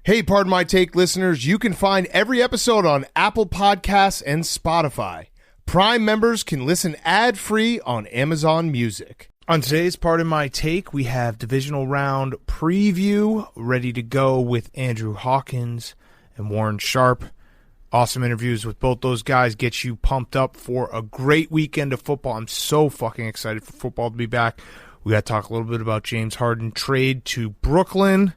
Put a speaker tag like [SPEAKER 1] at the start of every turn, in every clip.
[SPEAKER 1] Hey, Pardon My Take listeners, you can find every episode on Apple Podcasts and Spotify. Prime members can listen ad-free on Amazon Music. On today's Pardon My Take, we have divisional round preview ready to go with Andrew Hawkins and Warren Sharp. Awesome interviews with both those guys. Get you pumped up for a great weekend of football. I'm so fucking excited for football to be back. We got to talk a little bit about James Harden trade to Brooklyn.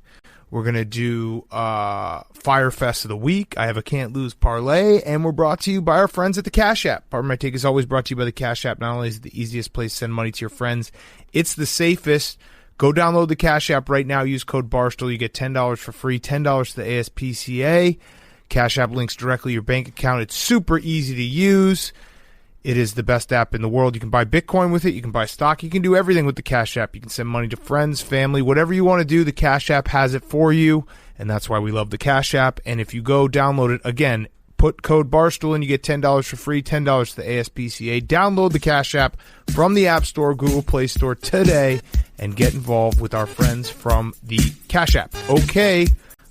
[SPEAKER 1] We're going to do Fyre Fest of the week. I have a can't lose parlay, and we're brought to you by our friends at the Cash App. Pardon My Take is always brought to you by the Cash App. Not only is it the easiest place to send money to your friends, it's the safest. Go download the Cash App right now. Use code Barstool. You get $10 for free, $10 to the ASPCA. Cash App links directly to your bank account. It's super easy to use. It is the best app in the world. You can buy Bitcoin with it. You can buy stock. You can do everything with the Cash App. You can send money to friends, family, whatever you want to do. The Cash App has it for you, and that's why we love the Cash App. And if you go download it, again, put code Barstool and you get $10 for free, $10 to the ASPCA. Download the Cash App from the App Store, Google Play Store today, and get involved with our friends from the Cash App. Okay,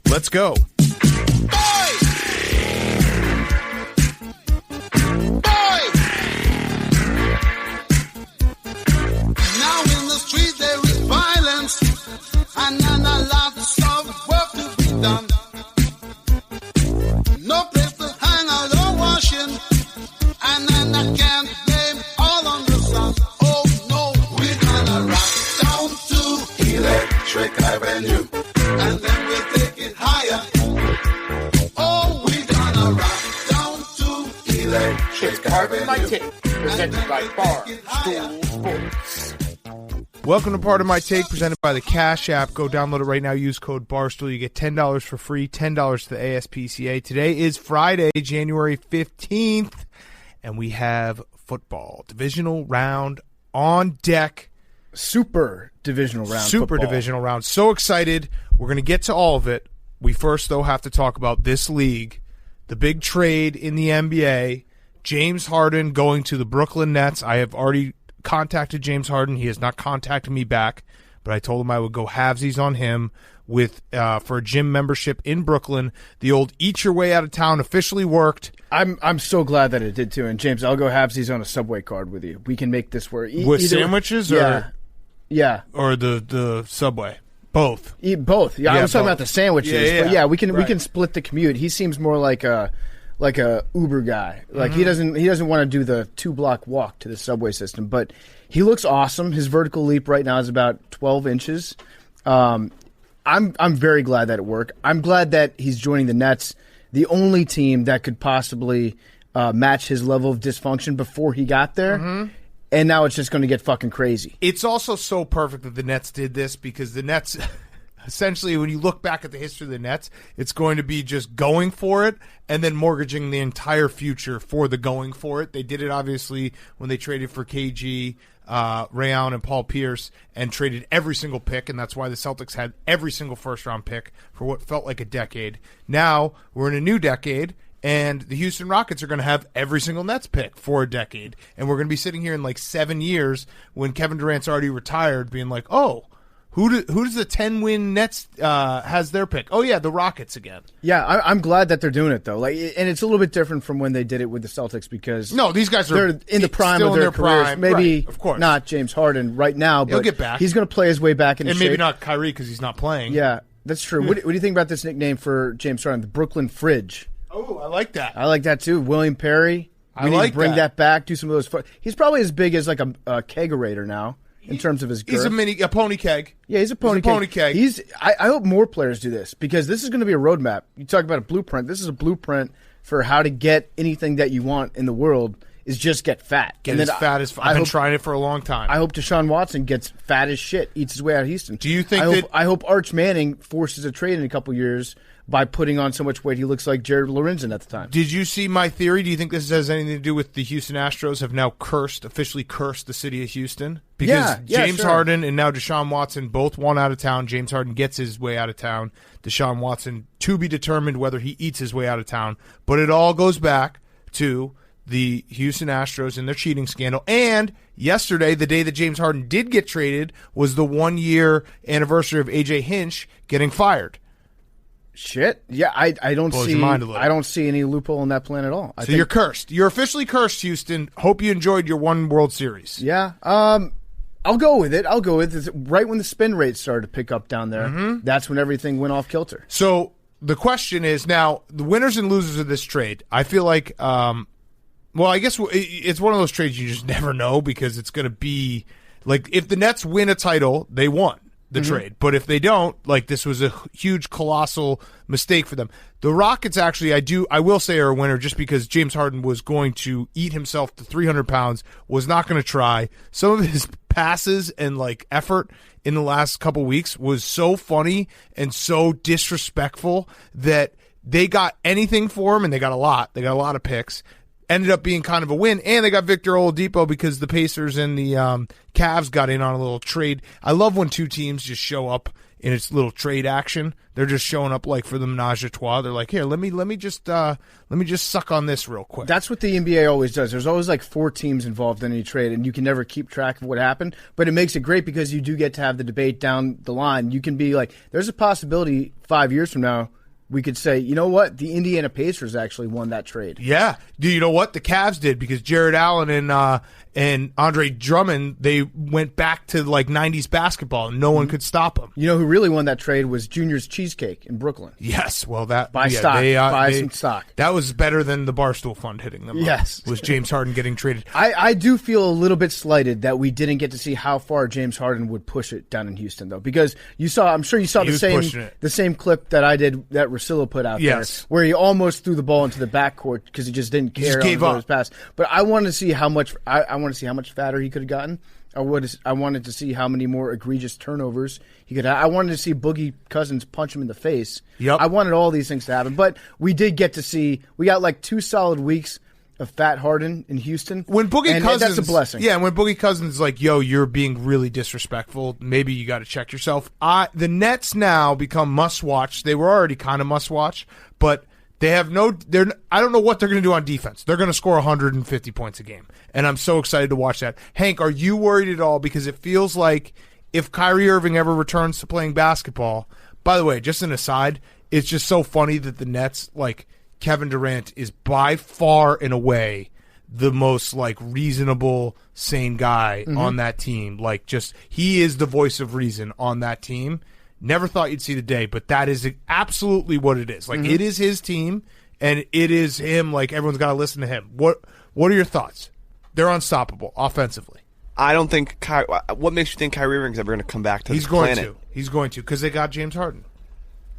[SPEAKER 1] let's go.
[SPEAKER 2] And a lot of work to be done. No place to hang out or washing. And then I can't blame all on the sun. Oh no, we're gonna rock down to Electric Avenue. And then we'll take it higher. Oh, we're gonna rock down to Electric Avenue. My Take, presented by Barstool Sports.
[SPEAKER 1] Welcome to Pardon My Take, presented by the Cash App. Go download it right now. Use code Barstool. You get $10 for free, $10 to the ASPCA. Today is Friday, January 15th, and we have football. Divisional round on deck.
[SPEAKER 3] Super divisional round.
[SPEAKER 1] So excited. We're going to get to all of it. We first, though, have to talk about this league, the big trade in the NBA, James Harden going to the Brooklyn Nets. I have already contacted James Harden. He has not contacted me back, but I told him I would go halvesies on him with for a gym membership in Brooklyn. The old eat your way out of town officially worked.
[SPEAKER 3] I'm so glad that it did too. And James, I'll go halvesies on a Subway card with you. We can make this work.
[SPEAKER 1] With sandwiches or
[SPEAKER 3] or
[SPEAKER 1] the Subway. Both.
[SPEAKER 3] Eat both. Yeah, I was talking about the sandwiches. But we can split the commute. He seems more like a Uber guy. Like he doesn't want to do the 2-block walk to the subway system, but he looks awesome. His vertical leap right now is about 12 inches. I'm very glad that it worked. I'm glad that he's joining the Nets, the only team that could possibly match his level of dysfunction before he got there. Mm-hmm. And now it's just going to get fucking crazy.
[SPEAKER 1] It's also so perfect that the Nets did this because the Nets essentially, when you look back at the history of the Nets, it's going to be just going for it and then mortgaging the entire future for the going for it. They did it, obviously, when they traded for KG, Ray Allen, and Paul Pierce, and traded every single pick, and that's why the Celtics had every single first-round pick for what felt like a decade. Now, we're in a new decade, and the Houston Rockets are going to have every single Nets pick for a decade. And we're going to be sitting here in like 7 years when Kevin Durant's already retired being like, oh, Who does the 10-win Nets has their pick? Oh, yeah, the Rockets again.
[SPEAKER 3] Yeah, I'm glad that they're doing it, though. And it's a little bit different from when they did it with the Celtics because
[SPEAKER 1] these guys are
[SPEAKER 3] they're in the prime of their careers.
[SPEAKER 1] Prime.
[SPEAKER 3] Maybe
[SPEAKER 1] right, of course.
[SPEAKER 3] Not James Harden right now, but
[SPEAKER 1] he'll get back.
[SPEAKER 3] He's going to play his way back into
[SPEAKER 1] shape.
[SPEAKER 3] shape.
[SPEAKER 1] Maybe not Kyrie because he's not playing.
[SPEAKER 3] Yeah, that's true. What do you think about this nickname for James Harden, the Brooklyn Fridge?
[SPEAKER 1] Oh, I like that.
[SPEAKER 3] I like that, too. William Perry. We need to bring that back, do some of those. He's probably as big as like a kegerator now. In terms of his girth.
[SPEAKER 1] He's a pony keg.
[SPEAKER 3] Yeah, he's a pony keg. I hope more players do this because this is going to be a roadmap. You talk about a blueprint. This is a blueprint for how to get anything that you want in the world is just get fat.
[SPEAKER 1] Get as fat as I've been trying it for a long time.
[SPEAKER 3] I hope Deshaun Watson gets fat as shit, eats his way out of Houston.
[SPEAKER 1] Do you think
[SPEAKER 3] I hope Arch Manning forces a trade in a couple years by putting on so much weight he looks like Jared Lorenzen at the time.
[SPEAKER 1] Did you see my theory? Do you think this has anything to do with the Houston Astros have now officially cursed the city of Houston? Because James Harden and now Deshaun Watson both want out of town. James Harden gets his way out of town. Deshaun Watson, to be determined whether he eats his way out of town. But it all goes back to the Houston Astros and their cheating scandal. And yesterday, the day that James Harden did get traded, was the 1-year anniversary of A.J. Hinch getting fired.
[SPEAKER 3] Shit. Yeah, I don't
[SPEAKER 1] Blows
[SPEAKER 3] see
[SPEAKER 1] your mind a little.
[SPEAKER 3] I don't see any loophole in that plan at all.
[SPEAKER 1] So you're cursed. You're officially cursed, Houston. Hope you enjoyed your one World Series.
[SPEAKER 3] Yeah. I'll go with it. Right when the spin rate started to pick up down there, that's when everything went off kilter.
[SPEAKER 1] So the question is now, the winners and losers of this trade, I feel like, well, I guess it's one of those trades you just never know because it's going to be, like, if the Nets win a title, they won the trade. But if they don't, like, this was a huge, colossal mistake for them. The Rockets actually, I will say, are a winner just because James Harden was going to eat himself to 300 pounds, was not going to try. Some of his passes and, like, effort in the last couple weeks was so funny and so disrespectful that they got anything for him, and they got a lot. They got a lot of picks. Ended up being kind of a win, and they got Victor Oladipo because the Pacers and the Cavs got in on a little trade. I love when two teams just show up in its little trade action. They're just showing up like for the menage a trois. They're like, here, let me just suck on this real quick.
[SPEAKER 3] That's what the NBA always does. There's always like 4 teams involved in any trade, and you can never keep track of what happened. But it makes it great because you do get to have the debate down the line. You can be like, there's a possibility 5 years from now we could say, you know what, the Indiana Pacers actually won that trade.
[SPEAKER 1] Yeah. Do you know what? The Cavs did because Jared Allen and Andre Drummond, they went back to like 90s basketball and no one could stop them.
[SPEAKER 3] You know who really won that trade was Junior's Cheesecake in Brooklyn.
[SPEAKER 1] Yes. Well, that
[SPEAKER 3] buy some stock.
[SPEAKER 1] That was better than the Barstool Fund hitting them.
[SPEAKER 3] Yes.
[SPEAKER 1] Was James Harden getting traded.
[SPEAKER 3] I do feel a little bit slighted that we didn't get to see how far James Harden would push it down in Houston, though, because I'm sure you saw the same clip that I did that Russillo put out there, where he almost threw the ball into the backcourt because he just didn't care.
[SPEAKER 1] He just gave up.
[SPEAKER 3] His pass. But I wanted to see how much. I want to see how much fatter he could have gotten. I wanted to see how many more egregious turnovers he could have. I wanted to see Boogie Cousins punch him in the face.
[SPEAKER 1] Yep.
[SPEAKER 3] I wanted all these things to happen. But we did get to see. We got like 2 solid weeks of Fat Harden in Houston.
[SPEAKER 1] When Boogie Cousins,
[SPEAKER 3] that's a blessing.
[SPEAKER 1] Yeah, when Boogie Cousins is like, yo, you're being really disrespectful, maybe you got to check yourself. The Nets now become must-watch. They were already kind of must-watch, but they have I don't know what they're going to do on defense. They're going to score 150 points a game, and I'm so excited to watch that. Hank, are you worried at all? Because it feels like if Kyrie Irving ever returns to playing basketball, by the way, just an aside, it's just so funny that the Nets, like, Kevin Durant is by far and away the most like reasonable, sane guy on that team. Like, just he is the voice of reason on that team. Never thought you'd see the day, but that is absolutely what it is. Like, it is his team, and it is him. Like, everyone's got to listen to him. What are your thoughts? They're unstoppable offensively.
[SPEAKER 4] I don't think what makes you think Kyrie Irving's ever going to come back to this planet?
[SPEAKER 1] He's going to because they got James Harden.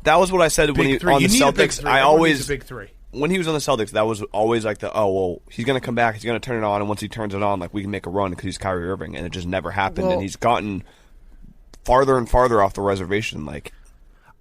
[SPEAKER 4] That was what I said when he on the Celtics.
[SPEAKER 1] I always big three.
[SPEAKER 4] When he was on the Celtics, that was always like he's going to come back, he's going to turn it on, and once he turns it on, like, we can make a run because he's Kyrie Irving, and it just never happened, and he's gotten farther and farther off the reservation. Like,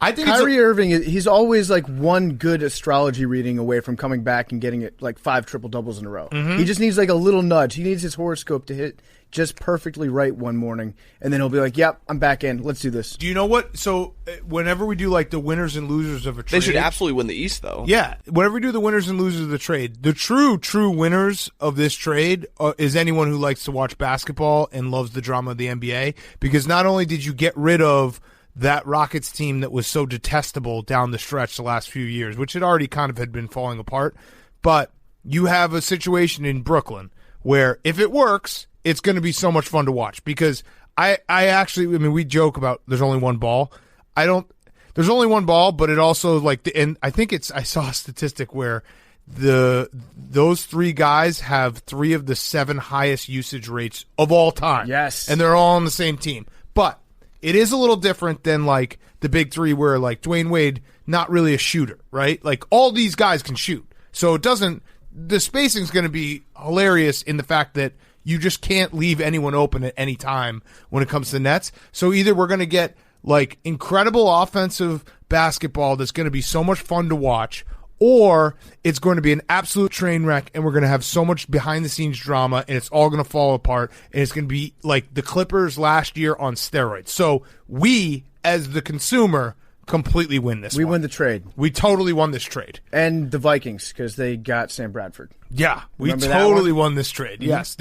[SPEAKER 3] I think Kyrie Irving, he's always like one good astrology reading away from coming back and getting it like 5 triple-doubles in a row. He just needs like a little nudge. He needs his horoscope to hit just perfectly right one morning, and then he'll be like, yep, I'm back in. Let's do this.
[SPEAKER 1] Do you know what? So whenever we do like the winners and losers of a trade.
[SPEAKER 4] They should absolutely win the East, though.
[SPEAKER 1] Yeah. Whenever we do the winners and losers of the trade, the true winners of this trade is anyone who likes to watch basketball and loves the drama of the NBA, because not only did you get rid of that Rockets team that was so detestable down the stretch the last few years, which had already kind of had been falling apart, but you have a situation in Brooklyn where if it works, it's going to be so much fun to watch, because I mean, we joke about there's only one ball. There's only one ball, but it also and I think I saw a statistic where those 3 guys have 3 of the 7 highest usage rates of all time.
[SPEAKER 3] Yes.
[SPEAKER 1] And they're all on the same team. But it is a little different than like the big 3 where like Dwayne Wade, not really a shooter, right? Like, all these guys can shoot. So the spacing's going to be hilarious in the fact that you just can't leave anyone open at any time when it comes to Nets. So either we're going to get like incredible offensive basketball that's going to be so much fun to watch, or it's going to be an absolute train wreck and we're going to have so much behind-the-scenes drama and it's all going to fall apart and it's going to be like the Clippers last year on steroids. So we, as the consumer, completely win this.
[SPEAKER 3] We win the trade.
[SPEAKER 1] We totally won this trade.
[SPEAKER 3] And the Vikings, because they got Sam Bradford.
[SPEAKER 1] Yeah, we totally won this trade. Yes,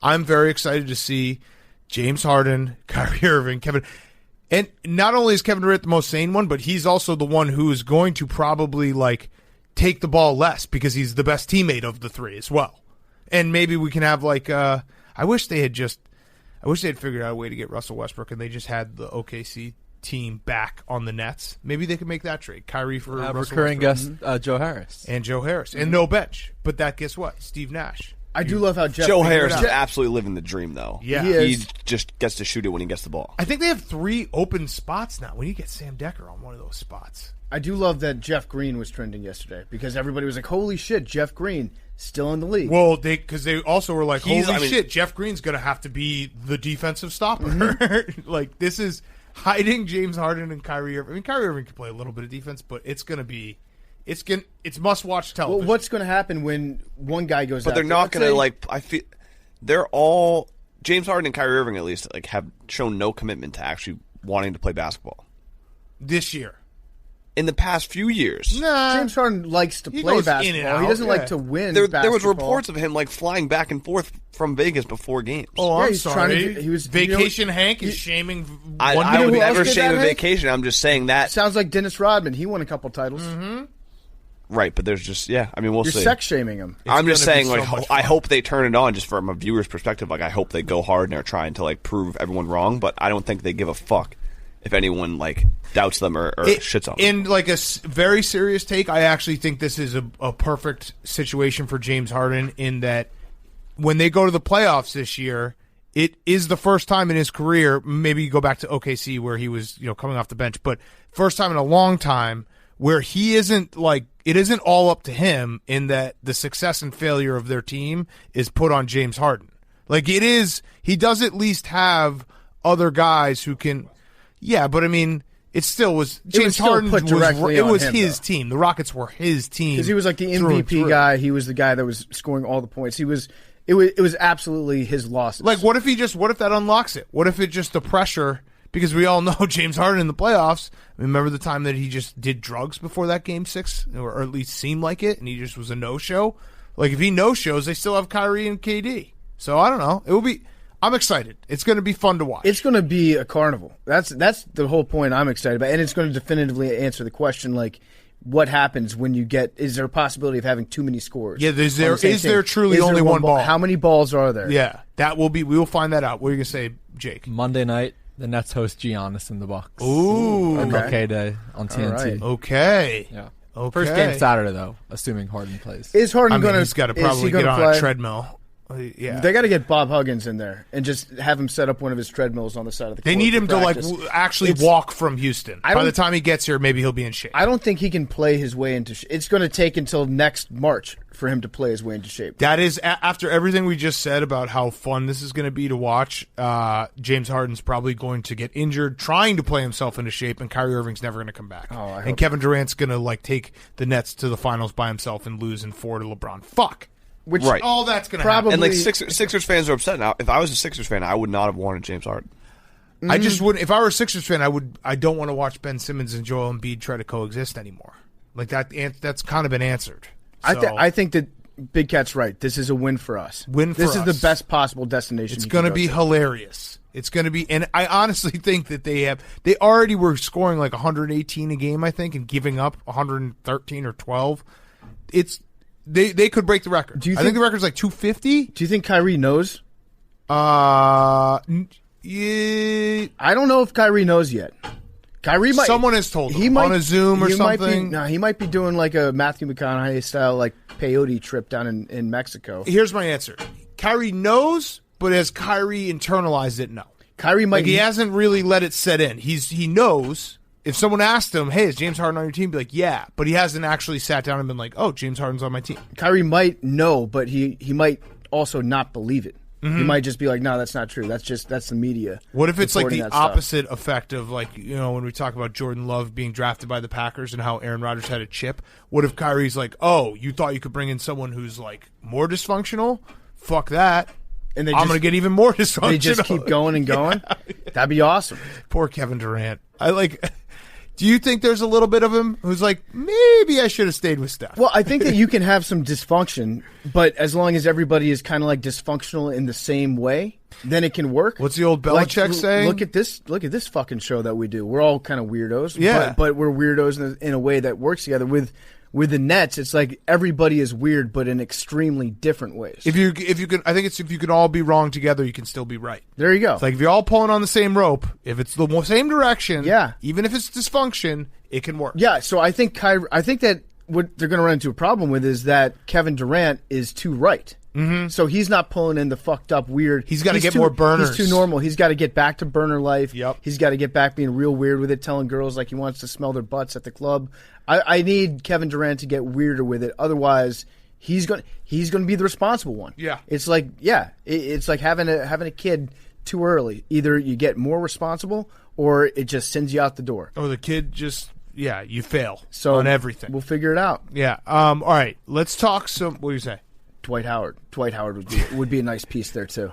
[SPEAKER 1] I'm very excited to see James Harden, Kyrie Irving, Kevin. And not only is Kevin Durant the most sane one, but he's also the one who is going to probably like take the ball less because he's the best teammate of the three as well. And maybe we can have like I wish they had figured out a way to get Russell Westbrook and they just had the OKC team back on the Nets. Maybe they could make that trade. Kyrie for Russell
[SPEAKER 5] recurring
[SPEAKER 1] Westbrook.
[SPEAKER 5] guest Joe Harris.
[SPEAKER 1] And Joe Harris. And no bench. But that, guess what? Steve Nash.
[SPEAKER 3] I do love how
[SPEAKER 4] Joe Harris is absolutely living the dream, though.
[SPEAKER 1] Yeah.
[SPEAKER 4] He just gets to shoot it when he gets the ball.
[SPEAKER 1] I think they have 3 open spots now. When you get Sam Decker on one of those spots.
[SPEAKER 3] I do love that Jeff Green was trending yesterday because everybody was like, holy shit, Jeff Green still in the league.
[SPEAKER 1] Well, because they also were like, holy shit, Jeff Green's going to have to be the defensive stopper.
[SPEAKER 3] Mm-hmm.
[SPEAKER 1] Like, this is hiding James Harden and Kyrie Irving. I mean, Kyrie Irving can play a little bit of defense, but it's going to be... It's must-watch television.
[SPEAKER 3] Well, what's going to happen when one guy goes out?
[SPEAKER 4] But they're not going to, like... I feel they're all... James Harden and Kyrie Irving, at least, like have shown no commitment to actually wanting to play basketball.
[SPEAKER 1] This year.
[SPEAKER 4] In the past few years.
[SPEAKER 1] Nah.
[SPEAKER 3] James Harden likes to play basketball. He doesn't like to win basketball.
[SPEAKER 4] There was reports of him like flying back and forth from Vegas before games.
[SPEAKER 1] Oh, I'm
[SPEAKER 3] he's
[SPEAKER 1] sorry.
[SPEAKER 3] He was
[SPEAKER 1] Vacation Hank is shaming...
[SPEAKER 4] I would never shame a
[SPEAKER 3] Hank?
[SPEAKER 4] vacation. I'm just saying that...
[SPEAKER 3] Sounds like Dennis Rodman. He won a couple titles.
[SPEAKER 1] Mm-hmm.
[SPEAKER 4] Right, but there's just... Yeah, I mean, we'll
[SPEAKER 3] You're
[SPEAKER 4] see.
[SPEAKER 3] You're sex-shaming him.
[SPEAKER 4] I'm just saying,
[SPEAKER 1] so
[SPEAKER 4] like, I hope they turn it on just from a viewer's perspective. Like, I hope they go hard and they're trying to, like, prove everyone wrong, but I don't think they give a fuck if anyone, like, doubts them or shits on them.
[SPEAKER 1] In, like, a very serious take, I actually think this is a perfect situation for James Harden in that when they go to the playoffs this year, it is the first time in his career, maybe you go back to OKC where he was, coming off the bench, but first time in a long time where he isn't, like, it isn't all up to him in that the success and failure of their team is put on James Harden. Like, it is, he does at least have other guys who can, yeah, but I mean, it still was, James Harden was his team. The Rockets were his team.
[SPEAKER 3] Because he was like the MVP guy. He was the guy that was scoring all the points. It was absolutely his losses.
[SPEAKER 1] Like, what if that unlocks it? What if it just the pressure, because we all know James Harden in the playoffs. Remember the time that he just did drugs before that Game 6, or at least seemed like it, and he just was a no-show? Like, if he no-shows, they still have Kyrie and KD. So, I don't know. It will be... I'm excited. It's going to be fun to watch.
[SPEAKER 3] It's going to be a carnival. That's the whole point I'm excited about. And it's going to definitively answer the question, like, what happens when you get... Is there a possibility of having too many scores?
[SPEAKER 1] Yeah, is there truly only one ball?
[SPEAKER 3] How many balls are there?
[SPEAKER 1] Yeah, we will find that out. What are you going to say, Jake?
[SPEAKER 5] Monday night, the Nets host Giannis in the Bucks.
[SPEAKER 1] Ooh.
[SPEAKER 5] MLK Day on TNT.
[SPEAKER 3] Right.
[SPEAKER 1] Okay.
[SPEAKER 5] Yeah.
[SPEAKER 1] Okay.
[SPEAKER 5] First game Saturday, though, assuming Harden plays.
[SPEAKER 3] Is Harden going to...
[SPEAKER 1] He's got to probably get on a treadmill. Yeah.
[SPEAKER 3] They got to get Bob Huggins in there and just have him set up one of his treadmills on the side of the court.
[SPEAKER 1] They need him to actually walk from Houston. By the time he gets here, maybe he'll be in shape.
[SPEAKER 3] I don't think he can play his way into shape. It's going to take until next March for him to play his way into shape.
[SPEAKER 1] That is, after everything we just said about how fun this is going to be to watch, James Harden's probably going to get injured trying to play himself into shape, and Kyrie Irving's never going to come back. And Kevin Durant's going to take the Nets to the finals by himself and lose in 4 to LeBron. Fuck.
[SPEAKER 3] Which
[SPEAKER 1] all that's going to happen.
[SPEAKER 4] And Sixers fans are upset now. If I was a Sixers fan, I would not have wanted James Harden.
[SPEAKER 1] I just wouldn't. If I were a Sixers fan, I don't want to watch Ben Simmons and Joel Embiid try to coexist anymore. Like that's kind of been answered. So,
[SPEAKER 3] I think that Big Cat's right. This is a win for us. This is the best possible destination.
[SPEAKER 1] It's going to be hilarious. It's going to be, and I honestly think that they already were scoring like 118 a game, I think, and giving up 113 or 12. They could break the record. I think the record's like 250.
[SPEAKER 3] Do you think Kyrie knows?
[SPEAKER 1] Yeah.
[SPEAKER 3] I don't know if Kyrie knows yet. Kyrie might.
[SPEAKER 1] Someone has told him on a Zoom or something.
[SPEAKER 3] He might be doing like a Matthew McConaughey style like peyote trip down in Mexico.
[SPEAKER 1] Here's my answer. Kyrie knows, but has Kyrie internalized it? No.
[SPEAKER 3] Kyrie might.
[SPEAKER 1] He hasn't really let it set in. He knows. If someone asked him, hey, is James Harden on your team? He'd be like, yeah. But he hasn't actually sat down and been like, oh, James Harden's on my team.
[SPEAKER 3] Kyrie might know, but he might also not believe it. Mm-hmm. He might just be like, no, that's not true. That's the media.
[SPEAKER 1] What if it's like the opposite effect of like, when we talk about Jordan Love being drafted by the Packers and how Aaron Rodgers had a chip? What if Kyrie's like, oh, you thought you could bring in someone who's like more dysfunctional? Fuck that. And I'm going to get even more dysfunctional.
[SPEAKER 3] They just keep going and going? Yeah. That'd be awesome.
[SPEAKER 1] Poor Kevin Durant. Do you think there's a little bit of him who's like, maybe I should have stayed with Steph?
[SPEAKER 3] Well, I think that you can have some dysfunction, but as long as everybody is kind of like dysfunctional in the same way, then it can work.
[SPEAKER 1] What's the old Belichick saying?
[SPEAKER 3] Look at this fucking show that we do. We're all kind of weirdos,
[SPEAKER 1] yeah,
[SPEAKER 3] but we're weirdos in a way that works together. With the Nets, it's like everybody is weird, but in extremely different ways.
[SPEAKER 1] If you can, I think it's if you can all be wrong together, you can still be right.
[SPEAKER 3] There you go.
[SPEAKER 1] It's like if you're all pulling on the same rope, if it's the same direction,
[SPEAKER 3] yeah,
[SPEAKER 1] even if it's dysfunction, it can work.
[SPEAKER 3] Yeah. So I think that what they're going to run into a problem with is that Kevin Durant is too right.
[SPEAKER 1] Mm-hmm.
[SPEAKER 3] So he's not pulling in the fucked up weird.
[SPEAKER 1] He's got to get more burners.
[SPEAKER 3] He's too normal. He's got to get back to burner life.
[SPEAKER 1] Yep.
[SPEAKER 3] He's got to get back being real weird with it, telling girls like he wants to smell their butts at the club. I need Kevin Durant to get weirder with it. Otherwise, he's going to be the responsible one.
[SPEAKER 1] Yeah.
[SPEAKER 3] It's like it's like having a kid too early. Either you get more responsible or it just sends you out the door.
[SPEAKER 1] Or the kid just you fail
[SPEAKER 3] on
[SPEAKER 1] everything.
[SPEAKER 3] We'll figure it out.
[SPEAKER 1] Yeah. All right. Let's talk some. What do you say?
[SPEAKER 3] Dwight Howard would be a nice piece there too.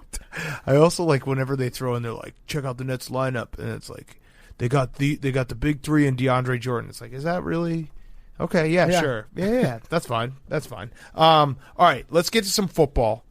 [SPEAKER 1] I also like whenever they throw in, they're like, check out the Nets lineup, and it's like they got the big three and DeAndre Jordan. It's like, is that really okay? Yeah. Sure. Yeah. That's fine. All right, let's get to some football.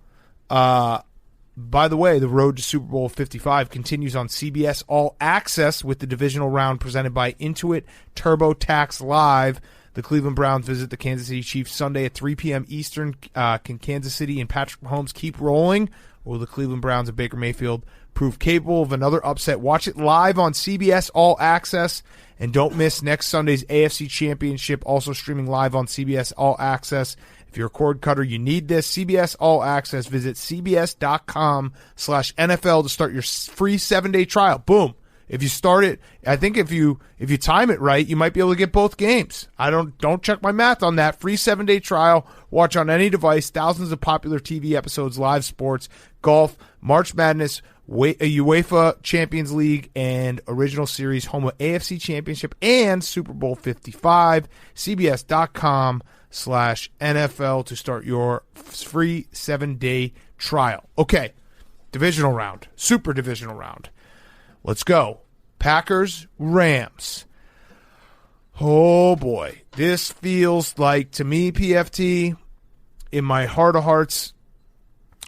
[SPEAKER 1] By the way, the road to Super Bowl 55 continues on CBS All Access with the divisional round presented by Intuit TurboTax Live. The Cleveland Browns visit the Kansas City Chiefs Sunday at 3 p.m. Eastern. Can Kansas City and Patrick Mahomes keep rolling? Or will the Cleveland Browns and Baker Mayfield prove capable of another upset? Watch it live on CBS All Access. And don't miss next Sunday's AFC Championship, also streaming live on CBS All Access. If you're a cord cutter, you need this. CBS All Access. Visit cbs.com/NFL to start your free 7-day trial. Boom. If you start it, I think if you time it right, you might be able to get both games. Don't check my math on that. Free 7-day trial. Watch on any device. Thousands of popular TV episodes, live sports, golf, March Madness, UEFA Champions League, and original series, home of AFC Championship and Super Bowl 55. CBS.com/NFL to start your free 7-day trial. Okay, divisional round, super divisional round. Let's go. Packers, Rams. Oh, boy. This feels like, to me, PFT, in my heart of hearts,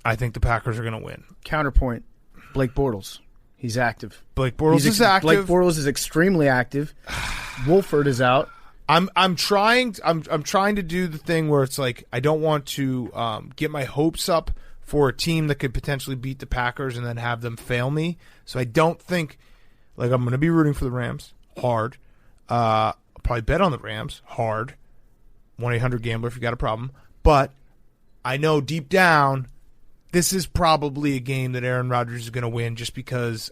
[SPEAKER 1] I think the Packers are going to win.
[SPEAKER 3] Counterpoint, Blake Bortles. He's active.
[SPEAKER 1] Blake Bortles is active.
[SPEAKER 3] Blake Bortles is extremely active. Wolford is out.
[SPEAKER 1] I'm trying to do the thing where it's like I don't want to get my hopes up for a team that could potentially beat the Packers and then have them fail me. So I don't think, like, I'm going to be rooting for the Rams hard. I'll probably bet on the Rams hard. 1-800-GAMBLER if you got a problem. But I know deep down this is probably a game that Aaron Rodgers is going to win just because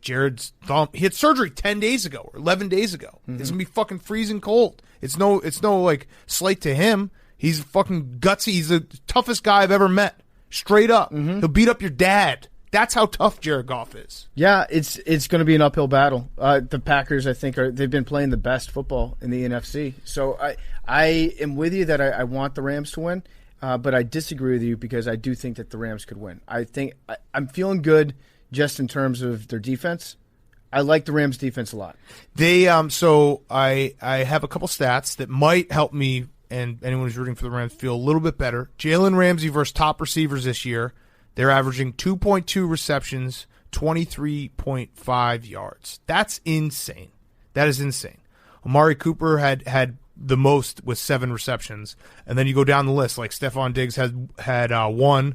[SPEAKER 1] Jared's thumb. He had surgery 10 days ago or 11 days ago. Mm-hmm. It's going to be fucking freezing cold. It's no like slight to him. He's fucking gutsy. He's the toughest guy I've ever met. Straight up. Mm-hmm. He'll beat up your dad. That's how tough Jared Goff is.
[SPEAKER 3] Yeah, it's going to be an uphill battle. The Packers, I think, they've been playing the best football in the NFC. So I am with you that I want the Rams to win, but I disagree with you because I do think that the Rams could win. I think I'm feeling good just in terms of their defense. I like the Rams' defense a lot.
[SPEAKER 1] They so I have a couple stats that might help me and anyone who's rooting for the Rams feel a little bit better. Jalen Ramsey versus top receivers this year. They're averaging 2.2 receptions, 23.5 yards. That's insane. That is insane. Amari Cooper had the most with 7 receptions. And then you go down the list, like Stephon Diggs had 1.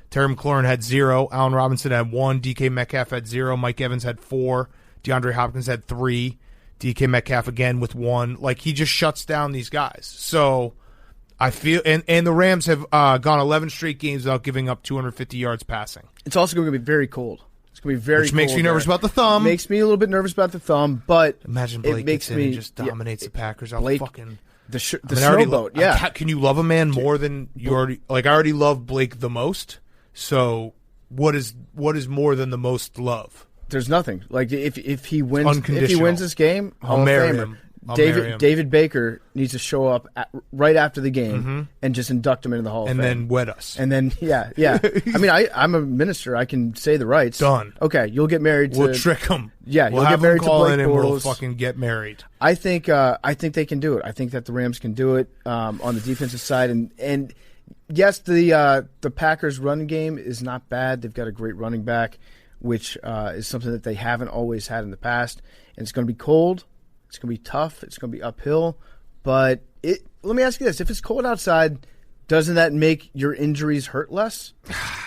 [SPEAKER 1] Terry McLaurin had 0. Allen Robinson had 1. DK Metcalf had 0. Mike Evans had 4. DeAndre Hopkins had 3. DK Metcalf again with 1. Like, he just shuts down these guys. So I feel, and the Rams have gone 11 straight games without giving up 250 yards passing.
[SPEAKER 3] It's also going to be very cold. It's going to be very
[SPEAKER 1] Which
[SPEAKER 3] cold.
[SPEAKER 1] makes me nervous about the thumb.
[SPEAKER 3] Makes me a little bit nervous about the thumb, but
[SPEAKER 1] imagine Blake gets in and just dominates the Packers.
[SPEAKER 3] Blake,
[SPEAKER 1] fucking
[SPEAKER 3] the snowboat. Yeah,
[SPEAKER 1] can you love a man more than you already? Like, I already love Blake the most. So what is more than the most love?
[SPEAKER 3] There's nothing. Like if he wins this game,
[SPEAKER 1] I'll marry him. marry him.
[SPEAKER 3] David Baker needs to show up right after the game and just induct him into the Hall of Fame.
[SPEAKER 1] And then wed us.
[SPEAKER 3] And then, yeah. I mean, I'm a minister. I can say the rights.
[SPEAKER 1] Done.
[SPEAKER 3] Okay, you'll get married to...
[SPEAKER 1] We'll trick him.
[SPEAKER 3] Yeah,
[SPEAKER 1] we'll
[SPEAKER 3] you'll
[SPEAKER 1] have
[SPEAKER 3] get married
[SPEAKER 1] him
[SPEAKER 3] to
[SPEAKER 1] call
[SPEAKER 3] Blake
[SPEAKER 1] in and we'll
[SPEAKER 3] Bortles.
[SPEAKER 1] fucking get married.
[SPEAKER 3] I think they can do it. I think that the Rams can do it on the defensive side. And yes, the Packers' running game is not bad. They've got a great running back, which is something that they haven't always had in the past. And it's going to be cold. It's going to be tough. It's going to be uphill. But let me ask you this. If it's cold outside, doesn't that make your injuries hurt less?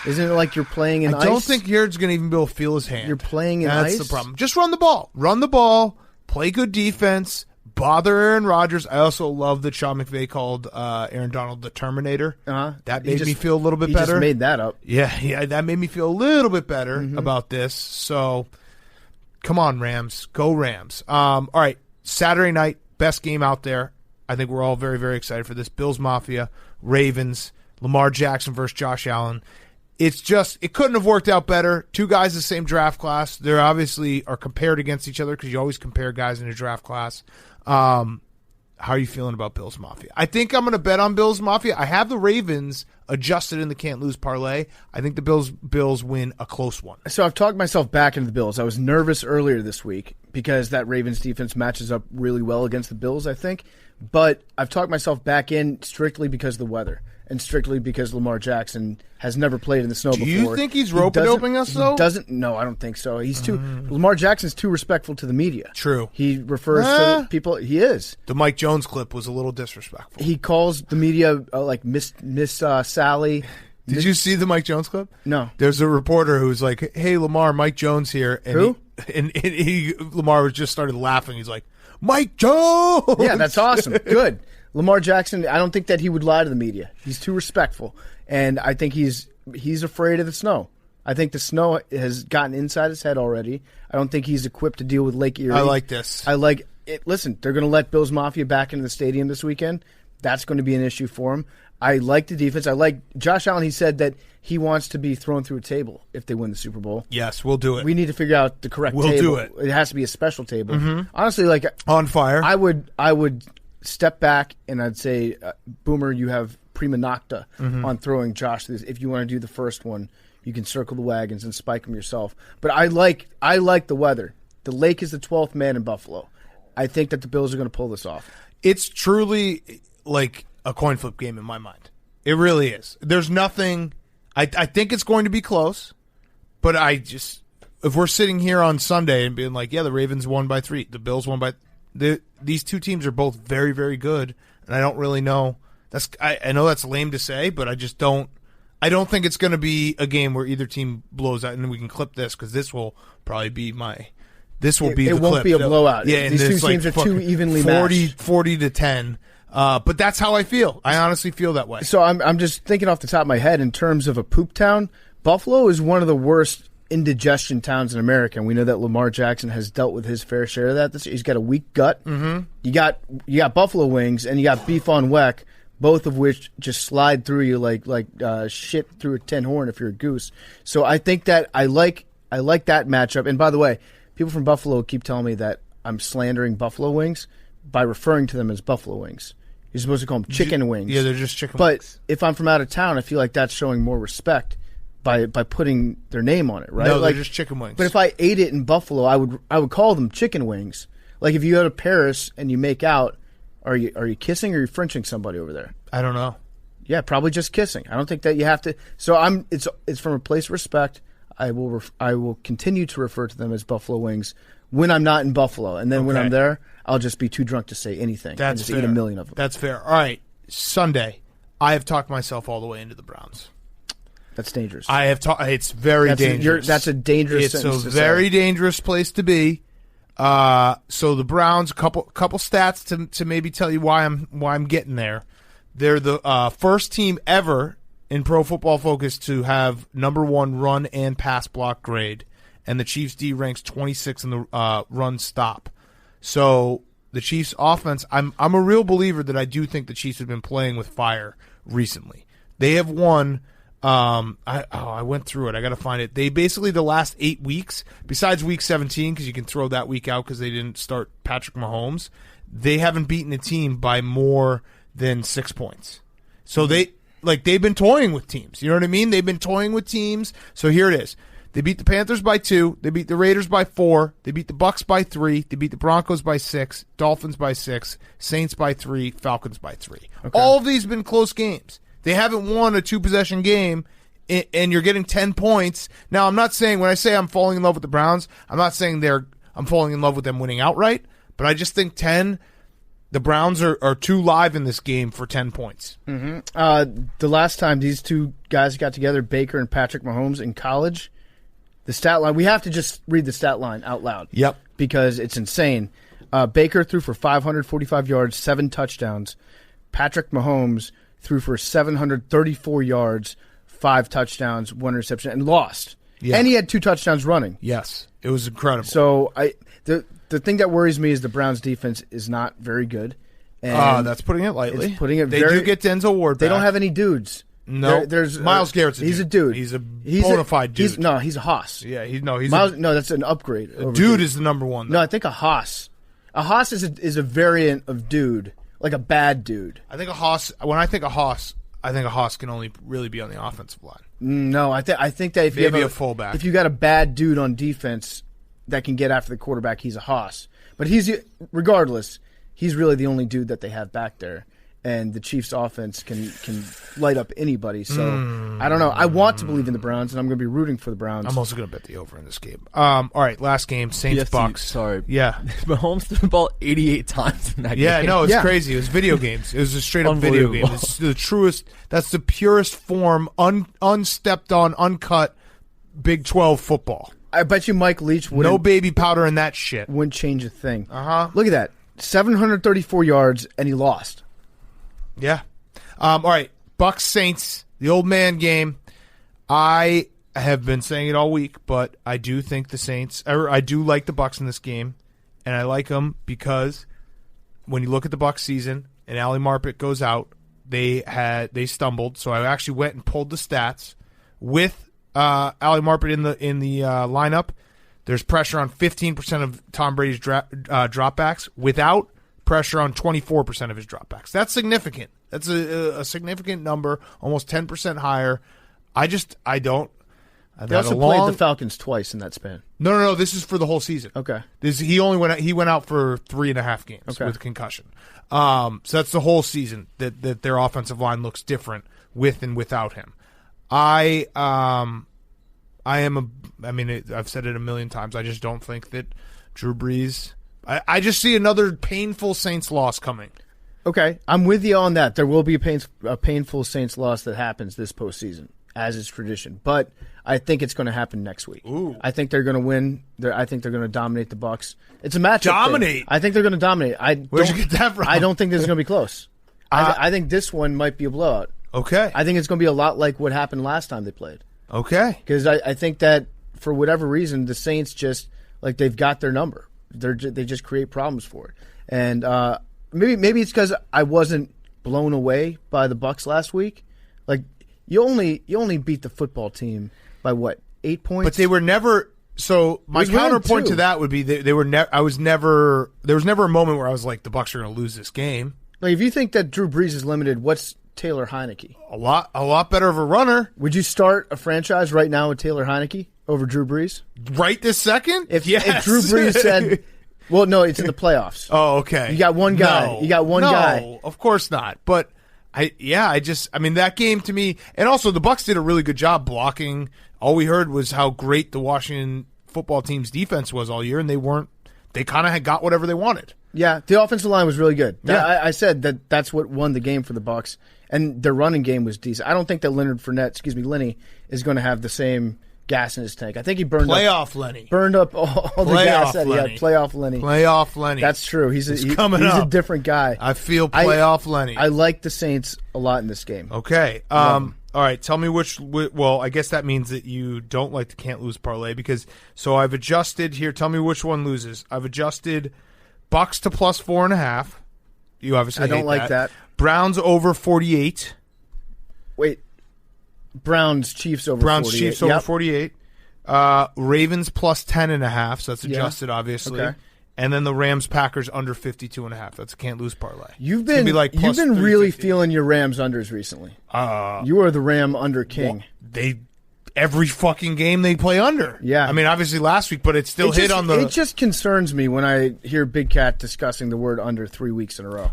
[SPEAKER 3] Isn't it like you're playing in ice?
[SPEAKER 1] I don't think Jared's going to even be able to feel his hand.
[SPEAKER 3] You're playing in ice?
[SPEAKER 1] That's the problem. Just run the ball. Run the ball. Play good defense. Bother Aaron Rodgers. I also love that Sean McVay called Aaron Donald the Terminator. That made me feel a little bit better.
[SPEAKER 3] He just made that up.
[SPEAKER 1] Yeah, that made me feel a little bit better about this. So, come on, Rams. Go Rams. All right, Saturday night, best game out there. I think we're all very, very excited for this. Bills Mafia, Ravens, Lamar Jackson versus Josh Allen. It's just, it couldn't have worked out better. Two guys the same draft class. They obviously are compared against each other because you always compare guys in a draft class. How are you feeling about Bills Mafia? I think I'm going to bet on Bills Mafia. I have the Ravens adjusted in the can't lose parlay. I think the Bills win a close one.
[SPEAKER 3] So I've talked myself back into the Bills. I was nervous earlier this week because that Ravens defense matches up really well against the Bills, I think. But I've talked myself back in strictly because of the weather and strictly because Lamar Jackson has never played in the snow before.
[SPEAKER 1] Do you think he's rope-a-doping us, though?
[SPEAKER 3] No, I don't think so. Lamar Jackson's too respectful to the media.
[SPEAKER 1] True.
[SPEAKER 3] He refers to people. He is.
[SPEAKER 1] The Mike Jones clip was a little disrespectful.
[SPEAKER 3] He calls the media like Miss Sally.
[SPEAKER 1] Did you see the Mike Jones clip?
[SPEAKER 3] No.
[SPEAKER 1] There's a reporter who's like, "Hey, Lamar, Mike Jones here." And
[SPEAKER 3] Who?
[SPEAKER 1] Lamar just started laughing. He's like, "Mike Jones!"
[SPEAKER 3] Yeah, that's awesome. Good. Lamar Jackson, I don't think that he would lie to the media. He's too respectful. And I think he's afraid of the snow. I think the snow has gotten inside his head already. I don't think he's equipped to deal with Lake Erie.
[SPEAKER 1] I like this.
[SPEAKER 3] I like it. Listen, they're going to let Bills Mafia back into the stadium this weekend. That's going to be an issue for him. I like the defense. I like Josh Allen. He said that he wants to be thrown through a table if they win the Super Bowl.
[SPEAKER 1] Yes, we'll do it.
[SPEAKER 3] We need to figure out the correct table.
[SPEAKER 1] We'll do it.
[SPEAKER 3] It has to be a special table. Honestly, like
[SPEAKER 1] on fire.
[SPEAKER 3] I would step back and I'd say, Boomer, you have prima nocta on throwing Josh this. If you want to do the first one, you can circle the wagons and spike them yourself. But I like the weather. The lake is the 12th man in Buffalo. I think that the Bills are going to pull this off. It's
[SPEAKER 1] truly like a coin flip game in my mind. It really is. There's nothing. I think it's going to be close, but if we're sitting here on Sunday and being like, yeah, the Ravens won by 3, the Bills won by. These two teams are both very, very good, and I don't really know. I know that's lame to say, but I just don't. I don't think it's going to be a game where either team blows out, and we can clip this because this will probably be my. This will be the clip.
[SPEAKER 3] It won't be a blowout.
[SPEAKER 1] Yeah,
[SPEAKER 3] these two teams are too evenly matched.
[SPEAKER 1] 40 to 10. But that's how I feel. I honestly feel that way.
[SPEAKER 3] So I'm just thinking off the top of my head in terms of a poop town. Buffalo is one of the worst indigestion towns in America, and we know that Lamar Jackson has dealt with his fair share of that. He's got a weak gut. Mm-hmm. You got buffalo wings and you got beef on weck, both of which just slide through you like shit through a tin horn if you're a goose. So I think that I like that matchup. And by the way, people from Buffalo keep telling me that I'm slandering buffalo wings by referring to them as buffalo wings. You're supposed to call them chicken wings.
[SPEAKER 1] Yeah, they're just chicken wings.
[SPEAKER 3] But if I'm from out of town, I feel like that's showing more respect by putting their name on it, right?
[SPEAKER 1] No, they're just chicken wings.
[SPEAKER 3] But if I ate it in Buffalo, I would call them chicken wings. Like if you go to Paris and you make out, are you kissing or are you Frenching somebody over there?
[SPEAKER 1] I don't know.
[SPEAKER 3] Yeah, probably just kissing. I don't think that you have to. So it's from a place of respect. I will continue to refer to them as buffalo wings when I'm not in Buffalo, and then when I'm there, I'll just be too drunk to say anything.
[SPEAKER 1] That's
[SPEAKER 3] and just
[SPEAKER 1] fair.
[SPEAKER 3] Eat a million of them.
[SPEAKER 1] That's fair. All right, Sunday, I have talked myself all the way into the Browns.
[SPEAKER 3] That's dangerous.
[SPEAKER 1] I have it's very dangerous.
[SPEAKER 3] That's a dangerous.
[SPEAKER 1] It's a very dangerous place to be. So the Browns, couple stats to maybe tell you why I'm getting there. They're the first team ever in Pro Football Focus to have #1 run and pass block grade, and the Chiefs D ranks 26 in the run stop. So the Chiefs offense, I'm a real believer that I do think the Chiefs have been playing with fire recently. They have won. I went through it. I got to find it. They basically the last 8 weeks, besides week 17, because you can throw that week out because they didn't start Patrick Mahomes. they haven't beaten a team by more than 6 points. So they've been toying with teams. You know what I mean? They've been toying with teams. So here it is. They beat the Panthers by 2. They beat the Raiders by 4. They beat the Bucks by 3. They beat the Broncos by 6. Dolphins by 6. Saints by 3. Falcons by 3. Okay. All of these have been close games. They haven't won a 2-possession game, and you're getting 10 points. Now, I'm not saying, when I say I'm falling in love with the Browns, I'm not saying I'm falling in love with them winning outright, but I just think the Browns are too live in this game for 10 points.
[SPEAKER 3] Mm-hmm. The last time these two guys got together, Baker and Patrick Mahomes, in college, the stat line, we have to just read the stat line out loud.
[SPEAKER 1] Yep.
[SPEAKER 3] Because it's insane. Baker threw for 545 yards, 7 touchdowns. Patrick Mahomes threw for 734 yards, 5 touchdowns, 1 interception, and lost. Yeah. And he had 2 touchdowns running.
[SPEAKER 1] Yes. It was incredible.
[SPEAKER 3] So the thing that worries me is the Browns' defense is not very good. And
[SPEAKER 1] that's putting it lightly.
[SPEAKER 3] They
[SPEAKER 1] do get Denzel Ward back.
[SPEAKER 3] They don't have any dudes.
[SPEAKER 1] No,
[SPEAKER 3] there's
[SPEAKER 1] Myles Garrett's
[SPEAKER 3] he's a dude.
[SPEAKER 1] He's a bona fide dude.
[SPEAKER 3] He's a hoss.
[SPEAKER 1] Yeah,
[SPEAKER 3] that's an upgrade.
[SPEAKER 1] Dude is the number one, though.
[SPEAKER 3] No, I think a hoss. A hoss is a variant of dude, like a bad dude.
[SPEAKER 1] I think a hoss. When I think a hoss can only really be on the offensive line.
[SPEAKER 3] No, I think that if
[SPEAKER 1] maybe
[SPEAKER 3] you have
[SPEAKER 1] a fullback,
[SPEAKER 3] if you got a bad dude on defense that can get after the quarterback, he's a hoss. But regardless, he's really the only dude that they have back there. And the Chiefs' offense can light up anybody. So, I don't know. I want to believe in the Browns, and I'm going to be rooting for the Browns.
[SPEAKER 1] I'm also going to bet the over in this game. All right, last game, Saints-Bucks.
[SPEAKER 5] Sorry.
[SPEAKER 1] Yeah.
[SPEAKER 5] Mahomes threw the ball 88 times in that game.
[SPEAKER 1] Yeah, no, it's crazy. It was video games. It was a straight-up video game. It's the truest. That's the purest form, unstepped on, uncut Big 12 football.
[SPEAKER 3] I bet you Mike Leach wouldn't.
[SPEAKER 1] No baby powder in that shit.
[SPEAKER 3] Wouldn't change a thing.
[SPEAKER 1] Uh-huh.
[SPEAKER 3] Look at that. 734 yards, and he lost.
[SPEAKER 1] Yeah. All right. Bucks Saints, the old man game. I have been saying it all week, but I do think the Saints, or I do like the Bucks in this game, and I like them because when you look at the Bucks season and Ali Marpet goes out, they stumbled. So I actually went and pulled the stats with Ali Marpet in the lineup. There's pressure on 15% of Tom Brady's dropbacks. Without, pressure on 24% of his dropbacks. That's significant. That's a significant number, almost 10% higher. I don't.
[SPEAKER 3] They also played the Falcons twice in that span.
[SPEAKER 1] No. This is for the whole season.
[SPEAKER 3] Okay.
[SPEAKER 1] He went out for 3.5 games with concussion. So that's the whole season that their offensive line looks different with and without him. I've said it a million times. I just don't think that Drew Brees. I just see another painful Saints loss coming.
[SPEAKER 3] Okay, I'm with you on that. There will be a painful Saints loss that happens this postseason, as is tradition. But I think it's going to happen next week.
[SPEAKER 1] Ooh.
[SPEAKER 3] I think they're going to win. I think they're going to dominate the Bucs. It's a matchup.
[SPEAKER 1] Dominate?
[SPEAKER 3] Thing. I think they're going to dominate.
[SPEAKER 1] Where'd you get that from?
[SPEAKER 3] I don't think this is going to be close. I think this one might be a blowout.
[SPEAKER 1] Okay.
[SPEAKER 3] I think it's going to be a lot like what happened last time they played.
[SPEAKER 1] Okay.
[SPEAKER 3] Because I think that for whatever reason, the Saints just, they've got their number. They just create problems for it. And maybe it's because I wasn't blown away by the Bucs last week. You only beat the football team by what, 8 points?
[SPEAKER 1] But they were never. So my counterpoint to that would be they were. There was never a moment where I was like, the Bucs are going to lose this game.
[SPEAKER 3] If you think that Drew Brees is limited, what's Taylor Heineke?
[SPEAKER 1] A lot better of a runner.
[SPEAKER 3] Would you start a franchise right now with Taylor Heineke over Drew Brees?
[SPEAKER 1] Right this second?
[SPEAKER 3] If Drew Brees said, well, no, it's in the playoffs.
[SPEAKER 1] Oh, okay.
[SPEAKER 3] You got one guy.
[SPEAKER 1] No.
[SPEAKER 3] You got one guy.
[SPEAKER 1] No, of course not. But that game to me, and also the Bucs did a really good job blocking. All we heard was how great the Washington football team's defense was all year, and they kind of had got whatever they wanted.
[SPEAKER 3] Yeah, the offensive line was really good.
[SPEAKER 1] Yeah.
[SPEAKER 3] I said that's what won the game for the Bucs, and their running game was decent. I don't think that Lenny, is going to have the same gas in his tank. I think he burned
[SPEAKER 1] up
[SPEAKER 3] Lenny. Burned up all the gas that he had. Playoff Lenny.
[SPEAKER 1] Playoff Lenny.
[SPEAKER 3] That's true. He's a different guy.
[SPEAKER 1] I feel playoff Lenny.
[SPEAKER 3] I like the Saints a lot in this game.
[SPEAKER 1] Okay. All right. Tell me well, I guess that means that you don't like the can't lose parlay so I've adjusted here. Tell me which one loses. I've adjusted Bucks to plus 4.5. You obviously
[SPEAKER 3] I don't like that.
[SPEAKER 1] Browns over 48.
[SPEAKER 3] Wait. Browns Chiefs over 48.
[SPEAKER 1] Chiefs over 48. Ravens plus 10.5. So that's adjusted, obviously.
[SPEAKER 3] Okay.
[SPEAKER 1] And then the Rams-Packers under 52.5. That's a can't-lose parlay.
[SPEAKER 3] You've been really feeling your Rams unders recently. You are the Ram under king.
[SPEAKER 1] Well, every fucking game they play under.
[SPEAKER 3] Yeah.
[SPEAKER 1] I mean, obviously last week, but it on the...
[SPEAKER 3] It just concerns me when I hear Big Cat discussing the word under 3 weeks in a row.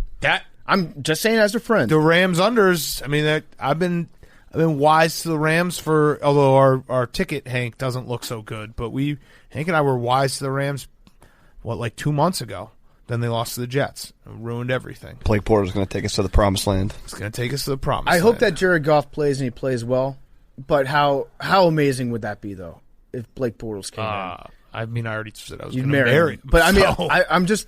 [SPEAKER 3] I'm just saying as a friend.
[SPEAKER 1] The Rams unders, I mean, I've been wise to the Rams although our ticket, Hank, doesn't look so good, but Hank and I were wise to the Rams, 2 months ago. Then they lost to the Jets. It ruined everything.
[SPEAKER 4] Blake Porter's going to take us to the promised land.
[SPEAKER 1] It's going to take us to the promised
[SPEAKER 3] land.
[SPEAKER 1] I
[SPEAKER 3] hope that Jared Goff plays and he plays well, but how amazing would that be, though, if Blake Bortles came in?
[SPEAKER 1] I mean, I already said I was going to marry him.
[SPEAKER 3] But I mean,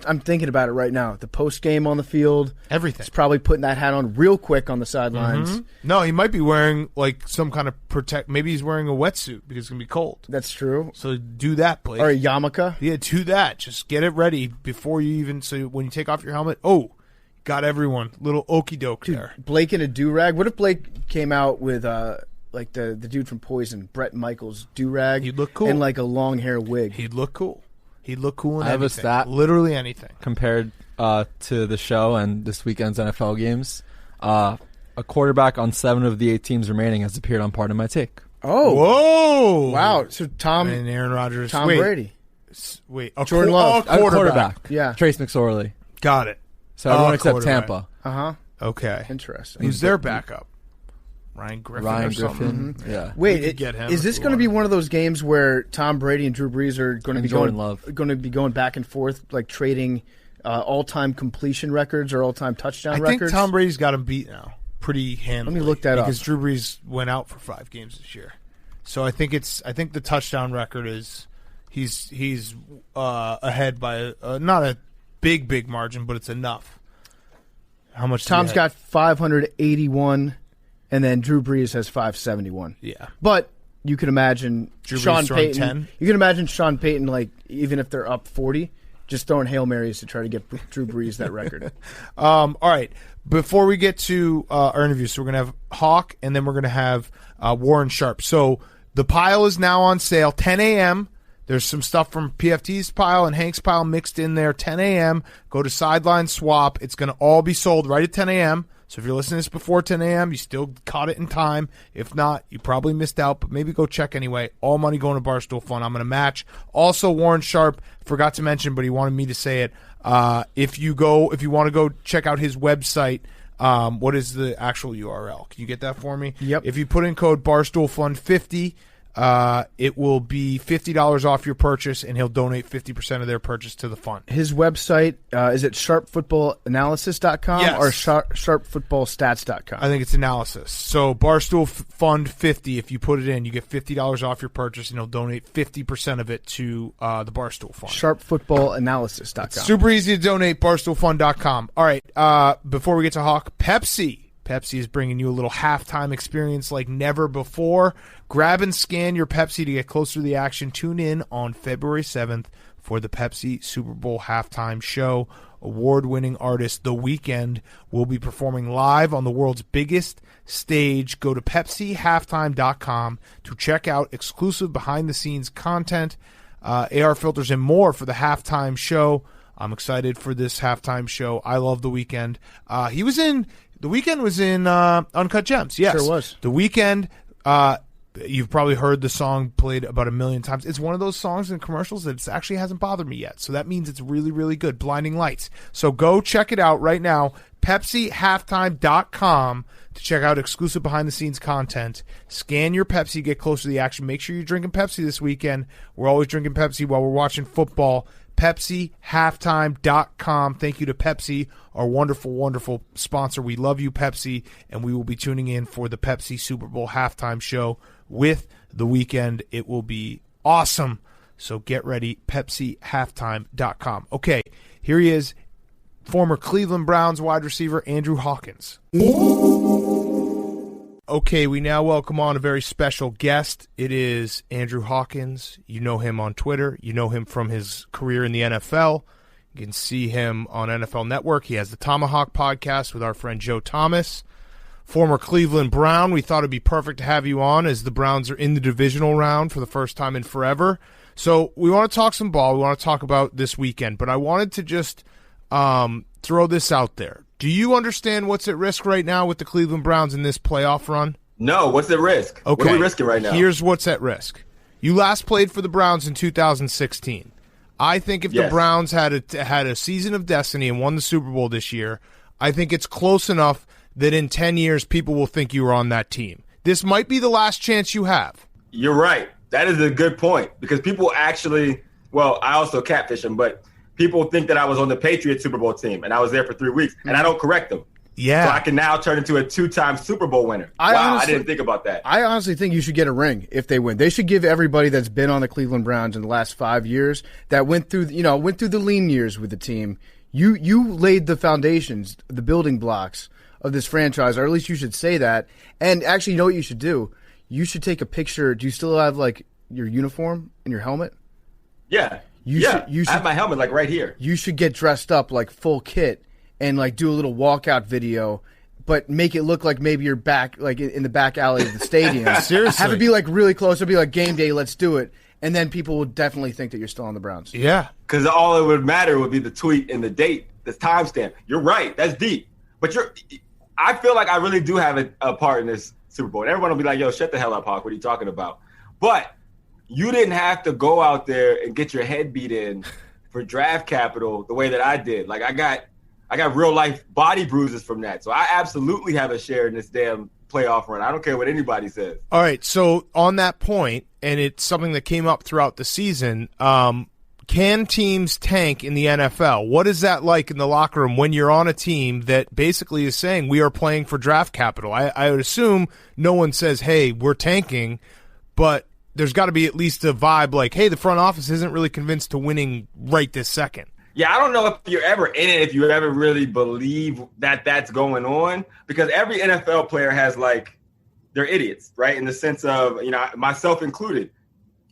[SPEAKER 3] I'm thinking about it right now. The post game on the field,
[SPEAKER 1] everything.
[SPEAKER 3] He's probably putting that hat on real quick on the sidelines.
[SPEAKER 1] Mm-hmm. No, he might be wearing some kind of protect. Maybe he's wearing a wetsuit because it's going to be cold.
[SPEAKER 3] That's true.
[SPEAKER 1] So do that, Blake.
[SPEAKER 3] Or a yarmulke.
[SPEAKER 1] Yeah, do that. Just get it ready before you even. So when you take off your helmet, got everyone little okey doke there.
[SPEAKER 3] Blake in a do rag. What if Blake came out with the dude from Poison, Bret Michaels, do-rag.
[SPEAKER 1] He'd look cool.
[SPEAKER 3] And a long hair wig.
[SPEAKER 1] He'd look cool. He'd look cool in
[SPEAKER 5] I have
[SPEAKER 1] anything.
[SPEAKER 5] a stat.
[SPEAKER 1] Literally anything.
[SPEAKER 5] Compared to the show and this weekend's NFL games, a quarterback on 7 of the 8 teams remaining has appeared on Pardon My Take.
[SPEAKER 3] Oh.
[SPEAKER 1] Whoa.
[SPEAKER 3] Wow. So Tom
[SPEAKER 1] and Aaron Rodgers.
[SPEAKER 3] Tom Brady.
[SPEAKER 1] Jordan Love.
[SPEAKER 5] A quarterback.
[SPEAKER 3] Yeah.
[SPEAKER 5] Trace McSorley.
[SPEAKER 1] Got it.
[SPEAKER 5] So everyone except Tampa.
[SPEAKER 3] Uh-huh.
[SPEAKER 1] Okay.
[SPEAKER 3] Interesting.
[SPEAKER 1] Who's their backup? Ryan Griffin.
[SPEAKER 5] Mm-hmm. Yeah.
[SPEAKER 3] Wait, is this going to be one of those games where Tom Brady and Drew Brees are going to be going back and forth, trading all-time completion records or all-time touchdown records?
[SPEAKER 1] I think Tom Brady's got him beat now, pretty handily.
[SPEAKER 3] Let me look that up
[SPEAKER 1] because Drew Brees went out for 5 games this year. So I think the touchdown record is he's ahead by not a big margin, but it's enough. How much?
[SPEAKER 3] Tom's got 581. And then Drew Brees has 571.
[SPEAKER 1] Yeah.
[SPEAKER 3] But you can imagine Sean Payton.
[SPEAKER 1] 10.
[SPEAKER 3] You can imagine Sean Payton, even if they're up 40, just throwing Hail Marys to try to get Drew Brees that record.
[SPEAKER 1] All right. Before we get to our interview, so we're going to have Hawk, and then we're going to have Warren Sharp. So the pile is now on sale, 10 a.m. There's some stuff from PFT's pile and Hank's pile mixed in there, 10 a.m. Go to Sideline Swap. It's going to all be sold right at 10 a.m., so if you're listening to this before 10 a.m., you still caught it in time. If not, you probably missed out, but maybe go check anyway. All money going to Barstool Fun. I'm going to match. Also, Warren Sharp, forgot to mention, but he wanted me to say it. If you want to go check out his website, what is the actual URL? Can you get that for me?
[SPEAKER 3] Yep.
[SPEAKER 1] If you put in code BarstoolFun50, it will be $50 off your purchase, and he'll donate 50% of their purchase to the fund.
[SPEAKER 3] His website, is it sharpfootballanalysis.com
[SPEAKER 1] yes.
[SPEAKER 3] or sharpfootballstats.com?
[SPEAKER 1] I think it's analysis. So Barstool Fund 50, if you put it in, you get $50 off your purchase, and he'll donate 50% of it to the Barstool Fund.
[SPEAKER 3] Sharpfootballanalysis.com.
[SPEAKER 1] It's super easy to donate, barstoolfund.com. All right, before we get to Hawk, Pepsi is bringing you a little halftime experience like never before. Grab and scan your Pepsi to get closer to the action. Tune in on February 7th for the Pepsi Super Bowl halftime show. Award-winning artist The Weeknd will be performing live on the world's biggest stage. Go to PepsiHalftime.com to check out exclusive behind-the-scenes content, AR filters, and more for the halftime show. I'm excited for this halftime show. I love The Weeknd. The Weeknd was in Uncut Gems. Yes.
[SPEAKER 3] Sure was.
[SPEAKER 1] The Weeknd, you've probably heard the song played about 1 million times. It's one of those songs in commercials that actually hasn't bothered me yet. So that means it's really, really good. Blinding Lights. So go check it out right now. PepsiHalftime.com to check out exclusive behind-the-scenes content. Scan your Pepsi. Get closer to the action. Make sure you're drinking Pepsi this weekend. We're always drinking Pepsi while we're watching football. PepsiHalftime.com. Thank you to Pepsi, our wonderful, wonderful sponsor. We love you, Pepsi, and we will be tuning in for the Pepsi Super Bowl halftime show with The Weeknd. It will be awesome. So get ready, PepsiHalftime.com. Okay, here he is, former Cleveland Browns wide receiver Andrew Hawkins. Okay, we now welcome on a very special guest. It is Andrew Hawkins. You know him on Twitter. You know him from his career in the NFL. You can see him on NFL Network. He has the Tomahawk podcast with our friend Joe Thomas. Former Cleveland Brown. We thought it'd be perfect to have you on as the Browns are in the divisional round for the first time in forever. So we want to talk some ball. We want to talk about this weekend, but I wanted to just throw this out there. Do you understand what's at risk right now with the Cleveland Browns in this playoff run?
[SPEAKER 6] No, what's at risk?
[SPEAKER 1] Okay.
[SPEAKER 6] What are we risking right now?
[SPEAKER 1] Here's what's at risk. You last played for the Browns in 2016. I think if the Browns had a season of destiny and won the Super Bowl this year, I think it's close enough that in 10 years people will think you were on that team. This might be the last chance you have.
[SPEAKER 6] You're right. That is a good point because people actually, well, I also catfish them, but people think that I was on the Patriots Super Bowl team and I was there for 3 weeks, and I don't correct them.
[SPEAKER 1] Yeah.
[SPEAKER 6] So I can now turn into a 2-time Super Bowl winner. I didn't think about that.
[SPEAKER 3] I honestly think you should get a ring if they win. They should give everybody that's been on the Cleveland Browns in the last 5 years that went through the lean years with the team. You laid the foundations, the building blocks of this franchise, or at least you should say that. And actually, you know what you should do? You should take a picture. Do you still have like your uniform and your helmet?
[SPEAKER 6] Yeah.
[SPEAKER 3] You should
[SPEAKER 6] I have my helmet like right here.
[SPEAKER 3] You should get dressed up like full kit and like do a little walkout video, but make it look like maybe you're back like in the back alley of the stadium.
[SPEAKER 1] Seriously.
[SPEAKER 3] Have it be like really close. It'll be like game day, let's do it. And then people will definitely think that you're still on the Browns.
[SPEAKER 1] Yeah.
[SPEAKER 6] Because all it would matter would be the tweet and the date, the timestamp. You're right. That's deep. But I feel like I really do have a part in this Super Bowl. And everyone will be like, yo, shut the hell up, Hawk. What are you talking about? But you didn't have to go out there and get your head beat in for draft capital the way that I did. Like I got real life body bruises from that. So I absolutely have a share in this damn playoff run. I don't care what anybody says.
[SPEAKER 1] All right. So on that point, and it's something that came up throughout the season, can teams tank in the NFL? What is that like in the locker room when you're on a team that basically is saying we are playing for draft capital? I would assume no one says, hey, we're tanking, but there's got to be at least a vibe like, hey, the front office isn't really convinced to winning right this second.
[SPEAKER 6] Yeah, I don't know if you're ever in it, if you ever really believe that that's going on, because every NFL player has like, they're idiots, right? In the sense of, myself included.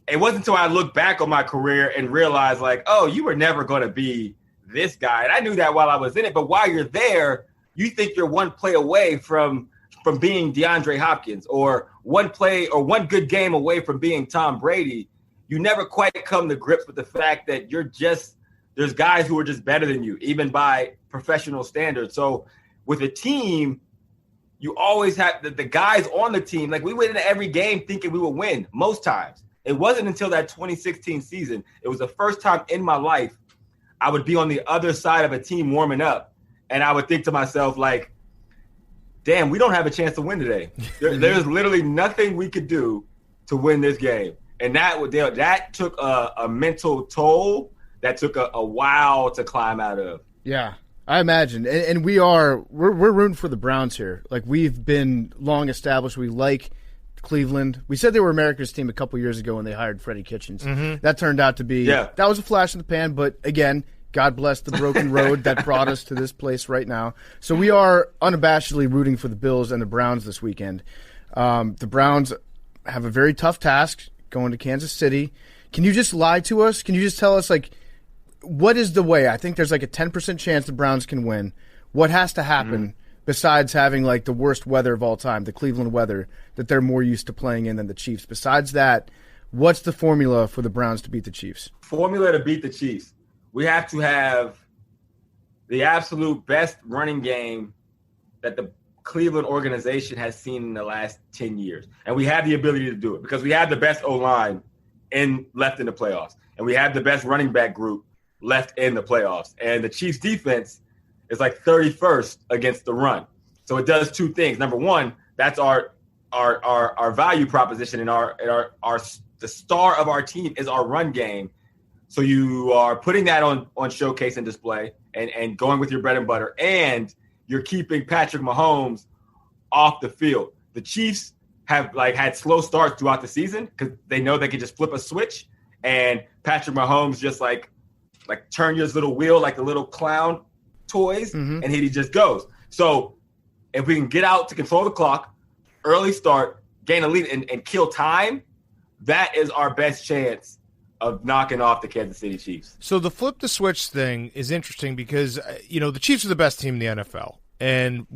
[SPEAKER 6] It wasn't until I looked back on my career and realized like, oh, you were never going to be this guy. And I knew that while I was in it, but while you're there, you think you're one play away from being DeAndre Hopkins or one play or one good game away from being Tom Brady. You never quite come to grips with the fact that there's guys who are just better than you, even by professional standards. So with a team, you always have the guys on the team. Like we went into every game thinking we would win most times. It wasn't until that 2016 season. It was the first time in my life I would be on the other side of a team warming up. And I would think to myself, like, damn, we don't have a chance to win today. There's literally nothing we could do to win this game. And that took a mental toll that took a while to climb out of.
[SPEAKER 3] Yeah, I imagine. And we're rooting for the Browns here. Like, we've been long established. We like Cleveland. We said they were America's team a couple years ago when they hired Freddie Kitchens. Mm-hmm. That turned out to be that was a flash in the pan, but again, God bless the broken road that brought us to this place right now. So we are unabashedly rooting for the Bills and the Browns this weekend. The Browns have a very tough task going to Kansas City. Can you just lie to us? Can you just tell us, like, what is the way? I think there's like a 10% chance the Browns can win. What has to happen besides having like the worst weather of all time, the Cleveland weather that they're more used to playing in than the Chiefs? Besides that, what's the formula for the Browns to beat the Chiefs?
[SPEAKER 6] Formula to beat the Chiefs. We have to have the absolute best running game that the Cleveland organization has seen in the last 10 years. And we have the ability to do it because we have the best O-line left in the playoffs. And we have the best running back group left in the playoffs. And the Chiefs defense is like 31st against the run. So it does two things. Number one, that's our value proposition and the star of our team is our run game. So you are putting that on showcase and display and going with your bread and butter, and you're keeping Patrick Mahomes off the field. The Chiefs have like had slow starts throughout the season because they know they can just flip a switch, and Patrick Mahomes just like turn your little wheel like the little clown toys, and he just goes. So if we can get out to control the clock, early start, gain a lead, and kill time, that is our best chance of knocking off the Kansas City Chiefs.
[SPEAKER 1] So the flip the switch thing is interesting because, the Chiefs are the best team in the NFL. And,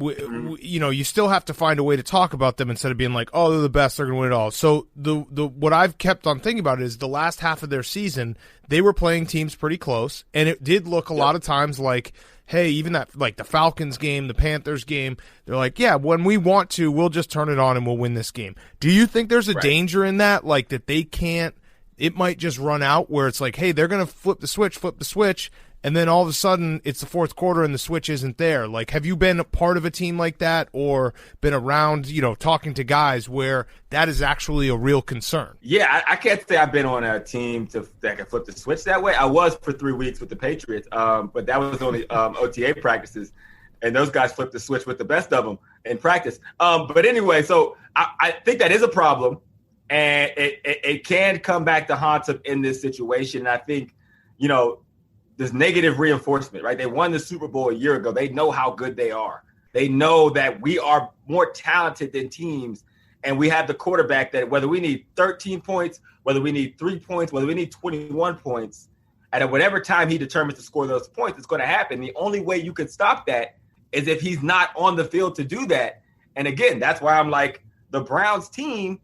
[SPEAKER 1] you still have to find a way to talk about them instead of being like, oh, they're the best, they're going to win it all. So what I've kept on thinking about is the last half of their season, they were playing teams pretty close, and it did look a lot of times like, hey, even that, like the Falcons game, the Panthers game, they're like, yeah, when we want to, we'll just turn it on and we'll win this game. Do you think there's a danger in that, like that they can't, it might just run out where it's like, hey, they're going to flip the switch, and then all of a sudden it's the fourth quarter and the switch isn't there? Like, have you been a part of a team like that or been around, talking to guys where that is actually a real concern?
[SPEAKER 6] Yeah, I can't say I've been on a team that can flip the switch that way. I was for 3 weeks with the Patriots, but that was only OTA practices, and those guys flipped the switch with the best of them in practice. But anyway, so I think that is a problem, and it can come back to haunt them in this situation. And I think, there's negative reinforcement, right? They won the Super Bowl a year ago. They know how good they are. They know that we are more talented than teams, and we have the quarterback that whether we need 13 points, whether we need 3 points, whether we need 21 points, at whatever time he determines to score those points, it's going to happen. The only way you could stop that is if he's not on the field to do that. And again, that's why I'm like, the Browns team,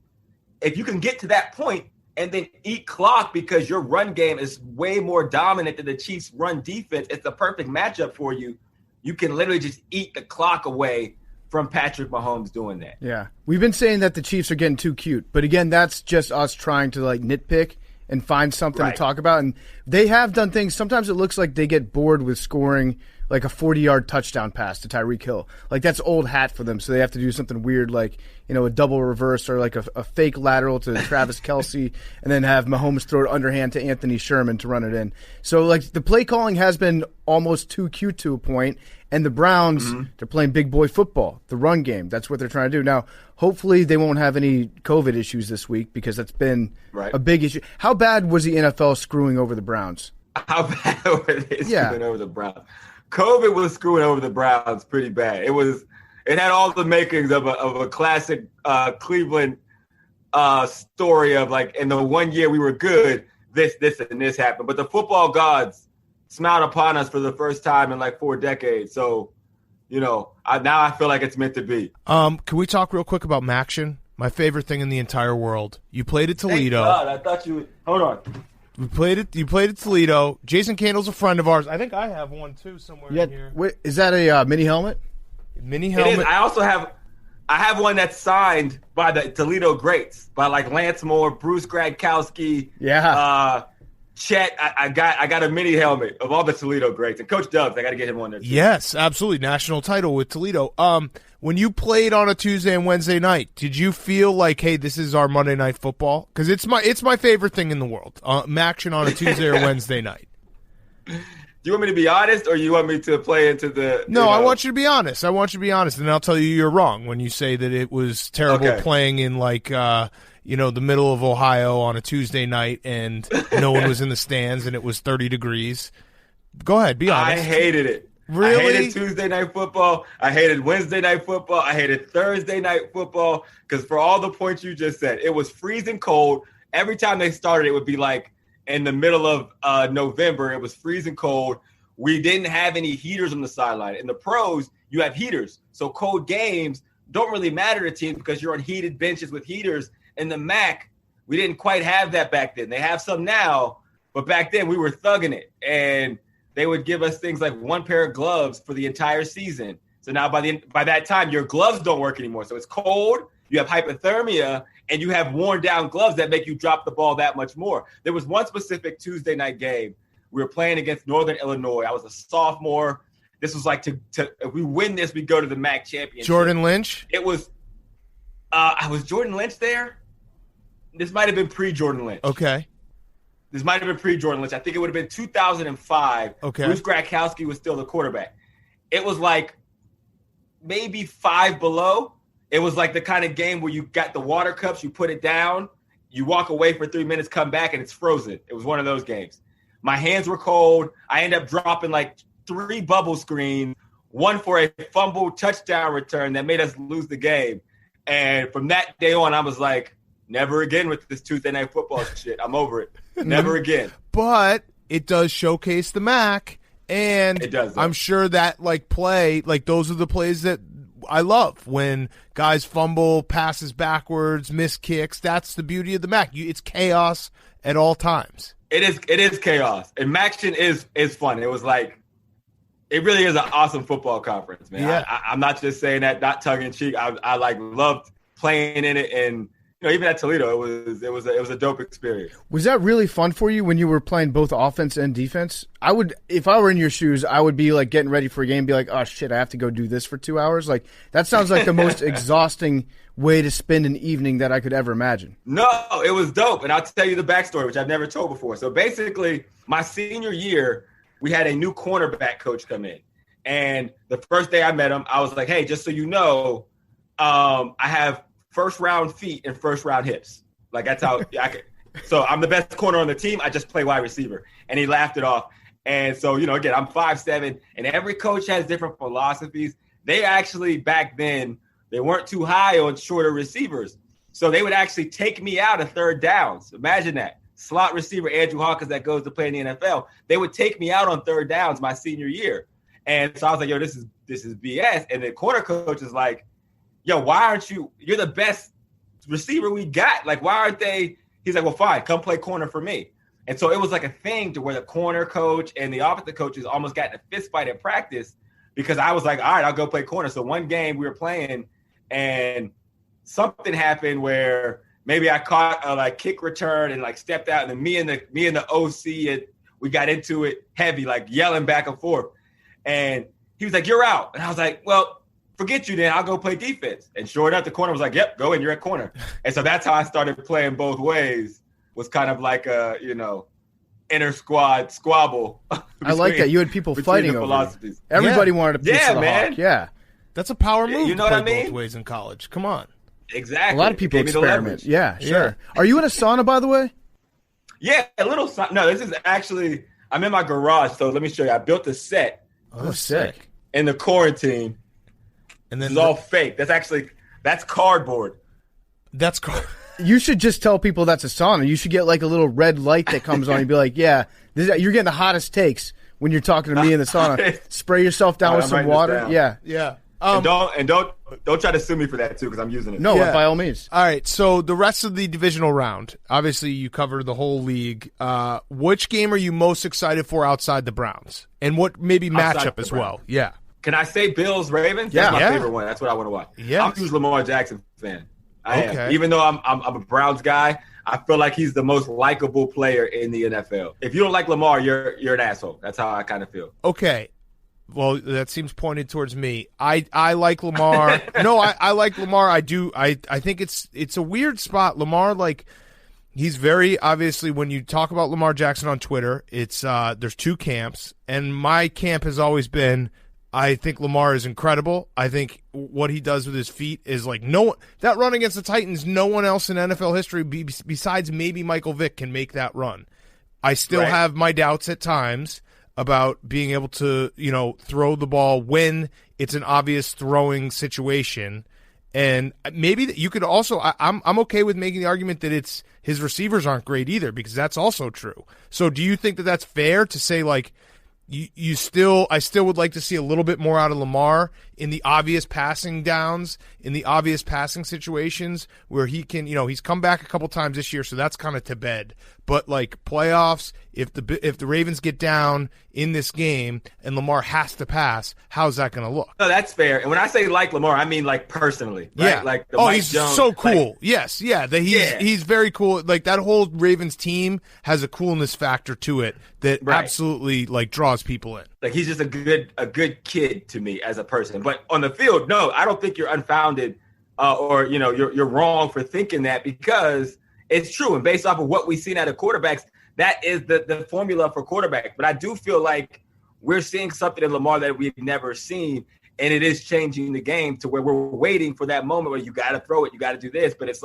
[SPEAKER 6] if you can get to that point and then eat clock because your run game is way more dominant than the Chiefs' run defense, it's the perfect matchup for you. You can literally just eat the clock away from Patrick Mahomes doing that.
[SPEAKER 3] Yeah. We've been saying that the Chiefs are getting too cute. But again, that's just us trying to nitpick and find something to talk about. And they have done things. Sometimes it looks like they get bored with scoring like a 40-yard touchdown pass to Tyreek Hill. Like, that's old hat for them, so they have to do something weird like, a double reverse or like a fake lateral to Travis Kelce and then have Mahomes throw it underhand to Anthony Sherman to run it in. So, the play calling has been almost too cute to a point, and the Browns, they're playing big boy football, the run game. That's what they're trying to do. Now, hopefully they won't have any COVID issues this week because that's been a big issue. How bad was the NFL screwing over the Browns?
[SPEAKER 6] How bad was it screwing over the Browns? COVID was screwing over the Browns pretty bad. It had all the makings of a classic Cleveland story of in the 1 year we were good, this and this happened. But the football gods smiled upon us for the first time in 4 decades. So, now I feel like it's meant to be.
[SPEAKER 1] Can we talk real quick about Maction? My favorite thing in the entire world. You played at Toledo.
[SPEAKER 6] Thank God, I thought you would. Hold on.
[SPEAKER 1] You played at Toledo. Jason Candle's a friend of ours. I think I have one too somewhere in here.
[SPEAKER 3] Wait, is that a mini helmet?
[SPEAKER 1] Mini helmet.
[SPEAKER 6] It is. I have one that's signed by the Toledo greats, by Lance Moore, Bruce Gradkowski, Chet. I got a mini helmet of all the Toledo greats, and Coach Dubs. I got to get him one there too.
[SPEAKER 1] Yes, absolutely, national title with Toledo. When you played on a Tuesday and Wednesday night, did you feel like, hey, this is our Monday Night Football? Because it's my favorite thing in the world. Action on a Tuesday or Wednesday night.
[SPEAKER 6] Do you want me to be honest, or you want me to play into the?
[SPEAKER 1] No, I want you to be honest. And I'll tell you you're wrong when you say that it was terrible playing in the middle of Ohio on a Tuesday night and no one was in the stands and it was 30 degrees. Go ahead, be honest.
[SPEAKER 6] I hated it.
[SPEAKER 1] Really?
[SPEAKER 6] I hated Tuesday night football. I hated Wednesday night football. I hated Thursday night football because for all the points you just said, it was freezing cold. Every time they started, it would be in the middle of November. It was freezing cold. We didn't have any heaters on the sideline. In the pros, you have heaters. So cold games don't really matter to teams because you're on heated benches with heaters. In the MAC, we didn't quite have that back then. They have some now, but back then we were thugging it. And they would give us things like one pair of gloves for the entire season. So now by that time, your gloves don't work anymore. So it's cold, you have hypothermia, and you have worn down gloves that make you drop the ball that much more. There was one specific Tuesday night game. We were playing against Northern Illinois. I was a sophomore. This was if we win this, we go to the MAC championship.
[SPEAKER 1] Jordan Lynch?
[SPEAKER 6] It was was Jordan Lynch there? This might have been pre-Jordan Lynch.
[SPEAKER 1] Okay.
[SPEAKER 6] This might have been pre-Jordan Lynch. I think it would have been 2005.
[SPEAKER 1] Okay.
[SPEAKER 6] Bruce Gradkowski was still the quarterback. It was maybe 5 below. It was the kind of game where you got the water cups, you put it down, you walk away for 3 minutes, come back, and it's frozen. It was one of those games. My hands were cold. I ended up dropping 3 bubble screens, one for a fumble touchdown return that made us lose the game. And from that day on, I was never again with this Tuesday night football shit. I'm over it. Never again.
[SPEAKER 1] But it does showcase the MAC, And
[SPEAKER 6] it does,
[SPEAKER 1] I'm sure that like those are the plays that I love when guys fumble, passes backwards, miss kicks. That's the beauty of the MAC. It's chaos at all times.
[SPEAKER 6] It is chaos, and MACtion is fun. It was like, it really is an awesome football conference, man.
[SPEAKER 1] Yeah.
[SPEAKER 6] I'm not just saying that, not tongue in cheek. I like loved playing in it, and even at Toledo, it was a dope experience.
[SPEAKER 3] Was that really fun for you when you were playing both offense and defense? I would, if I were in your shoes, I would be like getting ready for a game, and be like, oh shit, I have to go do this for 2 hours. Like that sounds like the most exhausting way to spend an evening that I could ever imagine.
[SPEAKER 6] No, it was dope, and I'll tell you the backstory, which I've never told before. So basically, my senior year, we had a new cornerback coach come in, and the first day I met him, I was like, hey, just so you know, I have first round feet and first round hips. Like that's how I could. So I'm the best corner on the team. I just play wide receiver. And he laughed it off. And so, again, I'm 5'7", and every coach has different philosophies. They actually, back then, they weren't too high on shorter receivers. So they would actually take me out of third downs. Imagine that. Slot receiver Andrew Hawkins that goes to play in the NFL. They would take me out on third downs my senior year. And so I was like, yo, this is BS. And the corner coach is like, yo, why aren't you're the best receiver we got. Like, why aren't they? He's like, well, fine, come play corner for me. And so it was like a thing to where the corner coach and the opposite coaches almost got in a fist fight in practice because I was like, all right, I'll go play corner. So one game we were playing and something happened where maybe I caught a kick return and stepped out, and then me and the OC, we got into it heavy, yelling back and forth. And he was like, you're out. And I was like, well, forget you then, I'll go play defense. And sure enough, the corner was like, yep, go in, you're at corner. And so that's how I started playing both ways, was kind of like a, inner squad squabble.
[SPEAKER 3] I like that. You had people fighting over philosophies. Everybody wanted a piece of the Hawk. Yeah.
[SPEAKER 1] That's a power move
[SPEAKER 6] you know
[SPEAKER 1] to
[SPEAKER 6] what
[SPEAKER 1] play
[SPEAKER 6] I mean?
[SPEAKER 1] both ways in college. Come on.
[SPEAKER 6] Exactly.
[SPEAKER 3] A lot of people experiment. Yeah, sure. Are you in a sauna, by the way?
[SPEAKER 6] Yeah, a little sauna. No, this is actually, I'm in my garage, so let me show you. I built a set.
[SPEAKER 3] Oh, sick.
[SPEAKER 6] In the quarantine.
[SPEAKER 1] And then
[SPEAKER 6] it's all fake. That's cardboard.
[SPEAKER 1] That's cardboard.
[SPEAKER 3] You should just tell people that's a sauna. You should get a little red light that comes on and be like, yeah, you're getting the hottest takes when you're talking to me in the sauna. Spray yourself down with some water. Yeah.
[SPEAKER 1] Yeah.
[SPEAKER 6] And don't try to sue me for that too, because I'm using it.
[SPEAKER 3] No, by all means.
[SPEAKER 1] All right. So the rest of the divisional round, obviously you cover the whole league. Which game are you most excited for outside the Browns, and what maybe matchup as well? Yeah.
[SPEAKER 6] Can I say Bills Ravens?
[SPEAKER 3] Yeah,
[SPEAKER 6] that's my favorite one. That's what I want to watch.
[SPEAKER 1] Yeah,
[SPEAKER 6] I'm a huge Lamar Jackson fan. I am. Even though I'm a Browns guy, I feel like he's the most likable player in the NFL. If you don't like Lamar, you're an asshole. That's how I kind of feel.
[SPEAKER 1] Okay. Well, that seems pointed towards me. I like Lamar. No, I like Lamar. I do. I think it's a weird spot. Lamar, he's very obviously, when you talk about Lamar Jackson on Twitter, it's there's two camps, and my camp has always been, I think Lamar is incredible. I think what he does with his feet is that run against the Titans, no one else in NFL history besides maybe Michael Vick can make that run. I still have my doubts at times about being able to, throw the ball when it's an obvious throwing situation. And maybe you could also, I'm okay with making the argument that his receivers aren't great either, because that's also true. So do you think that that's fair to say, I still would like to see a little bit more out of Lamar in the obvious passing downs, in the obvious passing situations where he can, he's come back a couple times this year, so that's kind of to bed. But playoffs, if the Ravens get down in this game and Lamar has to pass, how's that going to look?
[SPEAKER 6] No, that's fair. And when I say like Lamar, I mean personally. Right?
[SPEAKER 1] Yeah. He's Jones, so cool. Yes. Yeah. He's very cool. That whole Ravens team has a coolness factor to it that absolutely draws people in.
[SPEAKER 6] He's just a good kid to me as a person. But on the field, no, I don't think you're unfounded or you're wrong for thinking that, because it's true. And based off of what we've seen out of quarterbacks, that is the formula for quarterbacks. But I do feel like we're seeing something in Lamar that we've never seen, and it is changing the game to where we're waiting for that moment where you got to throw it, you got to do this. But it's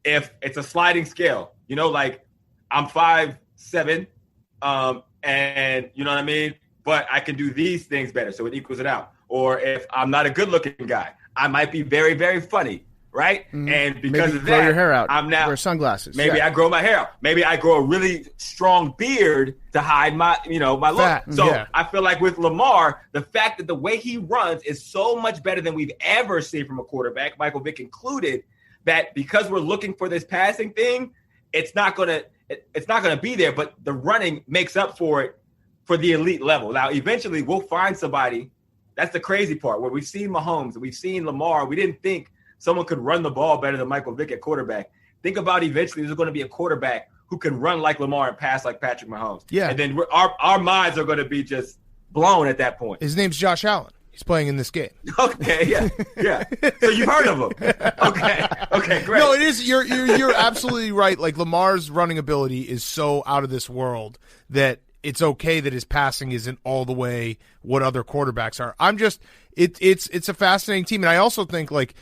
[SPEAKER 6] if it's a sliding scale, I'm 5'7", and you know what I mean? But I can do these things better, so it equals it out. Or if I'm not a good-looking guy, I might be very, very funny. right? And because
[SPEAKER 3] maybe
[SPEAKER 6] of
[SPEAKER 3] grow
[SPEAKER 6] that,
[SPEAKER 3] your hair out.
[SPEAKER 6] I'm now
[SPEAKER 3] wear sunglasses.
[SPEAKER 6] Maybe I grow my hair out. Maybe I grow a really strong beard to hide my, my look.
[SPEAKER 1] Fat,
[SPEAKER 6] So I feel like with Lamar, the fact that the way he runs is so much better than we've ever seen from a quarterback, Michael Vick included, that because we're looking for this passing thing, it's not gonna be there. But the running makes up for it for the elite level. Now, eventually, we'll find somebody. That's the crazy part. Where we've seen Mahomes, we've seen Lamar, we didn't think someone could run the ball better than Michael Vick at quarterback. Think about eventually there's going to be a quarterback who can run like Lamar and pass like Patrick Mahomes.
[SPEAKER 1] Yeah.
[SPEAKER 6] And then our minds are going to be just blown at that point.
[SPEAKER 1] His name's Josh Allen. He's playing in this game.
[SPEAKER 6] Okay, yeah. So you've heard of him. Okay, great.
[SPEAKER 1] No, it is. You're absolutely right. Like Lamar's running ability is so out of this world that it's okay that his passing isn't all the way what other quarterbacks are. It's a fascinating team. And I also think like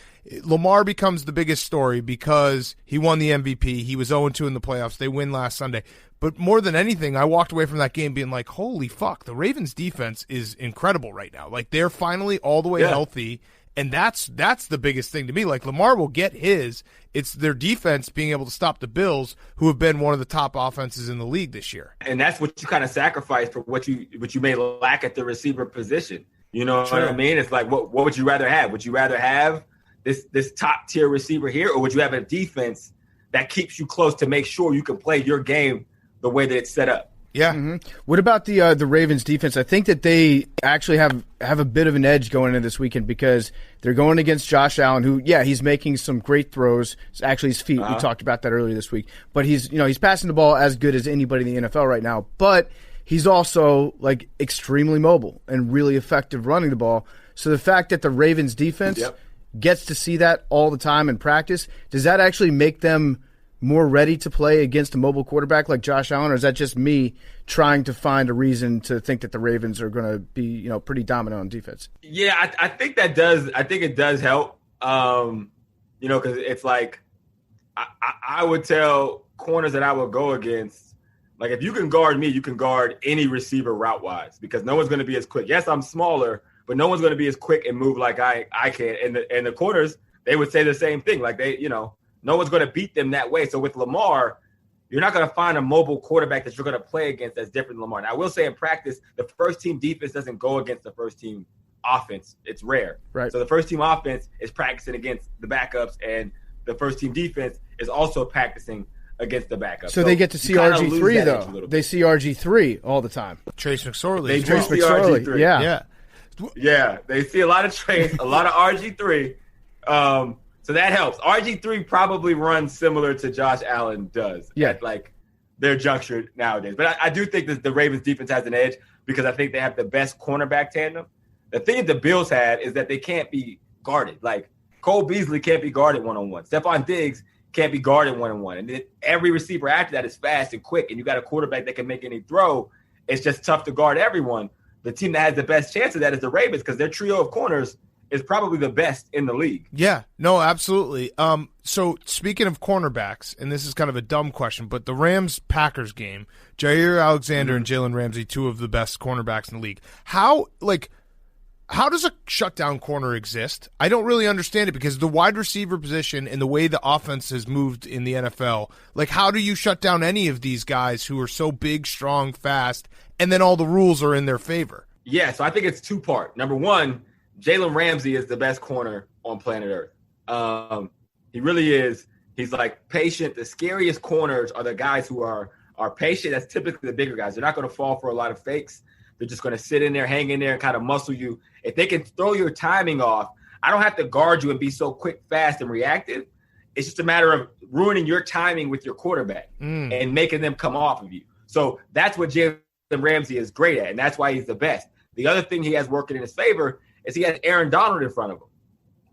[SPEAKER 1] Lamar becomes the biggest story because he won the MVP. He was 0-2 in the playoffs. They win last Sunday. But more than anything, I walked away from that game being like, holy fuck, the Ravens defense is incredible right now. Like they're finally all the way healthy. And that's the biggest thing to me. Like Lamar will get his. It's their defense being able to stop the Bills, who have been one of the top offenses in the league this year.
[SPEAKER 6] And that's what you kind of sacrifice for what you may lack at the receiver position. You know what I mean? It's like, what would you rather have? Would you rather have this top tier receiver here, or would you have a defense that keeps you close to make sure you can play your game the way that it's set up?
[SPEAKER 1] Yeah.
[SPEAKER 3] Mm-hmm. What about the Ravens defense? I think that they actually have a bit of an edge going into this weekend because they're going against Josh Allen, who, he's making some great throws. It's actually his feet. We talked about that earlier this week. But he's passing the ball as good as anybody in the NFL right now. But he's also like extremely mobile and really effective running the ball. So the fact that the Ravens defense gets to see that all the time in practice, does that actually make them more ready to play against a mobile quarterback like Josh Allen, or is that just me trying to find a reason to think that the Ravens are going to be, pretty dominant on defense?
[SPEAKER 6] Yeah, I think that does. I think it does help. Because it's like I would tell corners that I would go against, like if you can guard me, you can guard any receiver route wise because no one's going to be as quick. Yes, I'm smaller, but no one's going to be as quick and move like I can. And the corners, they would say the same thing. Like no one's going to beat them that way. So with Lamar, you're not going to find a mobile quarterback that you're going to play against that's different than Lamar. Now, I will say in practice, the first-team defense doesn't go against the first-team offense. It's rare.
[SPEAKER 3] Right.
[SPEAKER 6] So the first-team offense is practicing against the backups, and the first-team defense is also practicing against the backups.
[SPEAKER 3] So they get to see RG3, though. They see RG3 all the time.
[SPEAKER 1] Trace McSorley.
[SPEAKER 6] They do see RG3.
[SPEAKER 3] Yeah.
[SPEAKER 6] They see a lot of Trace, a lot of RG3. So that helps. RG3 probably runs similar to Josh Allen does at like their juncture nowadays. But I do think that the Ravens defense has an edge because I think they have the best cornerback tandem. The thing that the Bills had is that they can't be guarded. Like Cole Beasley can't be guarded one-on-one. Stephon Diggs can't be guarded one-on-one. And then every receiver after that is fast and quick, and you got a quarterback that can make any throw. It's just tough to guard everyone. The team that has the best chance of that is the Ravens because their trio of corners is probably the best in the league.
[SPEAKER 1] Yeah, no, absolutely. So speaking of cornerbacks, and this is kind of a dumb question, but the Rams-Packers game, Jair Alexander and Jalen Ramsey, two of the best cornerbacks in the league. How does a shutdown corner exist? I don't really understand it because the wide receiver position and the way the offense has moved in the NFL, like how do you shut down any of these guys who are so big, strong, fast, and then all the rules are in their favor?
[SPEAKER 6] Yeah, so I think it's two-part. Number one, Jalen Ramsey is the best corner on planet Earth. He really is. He's like patient. The scariest corners are the guys who are patient. That's typically the bigger guys. They're not going to fall for a lot of fakes. They're just going to sit in there, hang in there, and kind of muscle you. If they can throw your timing off, I don't have to guard you and be so quick, fast, and reactive. It's just a matter of ruining your timing with your quarterback and making them come off of you. So that's what Jalen Ramsey is great at, and that's why he's the best. The other thing he has working in his favor is he has Aaron Donald in front of him,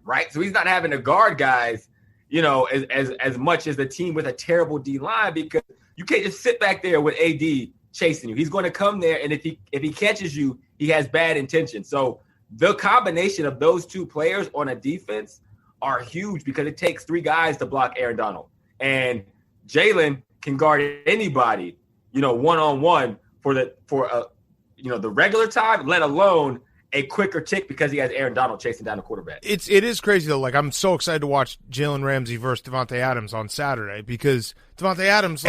[SPEAKER 6] right? So he's not having to guard guys, as much as the team with a terrible D-line because you can't just sit back there with AD chasing you. He's going to come there, and if he catches you, he has bad intention. So the combination of those two players on a defense are huge because it takes three guys to block Aaron Donald. And Jalen can guard anybody, one-on-one for the regular time, let alone a quicker tick because he has Aaron Donald chasing down the quarterback.
[SPEAKER 1] It is crazy though. Like, I'm so excited to watch Jalen Ramsey versus Devontae Adams on Saturday because Devontae Adams,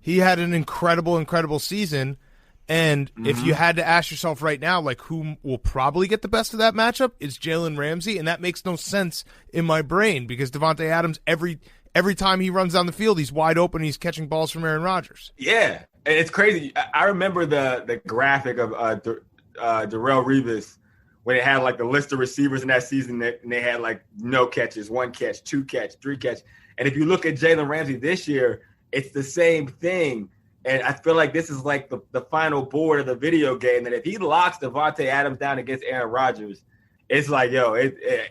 [SPEAKER 1] he had an incredible season. And if you had to ask yourself right now, like, who will probably get the best of that matchup, it's Jalen Ramsey, and that makes no sense in my brain because Devontae Adams, every time he runs down the field, he's wide open. He's catching balls from Aaron Rodgers.
[SPEAKER 6] Yeah, and it's crazy. I remember the graphic of Darrelle Revis when it had like the list of receivers in that season, and they had like no catches, 1 catch, 2 catch, 3 catch. And if you look at Jalen Ramsey this year, it's the same thing. And I feel like this is like the final board of the video game. That if he locks Devontae Adams down against Aaron Rodgers, it's like,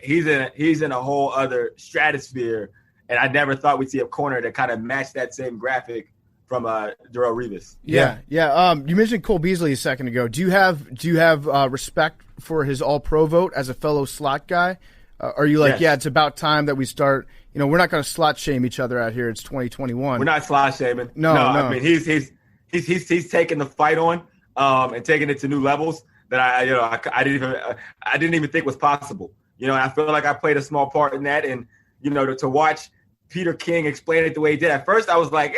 [SPEAKER 6] he's in a whole other stratosphere. And I never thought we'd see a corner that kind of matched that same graphic from Darrelle Revis.
[SPEAKER 3] Yeah. You mentioned Cole Beasley a second ago. Do you have respect for his All-Pro vote as a fellow slot guy? Are you like, it's about time that we start? We're not going to slot shame each other out here. It's 2021.
[SPEAKER 6] We're not slot shaming. No. I mean, he's taking the fight on and taking it to new levels that I didn't even think was possible. And I feel like I played a small part in that. And to watch Peter King explain it the way he did. At first, I was like,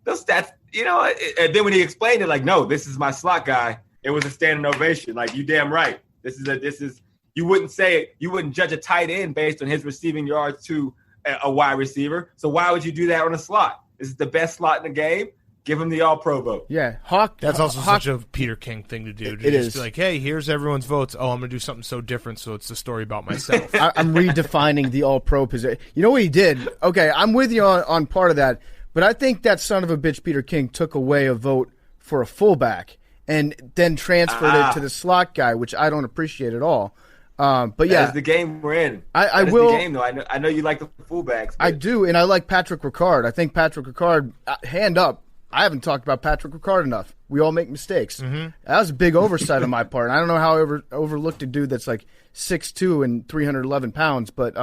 [SPEAKER 6] those stats. And then when he explained it, like, no, this is my slot guy. It was a standing ovation. Like, you damn right. This is. You wouldn't say it. You wouldn't judge a tight end based on his receiving yards to a wide receiver. So why would you do that on a slot? This is the best slot in the game. Give him the All-Pro vote.
[SPEAKER 3] Yeah,
[SPEAKER 1] That's also such a Peter King thing to do. To
[SPEAKER 3] it
[SPEAKER 1] just
[SPEAKER 3] is.
[SPEAKER 1] Be like, hey, here's everyone's votes. Oh, I'm going to do something so different, so it's a story about myself.
[SPEAKER 3] I'm redefining the All-Pro position. You know what he did? Okay, I'm with you on part of that, but I think that son of a bitch Peter King took away a vote for a fullback and then transferred it to the slot guy, which I don't appreciate at all. But yeah,
[SPEAKER 6] that's the game we're in.
[SPEAKER 3] I will.
[SPEAKER 6] The game, though. I know you like the fullbacks.
[SPEAKER 3] I do, and I like Patrick Ricard. I think Patrick Ricard, hand up. I haven't talked about Patrick Ricard enough. We all make mistakes. Mm-hmm. That was a big oversight on my part. I don't know how I overlooked a dude that's like 6'2" and 311 pounds, but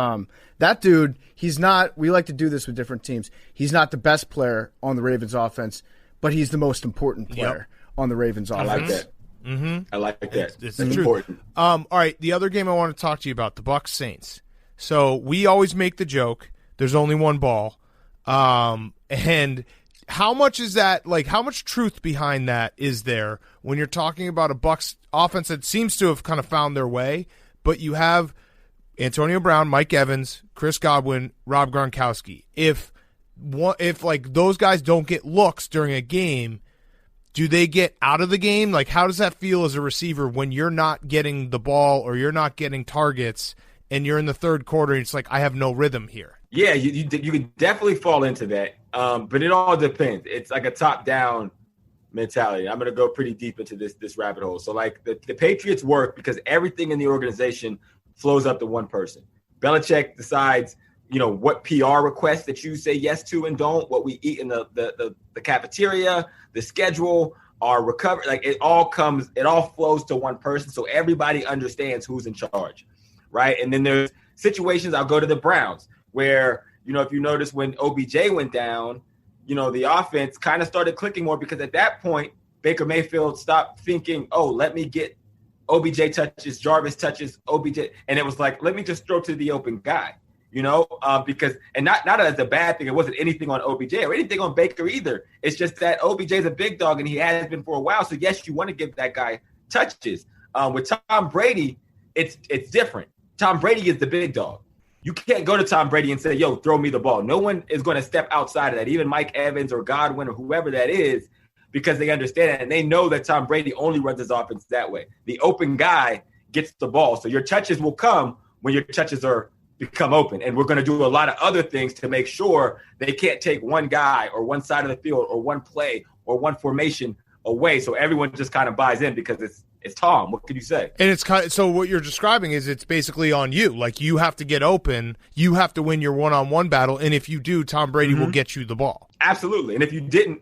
[SPEAKER 3] that dude, he's not. We like to do this with different teams. He's not the best player on the Ravens offense, but he's the most important player on the Ravens offense.
[SPEAKER 6] I like that. Mm-hmm. I like that.
[SPEAKER 1] It's important. All right, the other game I want to talk to you about, the Bucs Saints. So we always make the joke, there's only one ball. And how much is that, like, how much truth behind that is there when you're talking about a Bucs offense that seems to have kind of found their way, but you have Antonio Brown, Mike Evans, Chris Godwin, Rob Gronkowski. If like those guys don't get looks during a game, do they get out of the game? Like, how does that feel as a receiver when you're not getting the ball or you're not getting targets and you're in the third quarter and it's like, I have no rhythm here?
[SPEAKER 6] Yeah, you can definitely fall into that, but it all depends. It's like a top-down mentality. I'm going to go pretty deep into this rabbit hole. So, like, the Patriots work because everything in the organization flows up to one person. Belichick decides, what PR requests that you say yes to and don't, what we eat in the cafeteria, the schedule, our recovery. Like, it all flows to one person, so everybody understands who's in charge, right? And then there's situations, I'll go to the Browns, where, if you notice when OBJ went down, the offense kind of started clicking more because at that point, Baker Mayfield stopped thinking, oh, let me get OBJ touches, Jarvis touches, OBJ. And it was like, let me just throw to the open guy, because, and not as a bad thing. It wasn't anything on OBJ or anything on Baker either. It's just that OBJ is a big dog and he has been for a while. So yes, you want to give that guy touches. With Tom Brady, it's different. Tom Brady is the big dog. You can't go to Tom Brady and say, yo, throw me the ball. No one is going to step outside of that, even Mike Evans or Godwin or whoever that is, because they understand it. And they know that Tom Brady only runs his offense that way. The open guy gets the ball. So your touches will come when your touches become open. And we're going to do a lot of other things to make sure they can't take one guy or one side of the field or one play or one formation away. So everyone just kind of buys in because it's Tom. What can you say?
[SPEAKER 1] And it's kind of, so what you're describing is it's basically on you. Like, you have to get open. You have to win your one-on-one battle. And if you do, Tom Brady will get you the ball.
[SPEAKER 6] Absolutely. And if he doesn't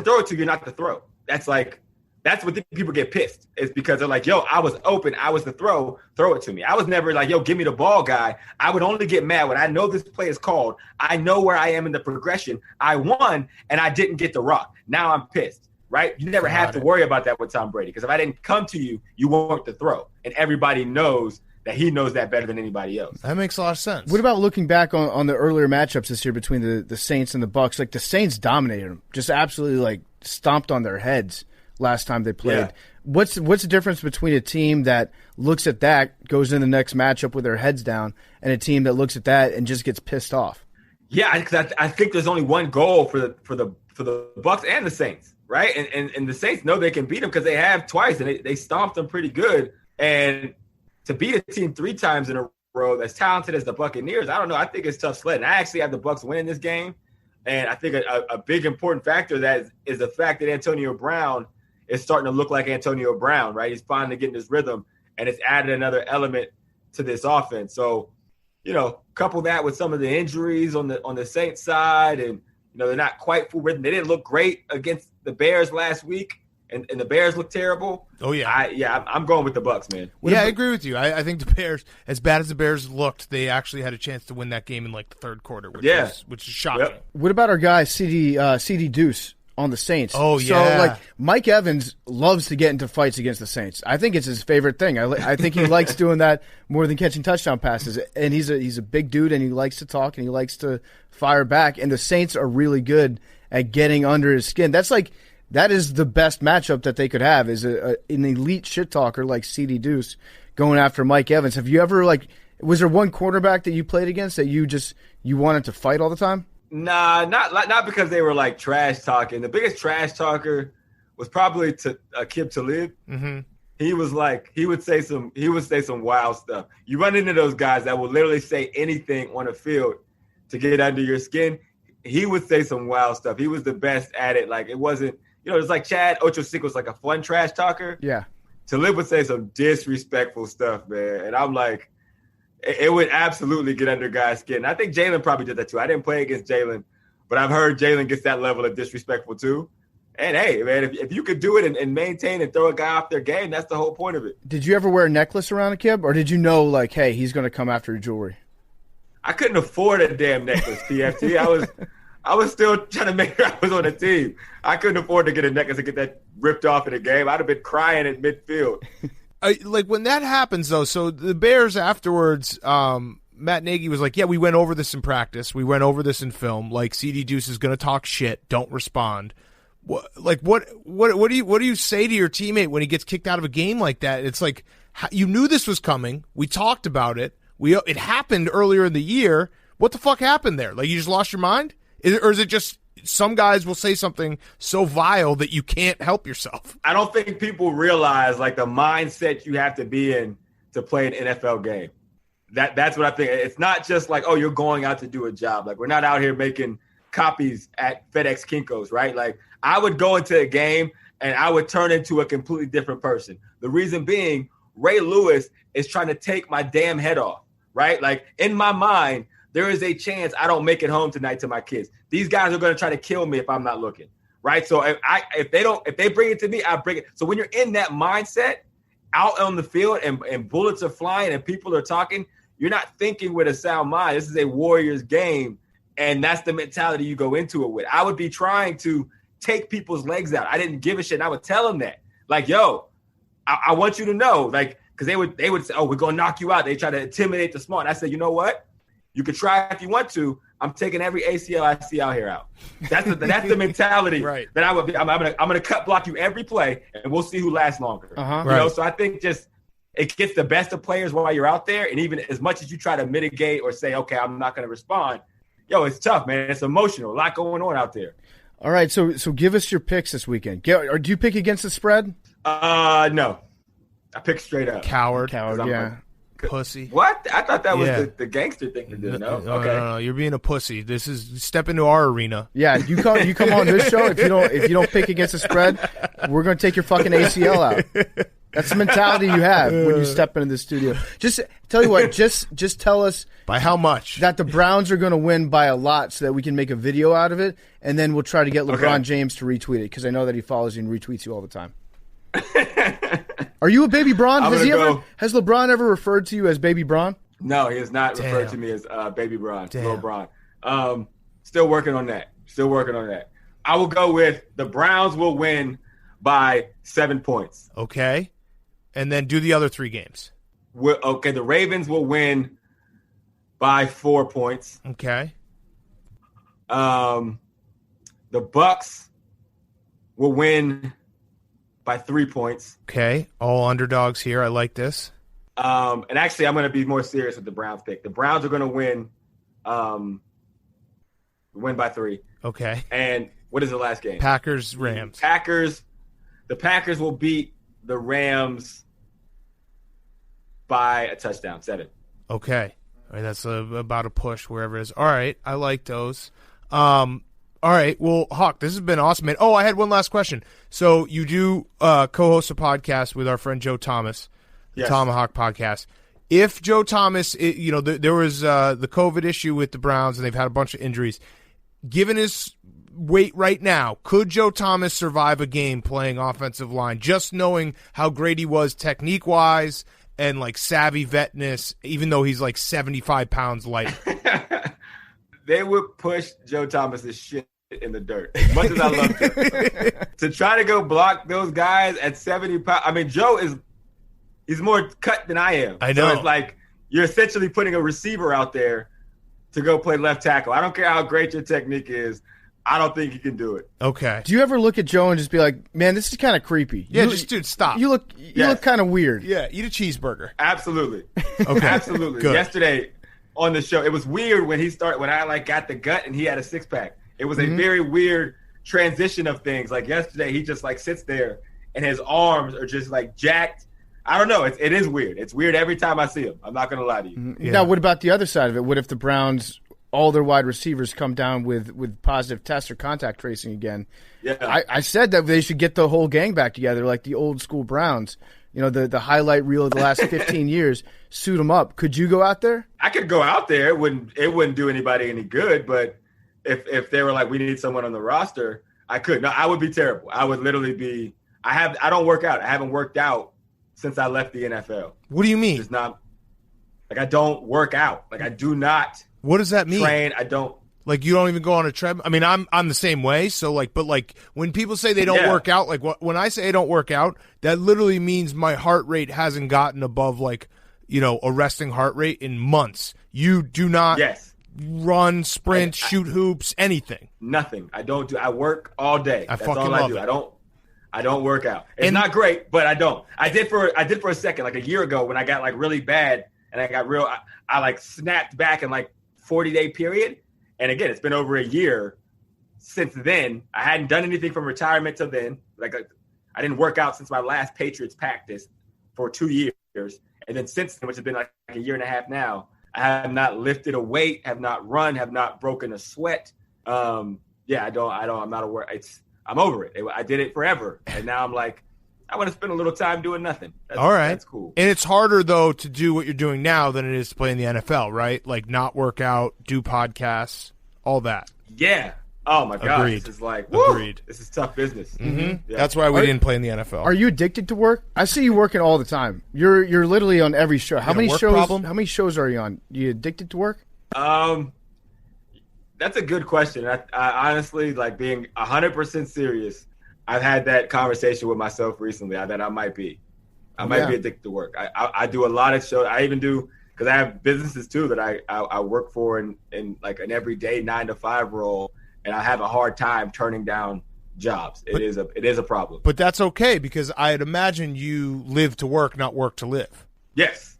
[SPEAKER 6] throw it to you, you're not the throw. That's what people get pissed. It's because they're like, yo, I was open. I was the throw it to me. I was never like, yo, give me the ball guy. I would only get mad when I know this play is called. I know where I am in the progression. I won and I didn't get the rock. Now I'm pissed. right? You never have to worry about that with Tom Brady, because if I didn't come to you, you weren't to throw. And everybody knows that he knows that better than anybody else.
[SPEAKER 1] That makes a lot of sense.
[SPEAKER 3] What about looking back on the earlier matchups this year between the Saints and the Bucs? Like, the Saints dominated them, just absolutely, like, stomped on their heads last time they played.
[SPEAKER 6] Yeah.
[SPEAKER 3] What's the difference between a team that looks at that, goes in the next matchup with their heads down, and a team that looks at that and just gets pissed off?
[SPEAKER 6] Yeah, because I think there's only one goal for the Bucs and the Saints, right? And the Saints know they can beat them because they have twice, and they stomped them pretty good. And to beat a team 3 times in a row that's talented as the Buccaneers, I don't know. I think it's tough sledding. I actually have the Bucs winning this game, and I think a big important factor of that is the fact that Antonio Brown is starting to look like Antonio Brown, right? He's finally getting his rhythm, and it's added another element to this offense. So, couple that with some of the injuries on the Saints side, and they're not quite full rhythm. They didn't look great against the Bears last week, and the Bears look terrible.
[SPEAKER 1] Oh yeah,
[SPEAKER 6] I'm going with the Bucs, man.
[SPEAKER 1] I agree with you. I think the Bears, as bad as the Bears looked, they actually had a chance to win that game in like the third quarter, which is shocking.
[SPEAKER 6] Yep.
[SPEAKER 3] What about our guy CD Deuce on the Saints?
[SPEAKER 1] Oh yeah.
[SPEAKER 3] So like Mike Evans loves to get into fights against the Saints. I think it's his favorite thing. I think he likes doing that more than catching touchdown passes. And he's a big dude, and he likes to talk, and he likes to fire back. And the Saints are really good at getting under his skin. That is the best matchup that they could have, is an elite shit talker like CD Deuce going after Mike Evans. Have you ever, was there one quarterback that you played against that you wanted to fight all the time?
[SPEAKER 6] Nah, not because they were like trash talking. The biggest trash talker was probably Aqib Talib.
[SPEAKER 1] Mm-hmm.
[SPEAKER 6] He would say some wild stuff. You run into those guys that will literally say anything on the field to get under your skin. He would say some wild stuff. He was the best at it. Like, it wasn't, it's like Chad Ochocinco was like a fun trash talker.
[SPEAKER 3] Yeah.
[SPEAKER 6] Talib would say some disrespectful stuff, man. And I'm like, it would absolutely get under guys' skin. I think Jalen probably did that too. I didn't play against Jalen, but I've heard Jalen gets that level of disrespectful too. And hey, man, if you could do it and maintain and throw a guy off their game, that's the whole point of it.
[SPEAKER 3] Did you ever wear a necklace around a kid, or did you know, like, hey, he's going to come after your jewelry?
[SPEAKER 6] I couldn't afford a damn necklace, PFT. I was still trying to make sure I was on the team. I couldn't afford to get a necklace and get that ripped off in a game. I'd have been crying at midfield.
[SPEAKER 1] Like, when that happens, though, so the Bears afterwards, Matt Nagy was like, yeah, we went over this in practice. We went over this in film. Like, CD Deuce is going to talk shit. Don't respond. What do you say to your teammate when he gets kicked out of a game like that? It's like, you knew this was coming. We talked about it. It happened earlier in the year. What the fuck happened there? Like, you just lost your mind? Or is it just some guys will say something so vile that you can't help yourself?
[SPEAKER 6] I don't think people realize, like, the mindset you have to be in to play an NFL game. That's what I think. It's not just like, oh, you're going out to do a job. Like, we're not out here making copies at FedEx Kinko's, right? Like, I would go into a game and I would turn into a completely different person. The reason being, Ray Lewis is trying to take my damn head off, right? Like, in my mind, there is a chance I don't make it home tonight to my kids. These guys are going to try to kill me if I'm not looking, right? So if they bring it to me, I bring it. So when you're in that mindset out on the field and bullets are flying and people are talking, you're not thinking with a sound mind. This is a Warriors game, and that's the mentality you go into it with. I would be trying to take people's legs out. I didn't give a shit, and I would tell them that. Like, yo, I want you to know, like, because they would say, oh, we're going to knock you out. They try to intimidate the smart. And I said, you know what? You can try if you want to. I'm taking every ACL I see out here out. That's the mentality
[SPEAKER 1] right.
[SPEAKER 6] that I would be. I'm gonna cut block you every play, and we'll see who lasts longer.
[SPEAKER 3] Uh-huh.
[SPEAKER 6] You know, so I think just it gets the best of players while you're out there, and even as much as you try to mitigate or say, okay, I'm not gonna respond. Yo, it's tough, man. It's emotional. A lot going on out there.
[SPEAKER 3] All right, so give us your picks this weekend. Or do you pick against the spread?
[SPEAKER 6] No, I pick straight up.
[SPEAKER 1] Coward,
[SPEAKER 3] yeah.
[SPEAKER 1] Pussy.
[SPEAKER 6] What? I thought that was the gangster thing to do. No, okay.
[SPEAKER 1] No. You're being a pussy. This is step into our arena.
[SPEAKER 3] Yeah, you come on this show. If you don't pick against the spread, we're gonna take your fucking ACL out. That's the mentality you have when you step into the studio. Just tell you what. Just tell us
[SPEAKER 1] by how much
[SPEAKER 3] that the Browns are gonna win by a lot, so that we can make a video out of it, and then we'll try to get LeBron James to retweet it, because I know that he follows you and retweets you all the time. Are you a baby Bron? Has LeBron ever referred to you as baby Bron?
[SPEAKER 6] No, he has not referred to me as baby Bron, little Bron. Still working on that. I will go with the Browns will win by 7 points.
[SPEAKER 1] Okay. And then do the other 3 games.
[SPEAKER 6] Okay, the Ravens will win by 4 points.
[SPEAKER 1] Okay.
[SPEAKER 6] The Bucks will win by 3 points.
[SPEAKER 1] Okay. All underdogs here. I like this.
[SPEAKER 6] And actually, I'm going to be more serious with the Browns pick. The Browns are going to win by 3.
[SPEAKER 1] Okay.
[SPEAKER 6] And what is the last game?
[SPEAKER 1] Packers, Rams.
[SPEAKER 6] The Packers will beat the Rams by a touchdown, 7.
[SPEAKER 1] Okay. All right, that's about a push wherever it is. All right. I like those. All right. Well, Hawk, this has been awesome, man. Oh, I had one last question. So you do co-host a podcast with our friend Joe Thomas, the
[SPEAKER 6] Yes.
[SPEAKER 1] Tomahawk Podcast. If Joe Thomas, there was the COVID issue with the Browns, and they've had a bunch of injuries. Given his weight right now, could Joe Thomas survive a game playing offensive line, just knowing how great he was technique-wise and, like, savvy vetness, even though he's, like, 75 pounds light?
[SPEAKER 6] They would push Joe Thomas's shit in the dirt. As much as I love him. To try to go block those guys at 70 pounds. I mean, Joe he's more cut than I am.
[SPEAKER 1] I know.
[SPEAKER 6] So it's like you're essentially putting a receiver out there to go play left tackle. I don't care how great your technique is. I don't think you can do it.
[SPEAKER 1] Okay.
[SPEAKER 3] Do you ever look at Joe and just be like, man, this is kind of creepy?
[SPEAKER 1] Yeah, dude, stop.
[SPEAKER 3] You look kind of weird.
[SPEAKER 1] Yeah, eat a cheeseburger.
[SPEAKER 6] Absolutely.
[SPEAKER 1] Okay.
[SPEAKER 6] Absolutely.
[SPEAKER 1] Good.
[SPEAKER 6] Yesterday on the show, it was weird when I got the gut and he had a 6-pack. It was a very weird transition of things. Like yesterday, he just like sits there and his arms are just like jacked. I don't know. It is weird. It's weird every time I see him. I'm not going to lie to you.
[SPEAKER 1] Yeah.
[SPEAKER 3] Now, what about the other side of it? What if the Browns, all their wide receivers come down with positive tests or contact tracing again?
[SPEAKER 6] Yeah.
[SPEAKER 3] I said that they should get the whole gang back together like the old school Browns. You know, the highlight reel of the last 15 years, suit them up. Could you go out there?
[SPEAKER 6] I could go out there. It wouldn't do anybody any good. But if they were like, we need someone on the roster, I could. No, I would be terrible. I would literally be. I don't work out. I haven't worked out since I left the NFL.
[SPEAKER 1] What do you mean?
[SPEAKER 6] It's not like I don't work out. Like I do not.
[SPEAKER 1] What does that mean?
[SPEAKER 6] Train. I don't.
[SPEAKER 1] Like you don't even go on a treadmill. I mean, I'm the same way. So like, but like when people say they don't work out, like when I say I don't work out, that literally means my heart rate hasn't gotten above like, a resting heart rate in months. You do not run, sprint, shoot hoops, anything.
[SPEAKER 6] Nothing. I don't do. I work all day. That's
[SPEAKER 1] fucking
[SPEAKER 6] all I
[SPEAKER 1] love
[SPEAKER 6] do.
[SPEAKER 1] it.
[SPEAKER 6] I don't work out. It's not great, but I don't. I did for a second, like a year ago when I got like really bad and I got real. I like snapped back in like 40-day period. And again, it's been over a year since then. I hadn't done anything from retirement till then. Like I didn't work out since my last Patriots practice for 2 years. And then since then, which has been like a year and a half now, I have not lifted a weight, have not run, have not broken a sweat. I'm not aware. I'm over it. I did it forever. And now I'm like, I want to spend a little time doing nothing.
[SPEAKER 1] All right.
[SPEAKER 6] That's cool.
[SPEAKER 1] And it's harder, though, to do what you're doing now than it is to play in the NFL, right? Like not work out, do podcasts, all that.
[SPEAKER 6] Yeah. Oh, my God.
[SPEAKER 1] Agreed.
[SPEAKER 6] This is like,
[SPEAKER 1] Agreed.
[SPEAKER 6] This is tough business.
[SPEAKER 1] Mm-hmm. Yeah. That's why we didn't play in the NFL.
[SPEAKER 3] Are you addicted to work? I see you working all the time. You're literally on every show. How many shows are you on? You addicted to work?
[SPEAKER 6] That's a good question. I honestly, like being 100% serious, I've had that conversation with myself recently that I might be. I might be addicted to work. I do a lot of shows. I even do, because I have businesses too that I work for in like an everyday 9-to-5 role, and I have a hard time turning down jobs. It is a problem.
[SPEAKER 1] But that's okay, because I'd imagine you live to work, not work to live.
[SPEAKER 6] Yes.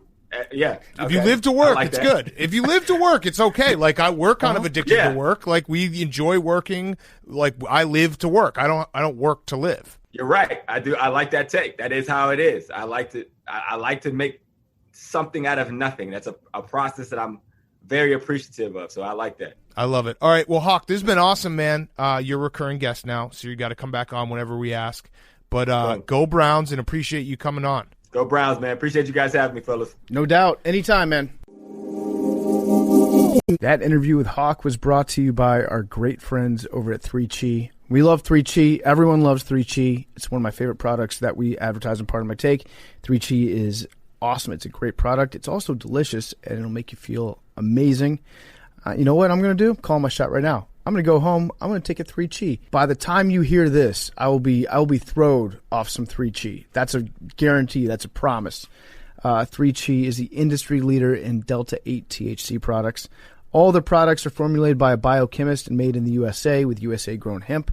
[SPEAKER 6] Yeah.
[SPEAKER 1] If you live to work,
[SPEAKER 6] like
[SPEAKER 1] it's
[SPEAKER 6] that.
[SPEAKER 1] good. If you live to work, it's okay. Like we're kind of addicted to work. Like we enjoy working. Like I live to work. I don't work to live.
[SPEAKER 6] You're right. I do. I like that take. That is how it is. I like to make something out of nothing. That's a process that I'm very appreciative of. So I like that.
[SPEAKER 1] I love it. All right. Well, Hawk, this has been awesome, man. You're a recurring guest now, so you got to come back on whenever we ask. But go Browns, and appreciate you coming on.
[SPEAKER 6] Go Browns, man. Appreciate you guys having me, fellas.
[SPEAKER 3] No doubt. Anytime, man. That interview with Hawk was brought to you by our great friends over at 3Chi. We love 3Chi. Everyone loves 3Chi. It's one of my favorite products that we advertise in Part of My Take. 3Chi is awesome. It's a great product. It's also delicious, and it'll make you feel amazing. You know what I'm going to do? I'm calling my shot right now. I'm going to go home. I'm going to take a 3 chi. By the time you hear this, I will be throwed off some 3 chi. That's a guarantee. That's a promise. 3 chi is the industry leader in Delta 8 THC products. All the products are formulated by a biochemist and made in the USA with USA-grown hemp.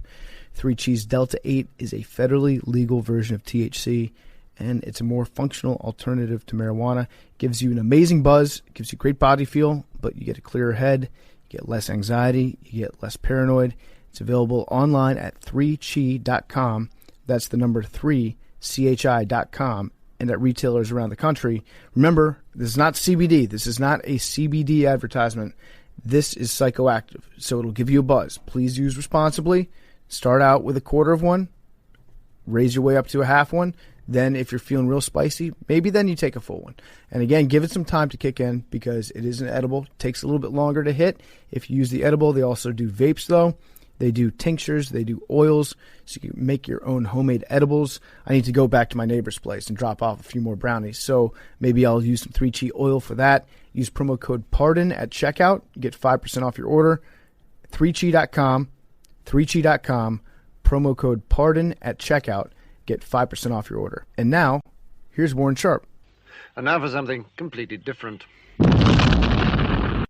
[SPEAKER 3] 3 Chi's Delta 8 is a federally legal version of THC, and it's a more functional alternative to marijuana. It gives you an amazing buzz, it gives you great body feel, but you get a clearer head, you get less anxiety, you get less paranoid. It's available online at 3chi.com. That's the number 3, chi.com, and at retailers around the country. Remember, this is not CBD. This is not a CBD advertisement. This is psychoactive, so it'll give you a buzz. Please use responsibly. Start out with a quarter of one, raise your way up to a half one. Then if you're feeling real spicy, maybe then you take a full one. And again, give it some time to kick in because it is an edible. It takes a little bit longer to hit. If you use the edible, they also do vapes though. They do tinctures, they do oils, so you can make your own homemade edibles. I need to go back to my neighbor's place and drop off a few more brownies, so maybe I'll use some 3 Chi oil for that. Use promo code PARDON at checkout. Get 5% off your order. 3chi.com, 3chi.com, promo code PARDON at checkout. Get 5% off your order. And now, here's Warren Sharp.
[SPEAKER 7] And now for something completely different.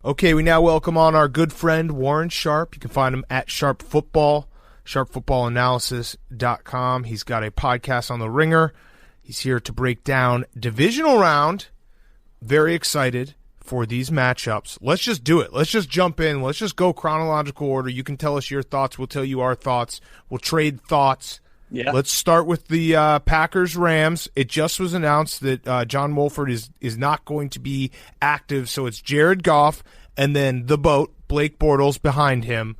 [SPEAKER 1] Okay, we now welcome on our good friend Warren Sharp. You can find him at Sharp Football, sharpfootballanalysis.com. He's got a podcast on The Ringer. He's here to break down divisional round. Very excited for these matchups. Let's just do it. Let's just jump in. Let's just go chronological order. You can tell us your thoughts. We'll tell you our thoughts. We'll trade thoughts.
[SPEAKER 8] Yeah.
[SPEAKER 1] Let's start with the Packers-Rams. It just was announced that John Wolford is not going to be active, so it's Jared Goff and then the boat, Blake Bortles, behind him.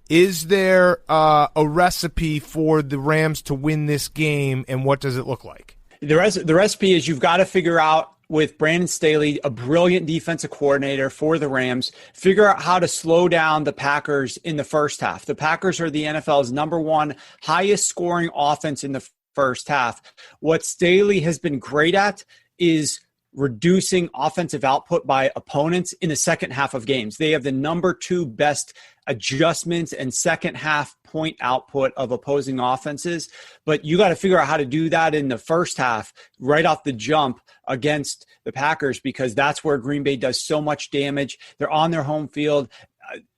[SPEAKER 1] Is there a recipe for the Rams to win this game, and what does it look like?
[SPEAKER 8] The recipe is you've got to figure out with Brandon Staley, a brilliant defensive coordinator for the Rams, figure out how to slow down the Packers in the first half. The Packers are the NFL's number 1 highest scoring offense in the first half. What Staley has been great at is reducing offensive output by opponents in the second half of games. They have the number 2 best adjustments and second half point output of opposing offenses, but you got to figure out how to do that in the first half right off the jump against the Packers, because that's where Green Bay does so much damage. They're on their home field.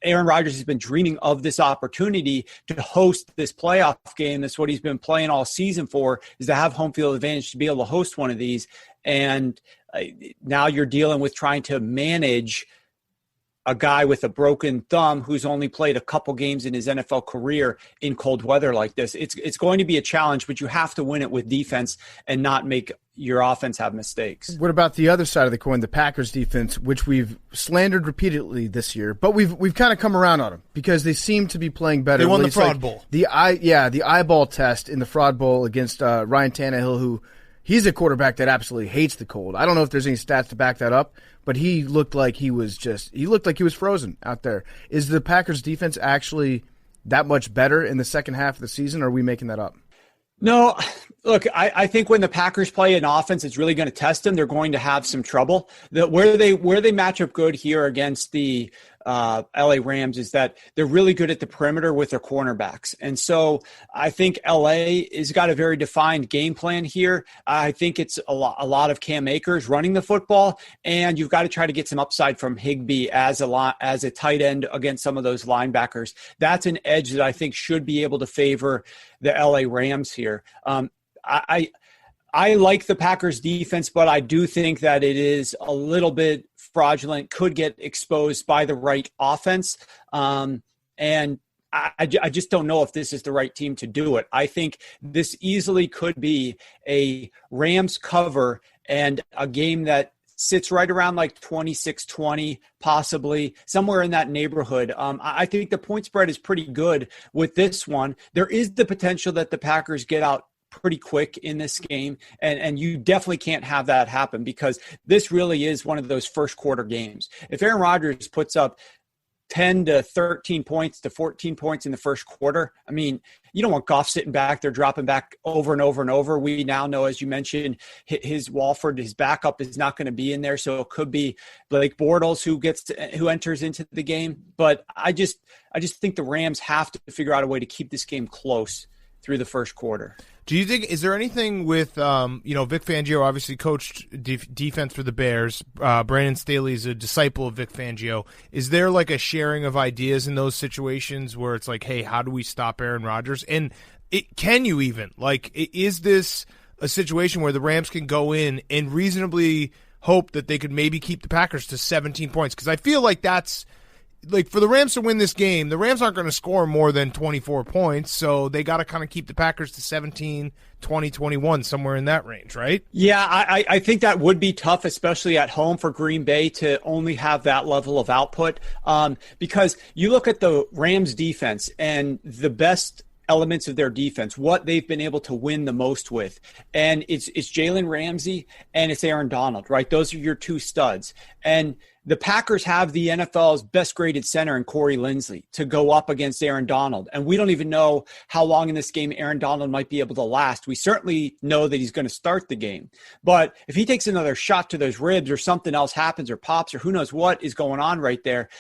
[SPEAKER 8] Aaron Rodgers has been dreaming of this opportunity to host this playoff game. That's what he's been playing all season for, is to have home field advantage to be able to host one of these. And now you're dealing with trying to manage a guy with a broken thumb who's only played a couple games in his NFL career in cold weather like this. It's going to be a challenge, but you have to win it with defense and not make your offense have mistakes.
[SPEAKER 3] What about the other side of the coin, the Packers defense, which we've slandered repeatedly this year, but we've kind of come around on them because they seem to be playing better.
[SPEAKER 1] They won the Fraud Bowl.
[SPEAKER 3] The eyeball test in the Fraud Bowl against Ryan Tannehill, who he's a quarterback that absolutely hates the cold. I don't know if there's any stats to back that up, but he looked like he was frozen out there. Is the Packers defense actually that much better in the second half of the season, or are we making that up?
[SPEAKER 8] No, look, I think when the Packers play an offense that's really going to test them, they're going to have some trouble. Where they match up good here against the LA Rams is that they're really good at the perimeter with their cornerbacks. And so I think LA has got a very defined game plan here. I think it's a lot of Cam Akers running the football, and you've got to try to get some upside from Higbee as a tight end against some of those linebackers. That's an edge that I think should be able to favor the LA Rams here. I like the Packers defense, but I do think that it is a little bit fraudulent, could get exposed by the right offense. And I just don't know if this is the right team to do it. I think this easily could be a Rams cover and a game that sits right around like 26-20, possibly somewhere in that neighborhood. I think the point spread is pretty good with this one. There is the potential that the Packers get out pretty quick in this game, and you definitely can't have that happen because this really is one of those first quarter games. If Aaron Rodgers puts up 10 to 13 points to 14 points in the first quarter. I mean, you don't want Goff sitting back there, dropping back over and over and over. We now know, as you mentioned, his Walford, his backup is not going to be in there. So it could be Blake Bortles who enters into the game. But I just think the Rams have to figure out a way to keep this game close through the first quarter.
[SPEAKER 1] Do you think, is there anything with, Vic Fangio obviously coached defense for the Bears. Brandon Staley is a disciple of Vic Fangio. Is there like a sharing of ideas in those situations where it's like, hey, how do we stop Aaron Rodgers? And can you even? Like, is this a situation where the Rams can go in and reasonably hope that they could maybe keep the Packers to 17 points? Because I feel like that's, like, for the Rams to win this game, the Rams aren't going to score more than 24 points, so they got to kind of keep the Packers to 17, 20, 21, somewhere in that range, right?
[SPEAKER 8] Yeah, I think that would be tough, especially at home for Green Bay to only have that level of output, because you look at the Rams defense and the best elements of their defense, what they've been able to win the most with. And it's Jalen Ramsey and it's Aaron Donald, right? Those are your two studs. And the Packers have the NFL's best graded center in Corey Linsley to go up against Aaron Donald. And we don't even know how long in this game Aaron Donald might be able to last. We certainly know that he's going to start the game. But if he takes another shot to those ribs or something else happens or pops or who knows what is going on right there,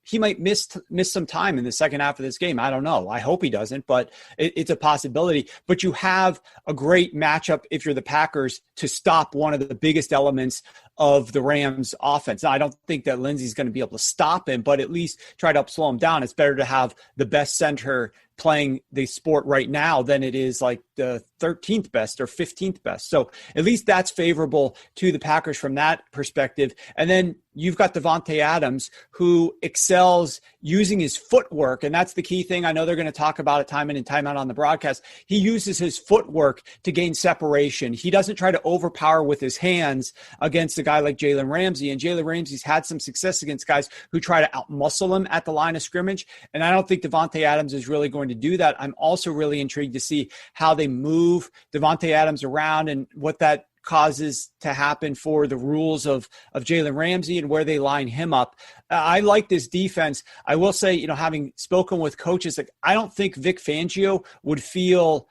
[SPEAKER 8] he might miss some time in the second half of this game. I don't know. I hope he doesn't, but it's a possibility. But you have a great matchup if you're the Packers to stop one of the biggest elements of the Rams offense. Now, I don't think that Lindsey's going to be able to stop him, but at least try to slow him down. It's better to have the best center playing the sport right now than it is like the 13th best or 15th best. So at least that's favorable to the Packers from that perspective. And then you've got Davante Adams, who excels using his footwork. And that's the key thing. I know they're going to talk about it time in and time out on the broadcast. He uses his footwork to gain separation. He doesn't try to overpower with his hands against a guy like Jalen Ramsey. And Jalen Ramsey's had some success against guys who try to outmuscle him at the line of scrimmage. And I don't think Davante Adams is really going to do that. I'm also really intrigued to see how they move Davante Adams around and what that causes to happen for the rules of Jalen Ramsey and where they line him up. I like this defense. I will say, having spoken with coaches, like, I don't think Vic Fangio would feel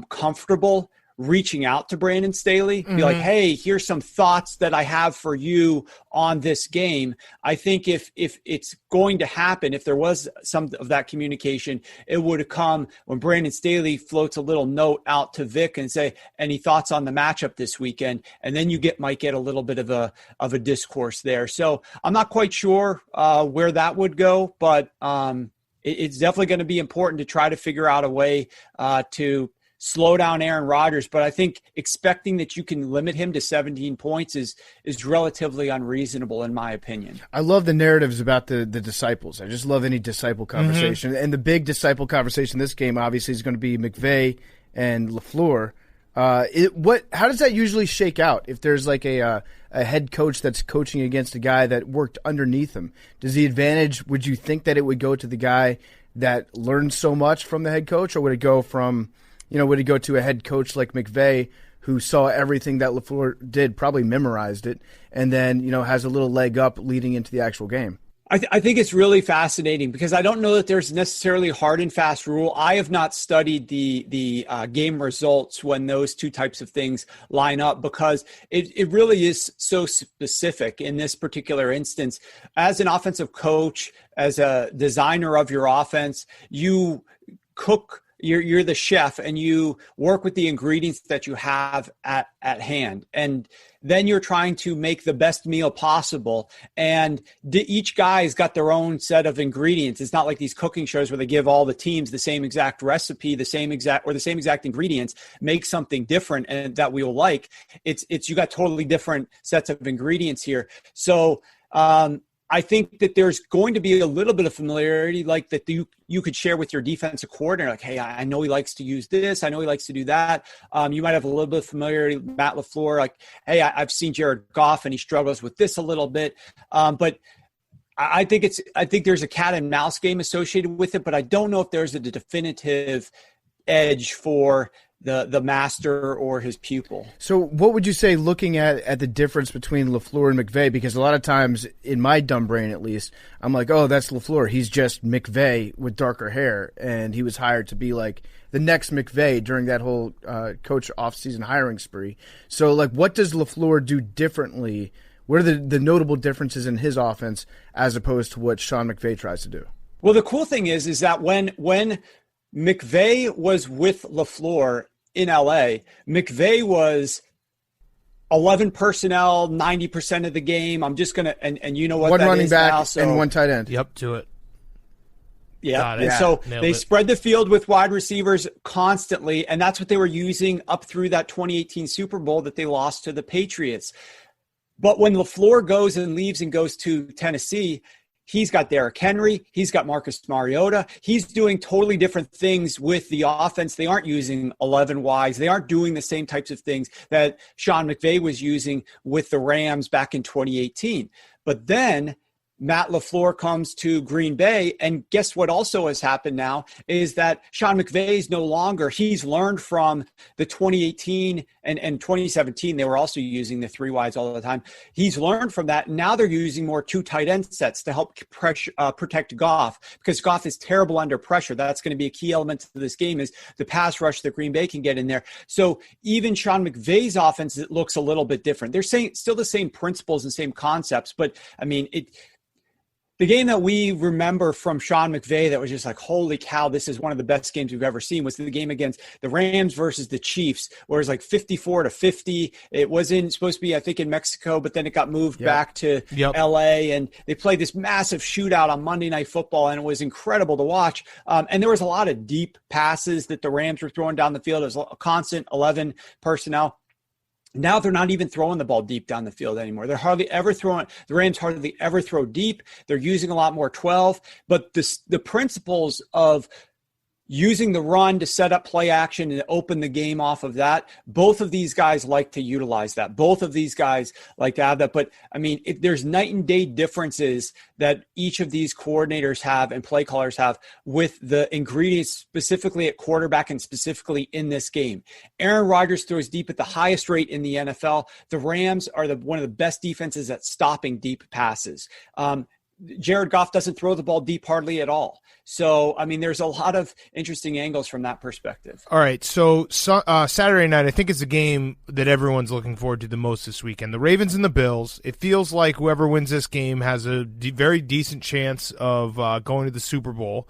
[SPEAKER 8] comfortable reaching out to Brandon Staley, be like, hey, here's some thoughts that I have for you on this game. I think if it's going to happen, if there was some of that communication, it would come when Brandon Staley floats a little note out to Vic and say, any thoughts on the matchup this weekend? And then you might get a little bit of a discourse there. So I'm not quite sure where that would go, but it's definitely going to be important to try to figure out a way to slow down Aaron Rodgers, but I think expecting that you can limit him to 17 points is relatively unreasonable, in my opinion.
[SPEAKER 3] I love the narratives about the disciples. I just love any disciple conversation. And the big disciple conversation this game, obviously, is going to be McVay and LaFleur. How does that usually shake out if there's like a head coach that's coaching against a guy that worked underneath him? Does the advantage, would you think that it would go to the guy that learned so much from the head coach, or would it go from would he go to a head coach like McVay who saw everything that LaFleur did, probably memorized it, and then, has a little leg up leading into the actual game?
[SPEAKER 8] I think it's really fascinating because I don't know that there's necessarily a hard and fast rule. I have not studied the game results when those two types of things line up because it really is so specific in this particular instance. As an offensive coach, as a designer of your offense, you cook. You're the chef and you work with the ingredients that you have at hand. And then you're trying to make the best meal possible. And each guy's got their own set of ingredients. It's not like these cooking shows where they give all the teams the same exact recipe, the same exact ingredients, make something different and that we will like. It's you got totally different sets of ingredients here. So, I think that there's going to be a little bit of familiarity like that you could share with your defensive coordinator. Like, hey, I know he likes to use this. I know he likes to do that. You might have a little bit of familiarity with Matt LaFleur. Like, hey, I've seen Jared Goff and he struggles with this a little bit. But I think there's a cat and mouse game associated with it, but I don't know if there's a definitive edge for the master or his pupil.
[SPEAKER 3] So what would you say, looking at the difference between LaFleur and McVay? Because a lot of times, in my dumb brain at least, I'm like, oh, that's LaFleur. He's just McVay with darker hair, and he was hired to be like the next McVay during that whole coach offseason hiring spree. So, like, what does LaFleur do differently? What are the notable differences in his offense as opposed to what Sean McVay tries to do?
[SPEAKER 8] Well, the cool thing is that when McVay was with LaFleur in LA, McVay was 11 personnel, 90% of the game. I'm just going to, and you know what,
[SPEAKER 3] one
[SPEAKER 8] that
[SPEAKER 3] running
[SPEAKER 8] is
[SPEAKER 3] back
[SPEAKER 8] now, so,
[SPEAKER 3] and one tight end.
[SPEAKER 1] Yep, to it.
[SPEAKER 8] Yeah. And
[SPEAKER 3] Yeah.
[SPEAKER 8] so
[SPEAKER 1] Nailed
[SPEAKER 8] they
[SPEAKER 1] it.
[SPEAKER 8] spread the field with wide receivers constantly. And that's what they were using up through that 2018 Super Bowl that they lost to the Patriots. But when LaFleur goes and leaves and goes to Tennessee, he's got Derrick Henry. He's got Marcus Mariota. He's doing totally different things with the offense. They aren't using 11 wides. They aren't doing the same types of things that Sean McVay was using with the Rams back in 2018. But then Matt LaFleur comes to Green Bay, and guess what also has happened now is that Sean McVay is no longer, he's learned from the 2018 and 2017, they were also using the three wides all the time. He's learned from that. Now they're using more two tight end sets to help protect Goff, because Goff is terrible under pressure. That's going to be a key element to this game, is the pass rush that Green Bay can get in there. So even Sean McVay's offense, it looks a little bit different. They're saying still the same principles and same concepts, but I mean, the game that we remember from Sean McVay that was just like, holy cow, this is one of the best games we've ever seen, was the game against the Rams versus the Chiefs, where it was like 54-50. It wasn't supposed to be, I think, in Mexico, but then it got moved back to LA, and they played this massive shootout on Monday Night Football, and it was incredible to watch. And there was a lot of deep passes that the Rams were throwing down the field. It was a constant 11 personnel. Now they're not even throwing the ball deep down the field anymore. They're hardly ever throwing. The Rams hardly ever throw deep. They're using a lot more 12. But the principles of using the run to set up play action and open the game off of that, both of these guys like to utilize that. Both of these guys like to have that. But, I mean, there's night and day differences that each of these coordinators have and play callers have with the ingredients specifically at quarterback and specifically in this game. Aaron Rodgers throws deep at the highest rate in the NFL. The Rams are one of the best defenses at stopping deep passes. Jared Goff doesn't throw the ball deep hardly at all. So, I mean, there's a lot of interesting angles from that perspective.
[SPEAKER 1] All right, so Saturday night, I think it's a game that everyone's looking forward to the most this weekend. The Ravens and the Bills. It feels like whoever wins this game has a very decent chance of going to the Super Bowl.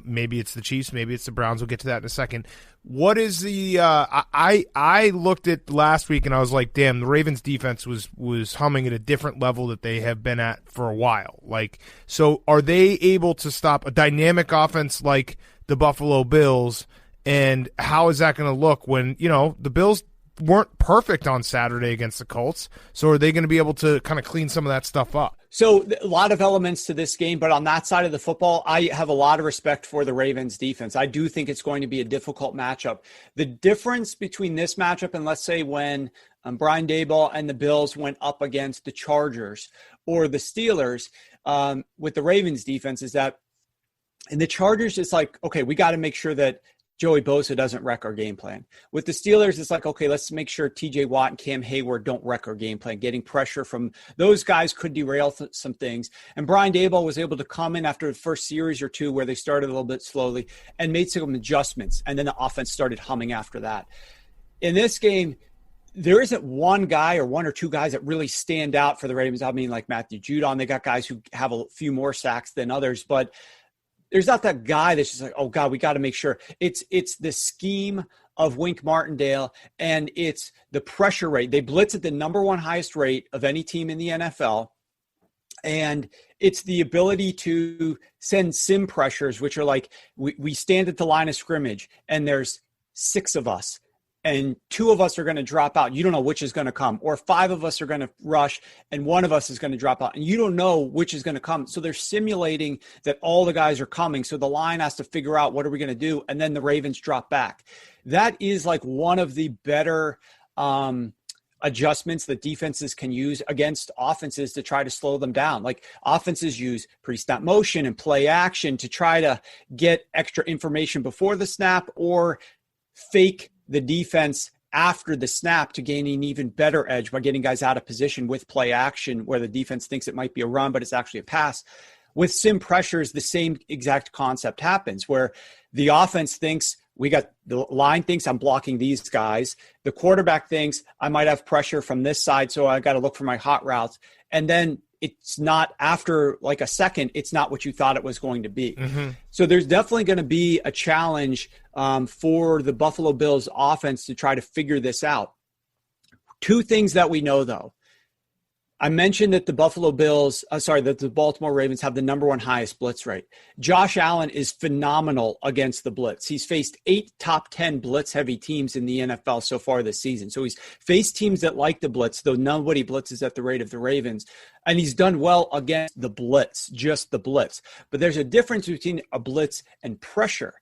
[SPEAKER 1] Maybe it's the Chiefs, maybe it's the Browns. We'll get to that in a second. What is the I looked at last week and I was like, damn, the Ravens defense was humming at a different level that they have been at for a while. Like, so are they able to stop a dynamic offense like the Buffalo Bills? And how is that going to look when, the Bills weren't perfect on Saturday against the Colts? So are they going to be able to kind of clean some of that stuff up?
[SPEAKER 8] So a lot of elements to this game, but on that side of the football, I have a lot of respect for the Ravens defense. I do think it's going to be a difficult matchup. The difference between this matchup and, let's say, when Brian Daboll and the Bills went up against the Chargers or the Steelers with the Ravens defense is that in the Chargers, it's like, okay, we got to make sure that Joey Bosa doesn't wreck our game plan. With the Steelers, it's like, okay, let's make sure TJ Watt and Cam Hayward don't wreck our game plan. Getting pressure from those guys could derail some things. And Brian Daboll was able to come in after the first series or two where they started a little bit slowly and made some adjustments. And then the offense started humming after that. In this game, there isn't one guy or one or two guys that really stand out for the Ravens. I mean, like Matthew Judon, they got guys who have a few more sacks than others, but there's not that guy that's just like, oh God, we got to make sure. It's the scheme of Wink Martindale, and it's the pressure rate. They blitz at the number one highest rate of any team in the NFL. And it's the ability to send sim pressures, which are like, we stand at the line of scrimmage and there's 6 of us. And 2 of us are going to drop out. You don't know which is going to come. Or 5 of us are going to rush, and 1 of us is going to drop out. And you don't know which is going to come. So they're simulating that all the guys are coming. So the line has to figure out what are we going to do, and then the Ravens drop back. That is like one of the better adjustments that defenses can use against offenses to try to slow them down. Like offenses use pre-snap motion and play action to try to get extra information before the snap or fake the defense after the snap to gain an even better edge by getting guys out of position with play action where the defense thinks it might be a run, but it's actually a pass. With sim pressures, the same exact concept happens where the offense thinks the line thinks I'm blocking these guys. The quarterback thinks I might have pressure from this side, so I got to look for my hot routes. And then it's not, after like a second, it's not what you thought it was going to be. Mm-hmm. So there's definitely going to be a challenge for the Buffalo Bills offense to try to figure this out. Two things that we know, though. I mentioned that the the Baltimore Ravens have the number one highest blitz rate. Josh Allen is phenomenal against the blitz. He's faced 8 top 10 blitz-heavy teams in the NFL so far this season. So he's faced teams that like the blitz, though nobody blitzes at the rate of the Ravens. And he's done well against the blitz, just the blitz. But there's a difference between a blitz and pressure.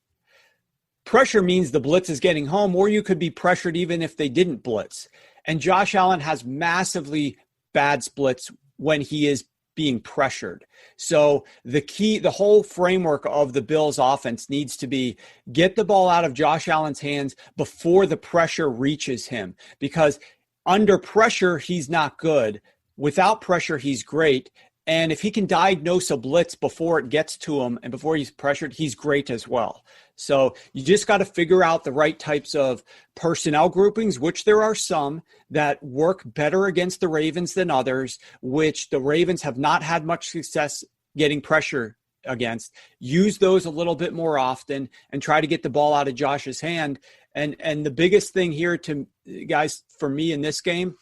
[SPEAKER 8] Pressure means the blitz is getting home, or you could be pressured even if they didn't blitz. And Josh Allen has massively bad splits when he is being pressured. So the whole framework of the Bills offense needs to be get the ball out of Josh Allen's hands before the pressure reaches him, because under pressure, he's not good. Without pressure, he's great. And if he can diagnose a blitz before it gets to him and before he's pressured, he's great as well. So you just got to figure out the right types of personnel groupings, which there are some that work better against the Ravens than others, which the Ravens have not had much success getting pressure against. Use those a little bit more often and try to get the ball out of Josh's hand. And the biggest thing here to guys for me in this game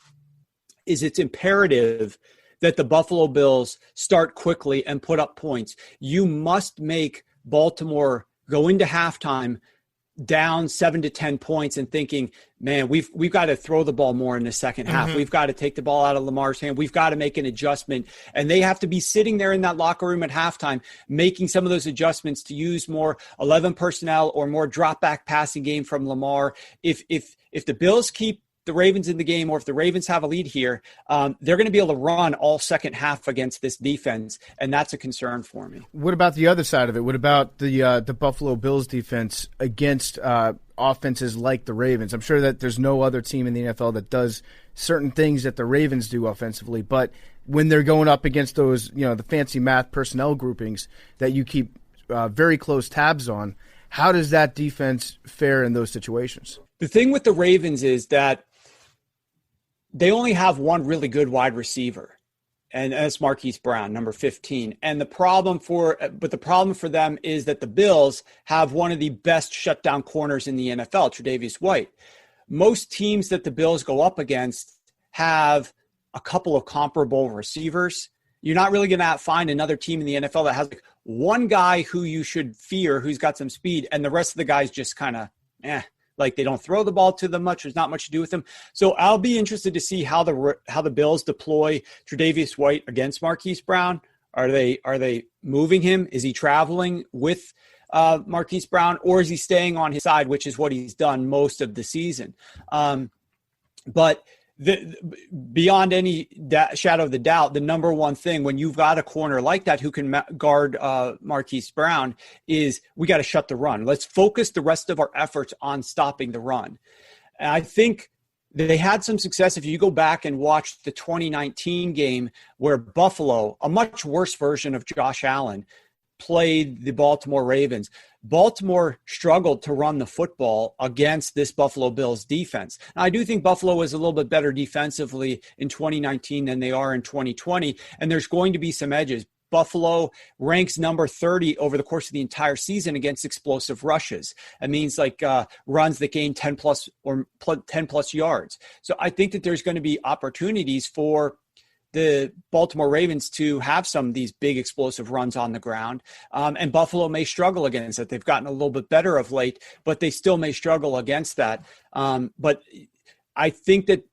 [SPEAKER 8] is it's imperative that the Buffalo Bills start quickly and put up points. You must make Baltimore go into halftime down 7 to 10 points and thinking, man, we've got to throw the ball more in the second half. We've got to take the ball out of Lamar's hand. We've got to make an adjustment. And they have to be sitting there in that locker room at halftime, making some of those adjustments to use more 11 personnel or more drop back passing game from Lamar. If the Bills keep the Ravens in the game, or if the Ravens have a lead here, they're going to be able to run all second half against this defense, and that's a concern for me.
[SPEAKER 3] What about the other side of it? What about the Buffalo Bills defense against offenses like the Ravens? I'm sure that there's no other team in the NFL that does certain things that the Ravens do offensively, but when they're going up against those, the fancy math personnel groupings that you keep very close tabs on, how does that defense fare in those situations?
[SPEAKER 8] The thing with the Ravens is that they only have one really good wide receiver, and that's Marquise Brown, number 15. And the problem for them is that the Bills have one of the best shutdown corners in the NFL, Tre'Davious White. Most teams that the Bills go up against have a couple of comparable receivers. You're not really going to find another team in the NFL that has one guy who you should fear, who's got some speed, and the rest of the guys just kind of, like they don't throw the ball to them much. There's not much to do with them. So I'll be interested to see how the Bills deploy Tre'Davious White against Marquise Brown. Are they moving him? Is he traveling with Marquise Brown, or is he staying on his side, which is what he's done most of the season? But beyond any shadow of the doubt, the number one thing when you've got a corner like that who can guard Marquise Brown is we got to shut the run. Let's focus the rest of our efforts on stopping the run. And I think they had some success. If you go back and watch the 2019 game where Buffalo, a much worse version of Josh Allen, played the Baltimore Ravens, Baltimore struggled to run the football against this Buffalo Bills defense. Now, I do think Buffalo was a little bit better defensively in 2019 than they are in 2020, and there's going to be some edges. Buffalo ranks number 30 over the course of the entire season against explosive rushes. It means runs that gain 10 plus yards. So I think that there's going to be opportunities for the Baltimore Ravens to have some of these big explosive runs on the ground. And Buffalo may struggle against it. They've gotten a little bit better of late, but they still may struggle against that. But I think that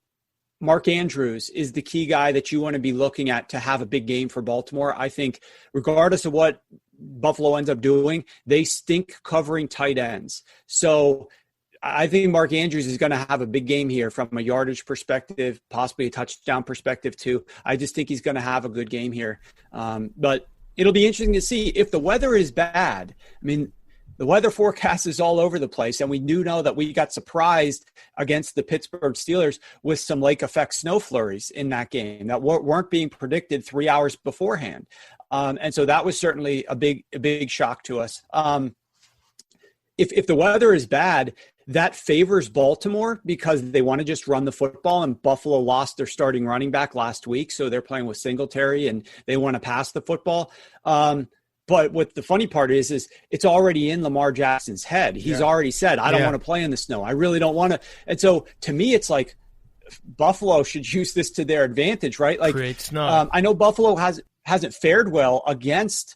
[SPEAKER 8] Mark Andrews is the key guy that you want to be looking at to have a big game for Baltimore. I think regardless of what Buffalo ends up doing, they stink covering tight ends. So I think Mark Andrews is going to have a big game here from a yardage perspective, possibly a touchdown perspective too. I just think he's going to have a good game here. But it'll be interesting to see if the weather is bad. I mean, The weather forecast is all over the place, and we know that we got surprised against the Pittsburgh Steelers with some lake effect snow flurries in that game that weren't being predicted 3 hours beforehand. And so that was certainly a big shock to us. If the weather is bad, that favors Baltimore because they want to just run the football, and Buffalo lost their starting running back last week, so they're playing with Singletary and they want to pass the football. But what the funny part is it's already in Lamar Jackson's head. He's already said, I don't want to play in the snow. I really don't want to. And so to me, it's like Buffalo should use this to their advantage, right? Like,
[SPEAKER 1] create snow.
[SPEAKER 8] I know Buffalo hasn't fared well against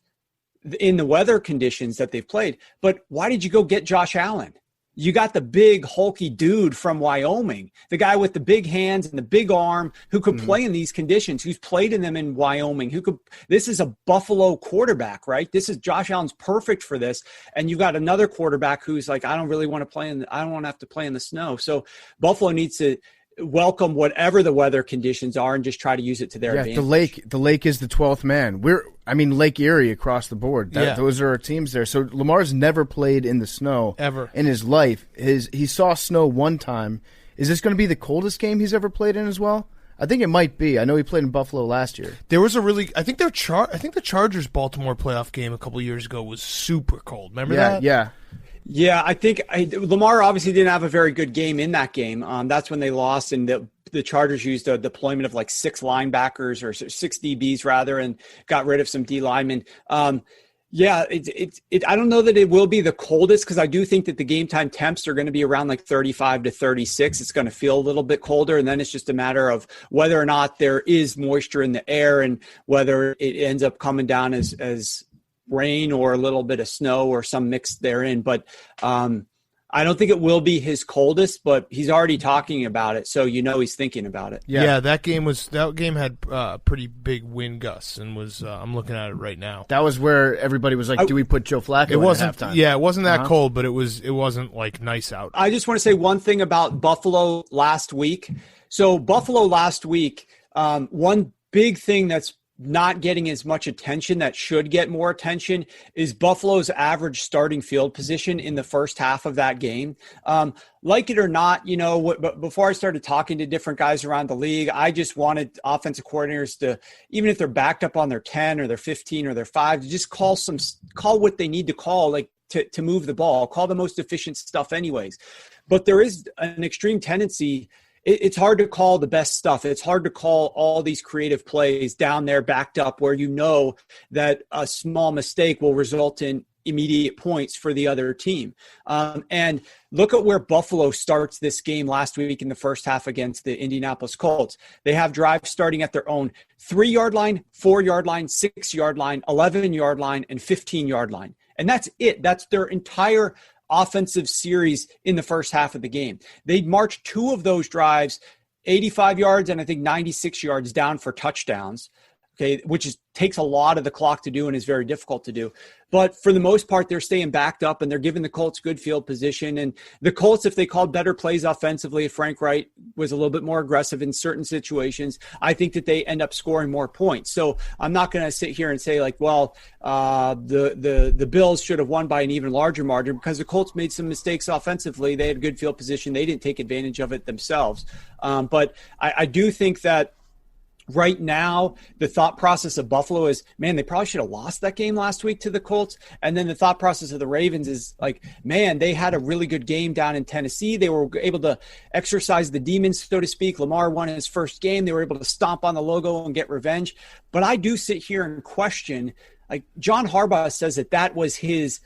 [SPEAKER 8] in the weather conditions that they've played, but why did you go get Josh Allen? You got the big hulky dude from Wyoming, the guy with the big hands and the big arm who could play in these conditions, who's played in them in Wyoming, this is a Buffalo quarterback, right? Josh Allen's perfect for this. And you got another quarterback who's like, I don't really want to I don't want to have to play in the snow. So Buffalo needs to welcome whatever the weather conditions are and just try to use it to their advantage.
[SPEAKER 3] The lake is the 12th man. Lake Erie across the board. Those are our teams there. So Lamar's never played in the snow
[SPEAKER 1] ever in
[SPEAKER 3] his life. He saw snow one time. Is this going to be the coldest game he's ever played in as well? I think it might be. I know he played in Buffalo last year.
[SPEAKER 1] There was I think the Chargers Baltimore playoff game a couple years ago was super cold. Remember that?
[SPEAKER 3] Yeah.
[SPEAKER 8] Yeah, I think Lamar obviously didn't have a very good game in that game. That's when they lost, and the Chargers used a deployment of like 6 linebackers or 6 DBs rather, and got rid of some D linemen. I don't know that it will be the coldest because I do think that the game time temps are going to be around like 35 to 36. It's going to feel a little bit colder, and then it's just a matter of whether or not there is moisture in the air and whether it ends up coming down as rain or a little bit of snow or some mix therein. But I don't think it will be his coldest, but he's already talking about it, so he's thinking about it.
[SPEAKER 1] Yeah, that game had pretty big wind gusts and was I'm looking at it right now.
[SPEAKER 3] That was where everybody was like, do we put Joe Flacco in at halftime?
[SPEAKER 1] Yeah, it wasn't that cold, but it wasn't like nice out.
[SPEAKER 8] I just want to say one thing about Buffalo last week. So Buffalo last week, one big thing that's not getting as much attention that should get more attention is Buffalo's average starting field position in the first half of that game. Like it or not, before I started talking to different guys around the league, I just wanted offensive coordinators to, even if they're backed up on their 10 or their 15 or their 5, to just call what they need to call, like to move the ball, call the most efficient stuff anyways. But there is an extreme tendency. It's hard to call the best stuff. It's hard to call all these creative plays down there backed up where that a small mistake will result in immediate points for the other team. And look at where Buffalo starts this game last week in the first half against the Indianapolis Colts. They have drives starting at their own 3-yard line, 4-yard line, 6-yard line, 11-yard line, and 15-yard line. And that's it. That's their entire offensive series in the first half of the game. They marched 2 of those drives, 85 yards and I think 96 yards down for touchdowns. Okay, which takes a lot of the clock to do and is very difficult to do. But for the most part, they're staying backed up and they're giving the Colts good field position. And the Colts, if they called better plays offensively, if Frank Wright was a little bit more aggressive in certain situations, I think that they end up scoring more points. So I'm not going to sit here and say like, well, the Bills should have won by an even larger margin because the Colts made some mistakes offensively. They had good field position. They didn't take advantage of it themselves. But I do think that right now, the thought process of Buffalo is, man, they probably should have lost that game last week to the Colts. And then the thought process of the Ravens is like, man, they had a really good game down in Tennessee. They were able to exercise the demons, so to speak. Lamar won his first game. They were able to stomp on the logo and get revenge. But I do sit here and question, like John Harbaugh says that was his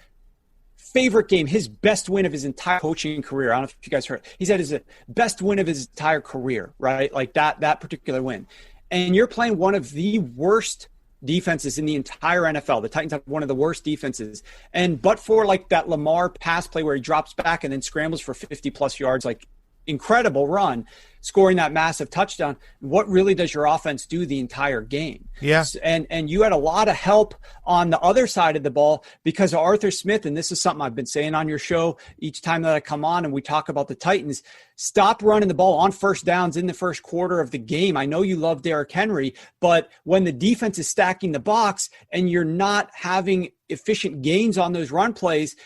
[SPEAKER 8] favorite game, his best win of his entire coaching career. I don't know if you guys heard. He said it's the best win of his entire career, right? Like that particular win. And you're playing one of the worst defenses in the entire NFL. The Titans have one of the worst defenses. But for like that Lamar pass play where he drops back and then scrambles for 50-plus yards, like incredible run, scoring that massive touchdown, what really does your offense do the entire game?
[SPEAKER 1] Yeah.
[SPEAKER 8] And you had a lot of help on the other side of the ball because of Arthur Smith, and this is something I've been saying on your show each time that I come on and we talk about the Titans. Stop running the ball on first downs in the first quarter of the game. I know you love Derrick Henry, but when the defense is stacking the box and you're not having efficient gains on those run plays,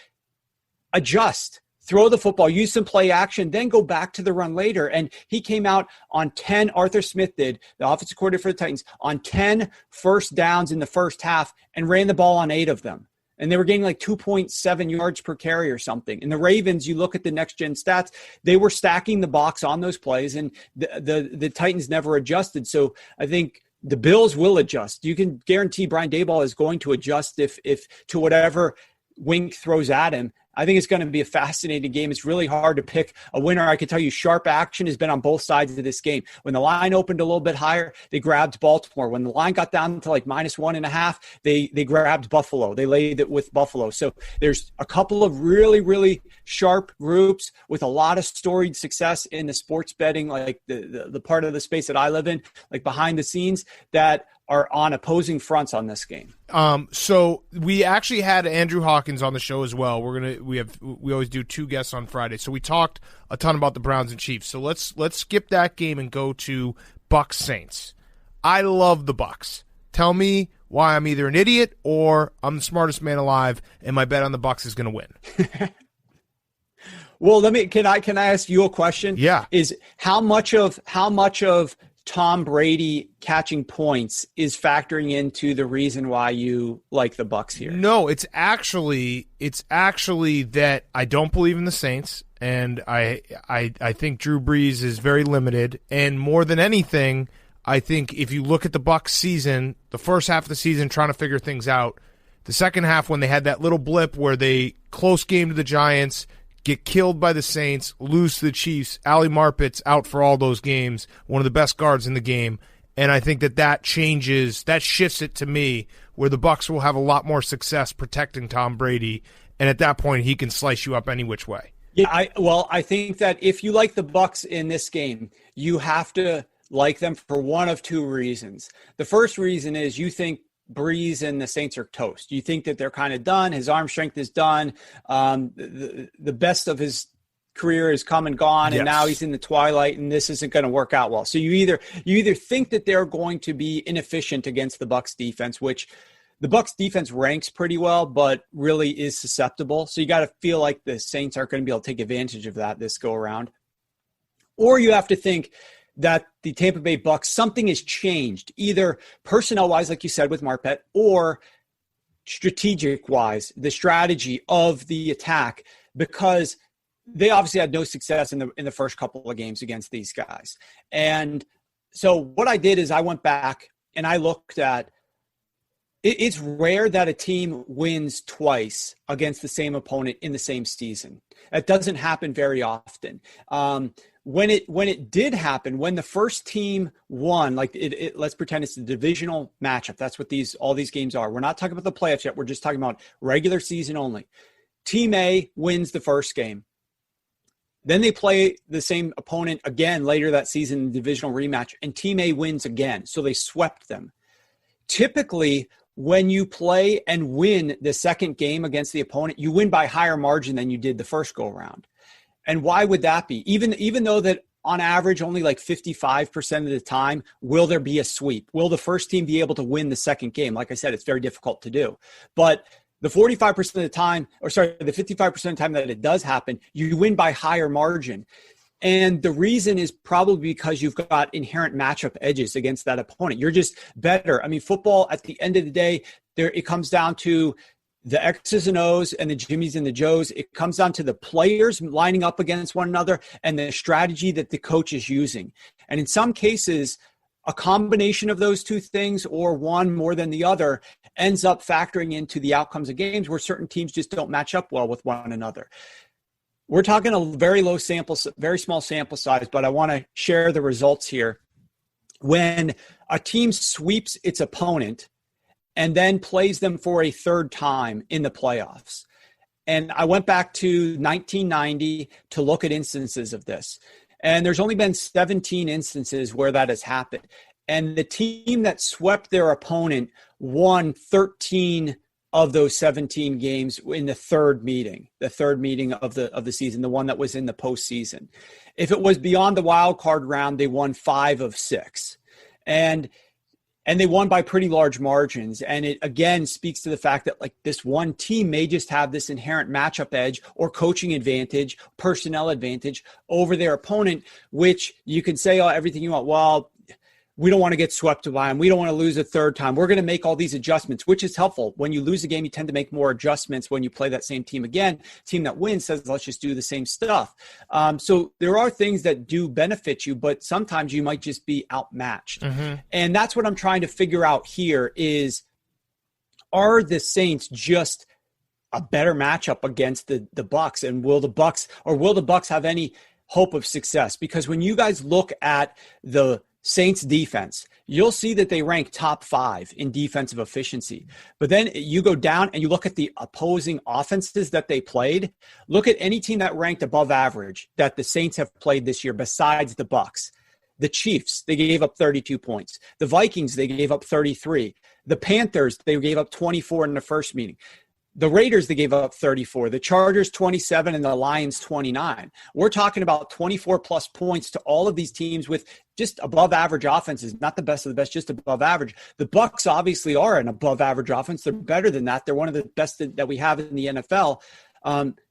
[SPEAKER 8] adjust. Throw the football, use some play action, then go back to the run later. And he came out on 10, Arthur Smith did, the offensive coordinator for the Titans, on 10 first downs in the first half and ran the ball on 8 of them. And they were getting like 2.7 yards per carry or something. And the Ravens, you look at the next-gen stats, they were stacking the box on those plays, and the Titans never adjusted. So I think the Bills will adjust. You can guarantee Brian Daboll is going to adjust if to whatever Wink throws at him. I think it's going to be a fascinating game. It's really hard to pick a winner. I can tell you sharp action has been on both sides of this game. When the line opened a little bit higher, they grabbed Baltimore. When the line got down to like -1.5, they grabbed Buffalo. They laid it with Buffalo. So there's a couple of really, really sharp groups with a lot of storied success in the sports betting, like the part of the space that I live in, like behind the scenes, that are on opposing fronts on this game.
[SPEAKER 1] So we actually had Andrew Hawkins on the show as well. We always do 2 guests on Friday. So we talked a ton about the Browns and Chiefs. So let's skip that game and go to Bucs Saints. I love the Bucs. Tell me why I'm either an idiot or I'm the smartest man alive, and my bet on the Bucs is going to win.
[SPEAKER 8] Well, can I ask you a question?
[SPEAKER 1] Yeah.
[SPEAKER 8] Is how much of Tom Brady catching points is factoring into the reason why you like the Bucs here?
[SPEAKER 1] No, it's actually that I don't believe in the Saints, and I think Drew Brees is very limited. And more than anything, I think if you look at the Bucs season, the first half of the season trying to figure things out, the second half when they had that little blip where they close game to the Giants, get killed by the Saints, lose to the Chiefs. Ali Marpet's out for all those games, one of the best guards in the game. And I think that shifts it to me, where the Bucs will have a lot more success protecting Tom Brady. And at that point, he can slice you up any which way.
[SPEAKER 8] Yeah, I think that if you like the Bucs in this game, you have to like them for one of 2 reasons. The first reason is you think Breeze and the Saints are toast. You think that they're kind of done. His arm strength is done. The best of his career is come and gone, and now he's in the twilight, and this isn't going to work out well. So you either think that they're going to be inefficient against the Bucs defense, which the Bucs defense ranks pretty well, but really is susceptible. So you got to feel like the Saints aren't going to be able to take advantage of that this go around. Or you have to think that the Tampa Bay Bucs, something has changed, either personnel-wise, like you said, with Marpet, or strategic-wise, the strategy of the attack, because they obviously had no success in the first couple of games against these guys. And so what I did is I went back and I looked at, it's rare that a team wins twice against the same opponent in the same season. That doesn't happen very often. When it did happen, when the first team won, let's pretend it's the divisional matchup. That's what all these games are. We're not talking about the playoffs yet. We're just talking about regular season only. Team A wins the first game. Then they play the same opponent again later that season in the divisional rematch, and Team A wins again. So they swept them. Typically, when you play and win the second game against the opponent, you win by higher margin than you did the first go around. And why would that be? Even though that on average, only like 55% of the time, will there be a sweep? Will the first team be able to win the second game? Like I said, it's very difficult to do. But the 45% of the time, the 55% of the time that it does happen, you win by higher margin. And the reason is probably because you've got inherent matchup edges against that opponent. You're just better. I mean, football, at the end of the day, it comes down to the X's and O's and the Jimmies and the Joes. It comes down to the players lining up against one another and the strategy that the coach is using. And in some cases, a combination of those 2 things, or one more than the other, ends up factoring into the outcomes of games where certain teams just don't match up well with one another. We're talking a very small sample size, but I want to share the results here. When a team sweeps its opponent and then plays them for a third time in the playoffs. And I went back to 1990 to look at instances of this. And there's only been 17 instances where that has happened. And the team that swept their opponent won 13 of those 17 games in the third meeting of the season, the one that was in the postseason. If it was beyond the wild card round, they won 5 of 6. And and they won by pretty large margins. And it again speaks to the fact that like this one team may just have this inherent matchup edge or coaching advantage, personnel advantage over their opponent, which you can say everything you want. Well, we don't want to get swept by them. We don't want to lose a third time. We're going to make all these adjustments, which is helpful. When you lose a game, you tend to make more adjustments when you play that same team again. Team that wins says, let's just do the same stuff. So there are things that do benefit you, but sometimes you might just be outmatched. And that's what I'm trying to figure out here is, are the Saints just a better matchup against the Bucks? And will the Bucks have any hope of success? Because when you guys look at the Saints defense, you'll see that they rank top 5 in defensive efficiency. But then you go down and you look at the opposing offenses that they played. Look at any team that ranked above average that the Saints have played this year besides the Bucks. The Chiefs, they gave up 32 points. The Vikings, they gave up 33. The Panthers, they gave up 24 in the first meeting. The Raiders, they gave up 34. The Chargers, 27, and the Lions, 29. We're talking about 24-plus points to all of these teams with just above-average offenses, not the best of the best, just above average. The Bucs obviously are an above-average offense. They're better than that. They're one of the best that we have in the NFL.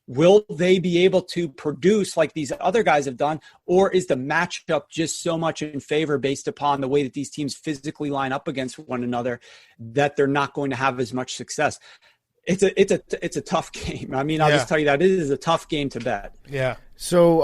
[SPEAKER 8] Will they be able to produce like these other guys have done, or is the matchup just so much in favor based upon the way that these teams physically line up against one another that they're not going to have as much success? It's a tough game. I mean, I'll just tell you that it is a tough game to bet.
[SPEAKER 3] Yeah. So,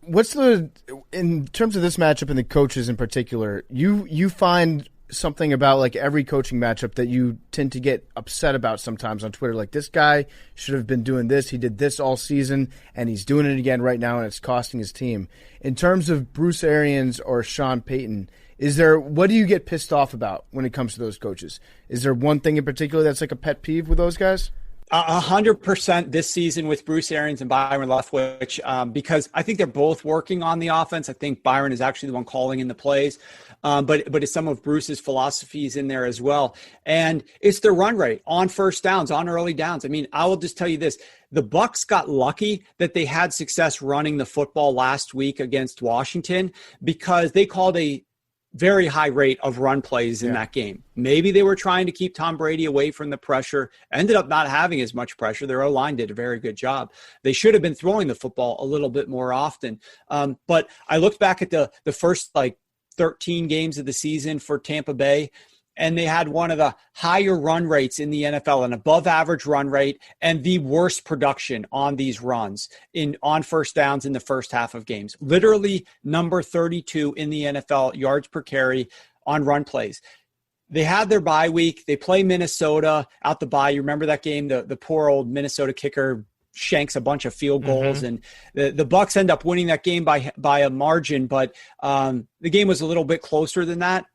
[SPEAKER 3] what's in terms of this matchup and the coaches in particular? You find something about like every coaching matchup that you tend to get upset about sometimes on Twitter. Like, this guy should have been doing this. He did this all season, and he's doing it again right now, and it's costing his team. In terms of Bruce Arians or Sean Payton, what do you get pissed off about when it comes to those coaches? Is there one thing in particular that's like a pet peeve with those guys?
[SPEAKER 8] 100% this season with Bruce Arians and Byron Leftwich, because I think they're both working on the offense. I think Byron is actually the one calling in the plays, but it's some of Bruce's philosophies in there as well. And it's their run rate on first downs, on early downs. I mean, I will just tell you this. The Bucs got lucky that they had success running the football last week against Washington because they called a very high rate of run plays in that game. Maybe they were trying to keep Tom Brady away from the pressure, ended up not having as much pressure. Their O-line did a very good job. They should have been throwing the football a little bit more often. But I looked back at the first 13 games of the season for Tampa Bay, and they had one of the higher run rates in the NFL, an above average run rate, and the worst production on these runs on first downs in the first half of games. Literally number 32 in the NFL yards per carry on run plays. They had their bye week. They play Minnesota out the bye. You remember that game? The poor old Minnesota kicker shanks a bunch of field goals, and the Bucs end up winning that game by a margin, but the game was a little bit closer than that,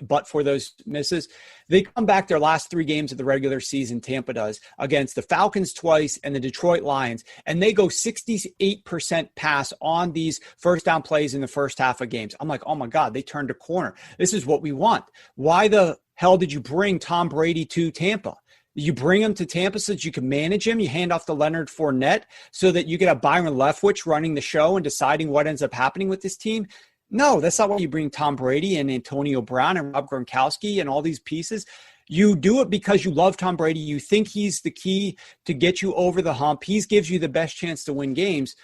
[SPEAKER 8] but for those misses. They come back their last 3 games of the regular season, Tampa does, against the Falcons twice and the Detroit Lions, and they go 68% pass on these first down plays in the first half of games. I'm like, oh my God, they turned a corner. This is what we want. Why the hell did you bring Tom Brady to Tampa? You bring him to Tampa so that you can manage him. You hand off to Leonard Fournette so that you can have Byron Leftwich running the show and deciding what ends up happening with this team. No, that's not why you bring Tom Brady and Antonio Brown and Rob Gronkowski and all these pieces. You do it because you love Tom Brady. You think he's the key to get you over the hump. He gives you the best chance to win games.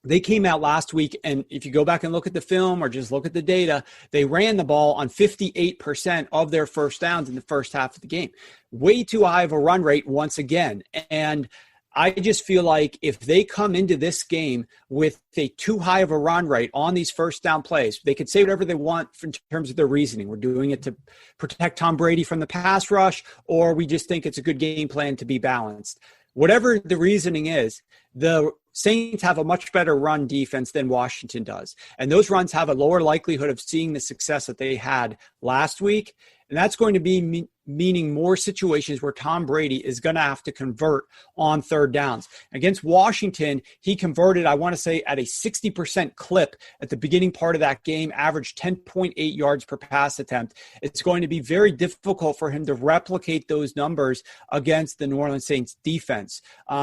[SPEAKER 8] They came out last week, and if you go back and look at the film or just look at the data, they ran the ball on 58% of their first downs in the first half of the game. Way too high of a run rate once again. And I just feel like if they come into this game with a too high of a run rate on these first down plays, they could say whatever they want in terms of their reasoning. We're doing it to protect Tom Brady from the pass rush, or we just think it's a good game plan to be balanced. Whatever the reasoning is, the Saints have a much better run defense than Washington does. And those runs have a lower likelihood of seeing the success that they had last week. And that's going to be meaning more situations where Tom Brady is going to have to convert on third downs. Against Washington, he converted, I want to say, at a 60% clip at the beginning part of that game, averaged 10.8 yards per pass attempt. It's going to be very difficult for him to replicate those numbers against the New Orleans Saints defense.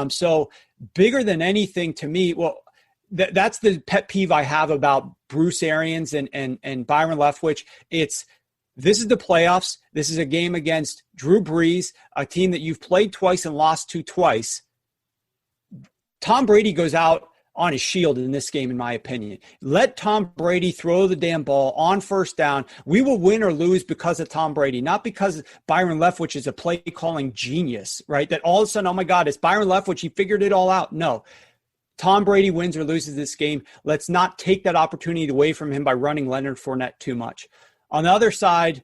[SPEAKER 8] So bigger than anything to me, well, that's the pet peeve I have about Bruce Arians and Byron Leftwich. It's This is the playoffs. This is a game against Drew Brees, a team that you've played twice and lost to twice. Tom Brady goes out on his shield in this game, in my opinion. Let Tom Brady throw the damn ball on first down. We will win or lose because of Tom Brady, not because Byron Leftwich is a play-calling genius, right? That all of a sudden, oh my God, it's Byron Leftwich. He figured it all out. No. Tom Brady wins or loses this game. Let's not take that opportunity away from him by running Leonard Fournette too much. On the other side,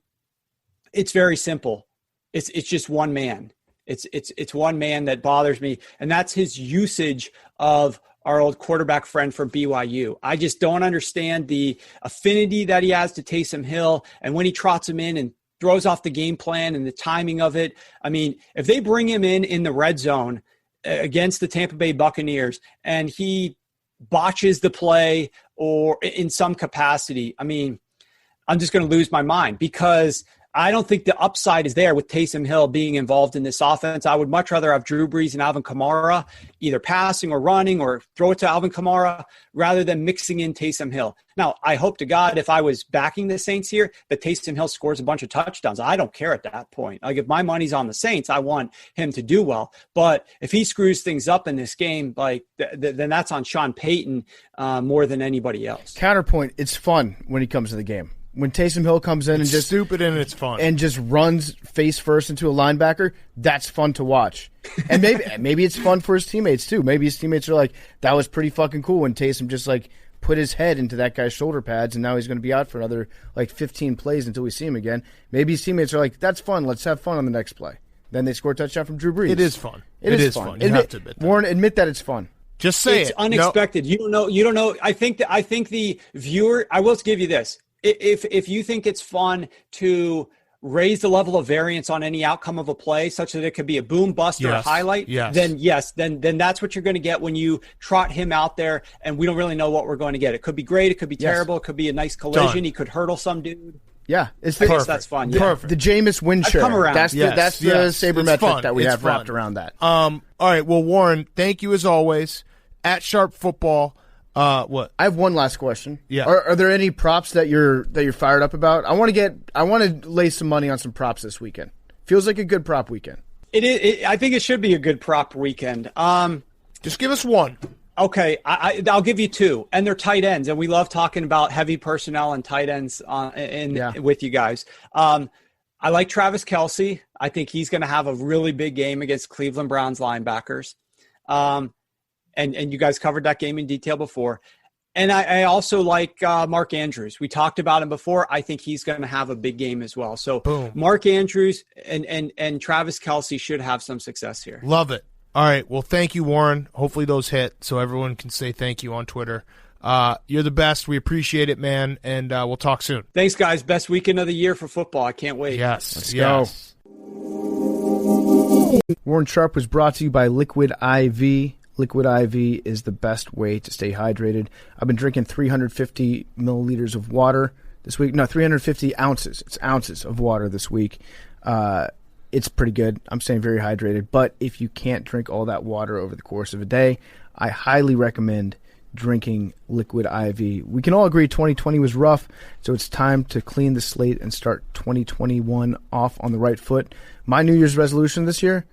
[SPEAKER 8] it's very simple. It's just one man. It's one man that bothers me, and that's his usage of our old quarterback friend from BYU. I just don't understand the affinity that he has to Taysom Hill, and when he trots him in and throws off the game plan and the timing of it. I mean, if they bring him in the red zone against the Tampa Bay Buccaneers and he botches the play or in some capacity, I mean, I'm just going to lose my mind because I don't think the upside is there with Taysom Hill being involved in this offense. I would much rather have Drew Brees and Alvin Kamara either passing or running or throw it to Alvin Kamara rather than mixing in Taysom Hill. Now, I hope to God if I was backing the Saints here that Taysom Hill scores a bunch of touchdowns. I don't care at that point. Like if my money's on the Saints, I want him to do well. But if he screws things up in this game, like then that's on Sean Payton more than anybody else.
[SPEAKER 3] Counterpoint, it's fun when he comes to the game. When Taysom Hill comes in and just
[SPEAKER 1] stupid and it's fun
[SPEAKER 3] and just runs face first into a linebacker, that's fun to watch. And maybe it's fun for his teammates too. Maybe his teammates are like, that was pretty fucking cool when Taysom just like put his head into that guy's shoulder pads and now he's going to be out for another like 15 plays until we see him again. Maybe his teammates are like, that's fun. Let's have fun on the next play. Then they score a touchdown from Drew Brees.
[SPEAKER 1] It is fun. It is fun. You have to admit that.
[SPEAKER 3] Warren, admit that it's fun.
[SPEAKER 1] Just say
[SPEAKER 8] it's unexpected. No. You don't know. I think the viewer. I will give you this. If you think it's fun to raise the level of variance on any outcome of a play such that it could be a boom, bust, or a highlight, then that's what you're going to get when you trot him out there and we don't really know what we're going to get. It could be great. It could be terrible. It could be a nice collision. Done. He could hurtle some dude.
[SPEAKER 3] Yeah,
[SPEAKER 8] I guess that's fun.
[SPEAKER 3] Perfect. The Jameis win share.
[SPEAKER 8] Come around.
[SPEAKER 3] That's the sabermetric that we have wrapped around that.
[SPEAKER 1] All right. Well, Warren, thank you as always. At Sharp Football. What?
[SPEAKER 3] I have one last question.
[SPEAKER 1] Yeah.
[SPEAKER 3] Are there any props that you're fired up about? I want to lay some money on some props this weekend. Feels like a good prop weekend.
[SPEAKER 8] It is. I think it should be a good prop weekend.
[SPEAKER 1] Just give us one.
[SPEAKER 8] Okay, I'll give you two, and they're tight ends, and we love talking about heavy personnel and tight ends with you guys. I like Travis Kelce. I think he's going to have a really big game against Cleveland Browns linebackers. And you guys covered that game in detail before. And I also like Mark Andrews. We talked about him before. I think he's going to have a big game as well. So
[SPEAKER 1] boom.
[SPEAKER 8] Mark Andrews and Travis Kelce should have some success here.
[SPEAKER 1] Love it. All right. Well, thank you, Warren. Hopefully those hit so everyone can say thank you on Twitter. You're the best. We appreciate it, man. And we'll talk soon.
[SPEAKER 8] Thanks, guys. Best weekend of the year for football. I can't wait.
[SPEAKER 1] Yes.
[SPEAKER 3] Let's go. Warren Sharp was brought to you by Liquid IV. Liquid IV is the best way to stay hydrated. I've been drinking 350 milliliters of water this week. No, 350 ounces. It's ounces of water this week. It's pretty good. I'm staying very hydrated. But if you can't drink all that water over the course of a day, I highly recommend drinking Liquid IV. We can all agree 2020 was rough, so it's time to clean the slate and start 2021 off on the right foot. My New Year's resolution this year,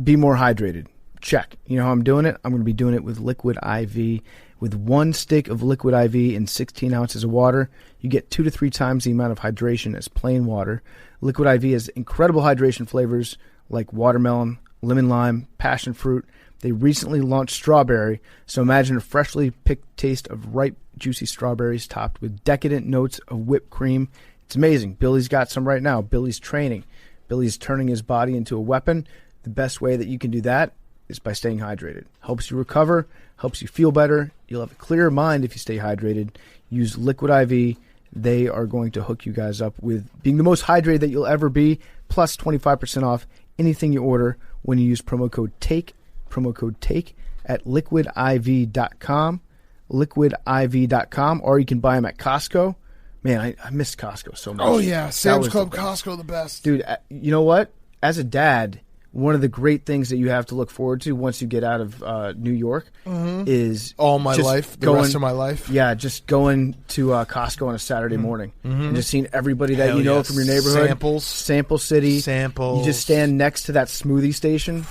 [SPEAKER 3] be more hydrated. Check. You know how I'm doing it? I'm going to be doing it with Liquid IV. With one stick of Liquid IV and 16 ounces of water, you get 2 to 3 times the amount of hydration as plain water. Liquid IV has incredible hydration flavors like watermelon, lemon lime, passion fruit. They recently launched strawberry, so imagine a freshly picked taste of ripe, juicy strawberries topped with decadent notes of whipped cream. It's amazing. Billy's got some right now. Billy's training. Billy's turning his body into a weapon. The best way that you can do that is by staying hydrated. Helps you recover, helps you feel better. You'll have a clearer mind if you stay hydrated. Use Liquid IV. They are going to hook you guys up with being the most hydrated that you'll ever be, plus 25% off anything you order when you use promo code TAKE at liquidiv.com, liquidiv.com, or you can buy them at Costco. Man, I missed Costco so much.
[SPEAKER 1] Oh, yeah. Sam's Club, Costco, the best.
[SPEAKER 3] Dude, you know what? As a dad, one of the great things that you have to look forward to once you get out of New York is
[SPEAKER 1] all my
[SPEAKER 3] just
[SPEAKER 1] life, the rest of my life.
[SPEAKER 3] Yeah, just going to Costco on a Saturday morning and just seeing everybody that you know from your neighborhood. Sample City.
[SPEAKER 1] Samples.
[SPEAKER 3] You just stand next to that smoothie station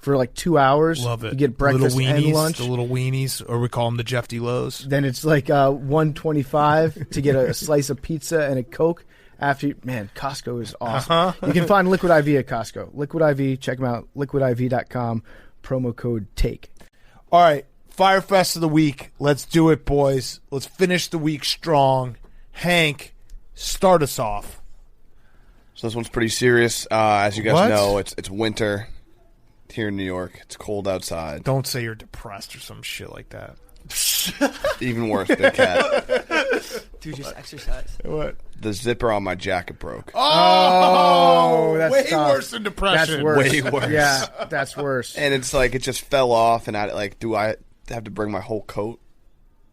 [SPEAKER 3] for like 2 hours.
[SPEAKER 1] Love it.
[SPEAKER 3] You get breakfast
[SPEAKER 1] little weenies,
[SPEAKER 3] and lunch.
[SPEAKER 1] The little weenies, or we call them the Jeff D. Lowe's.
[SPEAKER 3] Then it's like $125 to get a slice of pizza and a Coke. Costco is awesome. You can find Liquid IV at Costco. Liquid IV, check them out. liquidiv.com, promo code TAKE.
[SPEAKER 1] All right, Fyre Fest of the week. Let's do it, boys. Let's finish the week strong. Hank, start us off.
[SPEAKER 4] So this one's pretty serious. As you guys know, it's winter here in New York. It's cold outside.
[SPEAKER 1] Don't say you're depressed or some shit like that.
[SPEAKER 4] Even worse, big cat.
[SPEAKER 9] Dude, just exercise.
[SPEAKER 1] What?
[SPEAKER 4] The zipper on my jacket broke.
[SPEAKER 1] Oh,
[SPEAKER 3] that's
[SPEAKER 1] way
[SPEAKER 3] tough.
[SPEAKER 1] worse than depression.
[SPEAKER 3] That's worse.
[SPEAKER 4] Way worse.
[SPEAKER 3] Yeah, that's worse.
[SPEAKER 4] And it's like it just fell off, and do I have to bring my whole coat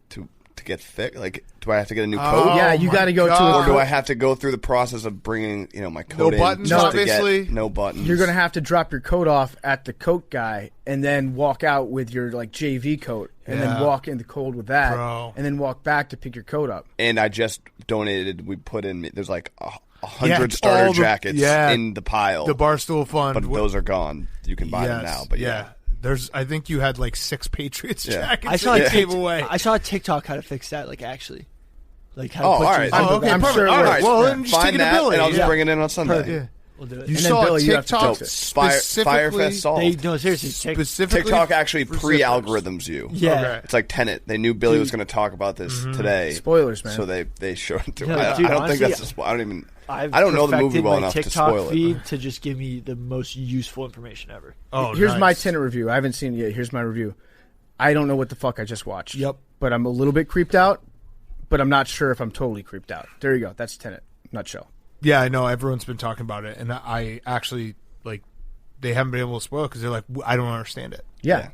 [SPEAKER 4] to get fixed? Like, do I have to get a new coat?
[SPEAKER 3] Yeah, you got to go to
[SPEAKER 4] Or do I have to go through the process of bringing, my coat in?
[SPEAKER 1] buttons,
[SPEAKER 4] just to
[SPEAKER 1] obviously.
[SPEAKER 4] get no buttons.
[SPEAKER 3] You're going to have to drop your coat off at the coat guy and then walk out with your JV coat and then walk in the cold with that and then walk back to pick your coat up.
[SPEAKER 4] And I just donated. We put in. There's like 100 starter jackets in the pile.
[SPEAKER 1] The Barstool Fund.
[SPEAKER 4] But those are gone. You can buy them now. But
[SPEAKER 1] I think you had like 6 Patriots jackets.
[SPEAKER 9] I saw
[SPEAKER 1] that you gave away.
[SPEAKER 9] I saw a TikTok how to fix that. Actually, how
[SPEAKER 4] all
[SPEAKER 9] to put
[SPEAKER 4] right.
[SPEAKER 3] I'm
[SPEAKER 1] perfect.
[SPEAKER 3] sure.
[SPEAKER 1] All right. Well, then just take
[SPEAKER 4] find
[SPEAKER 1] it to
[SPEAKER 4] that,
[SPEAKER 1] Billy.
[SPEAKER 4] and I'll just bring it in on Sunday.
[SPEAKER 1] Yeah.
[SPEAKER 9] We'll do it.
[SPEAKER 1] You
[SPEAKER 3] And then
[SPEAKER 1] saw
[SPEAKER 3] Billy,
[SPEAKER 1] a
[SPEAKER 3] you have to
[SPEAKER 1] TikTok
[SPEAKER 3] fix it.
[SPEAKER 1] specifically.
[SPEAKER 4] Fyre Fest solved.
[SPEAKER 9] No, seriously.
[SPEAKER 1] Specifically
[SPEAKER 4] TikTok actually
[SPEAKER 1] for
[SPEAKER 4] pre-algorithms you.
[SPEAKER 9] Yeah.
[SPEAKER 1] Okay.
[SPEAKER 4] It's like Tenet. They knew Billy was going to talk about this today.
[SPEAKER 3] Spoilers, man.
[SPEAKER 4] So they showed it to
[SPEAKER 9] No,
[SPEAKER 4] him. I
[SPEAKER 9] dude,
[SPEAKER 4] don't
[SPEAKER 9] honestly,
[SPEAKER 4] think that's a spoiler. I
[SPEAKER 9] I've
[SPEAKER 4] don't know the movie
[SPEAKER 9] perfected
[SPEAKER 4] well
[SPEAKER 9] my
[SPEAKER 4] enough
[SPEAKER 9] TikTok
[SPEAKER 4] to spoil
[SPEAKER 9] feed
[SPEAKER 4] it.
[SPEAKER 9] to just give me the most useful information ever.
[SPEAKER 1] Oh,
[SPEAKER 3] Here's
[SPEAKER 1] nice.
[SPEAKER 3] my Tenet review. I haven't seen it yet. Here's my review. I don't know what the fuck I just watched.
[SPEAKER 1] Yep.
[SPEAKER 3] But I'm a little bit creeped out, but I'm not sure if I'm totally creeped out. There you go. That's Tenet. Nutshell.
[SPEAKER 1] Yeah, I know. Everyone's been talking about it, and I actually they haven't been able to spoil it because they're like, I don't understand it.
[SPEAKER 3] Yeah.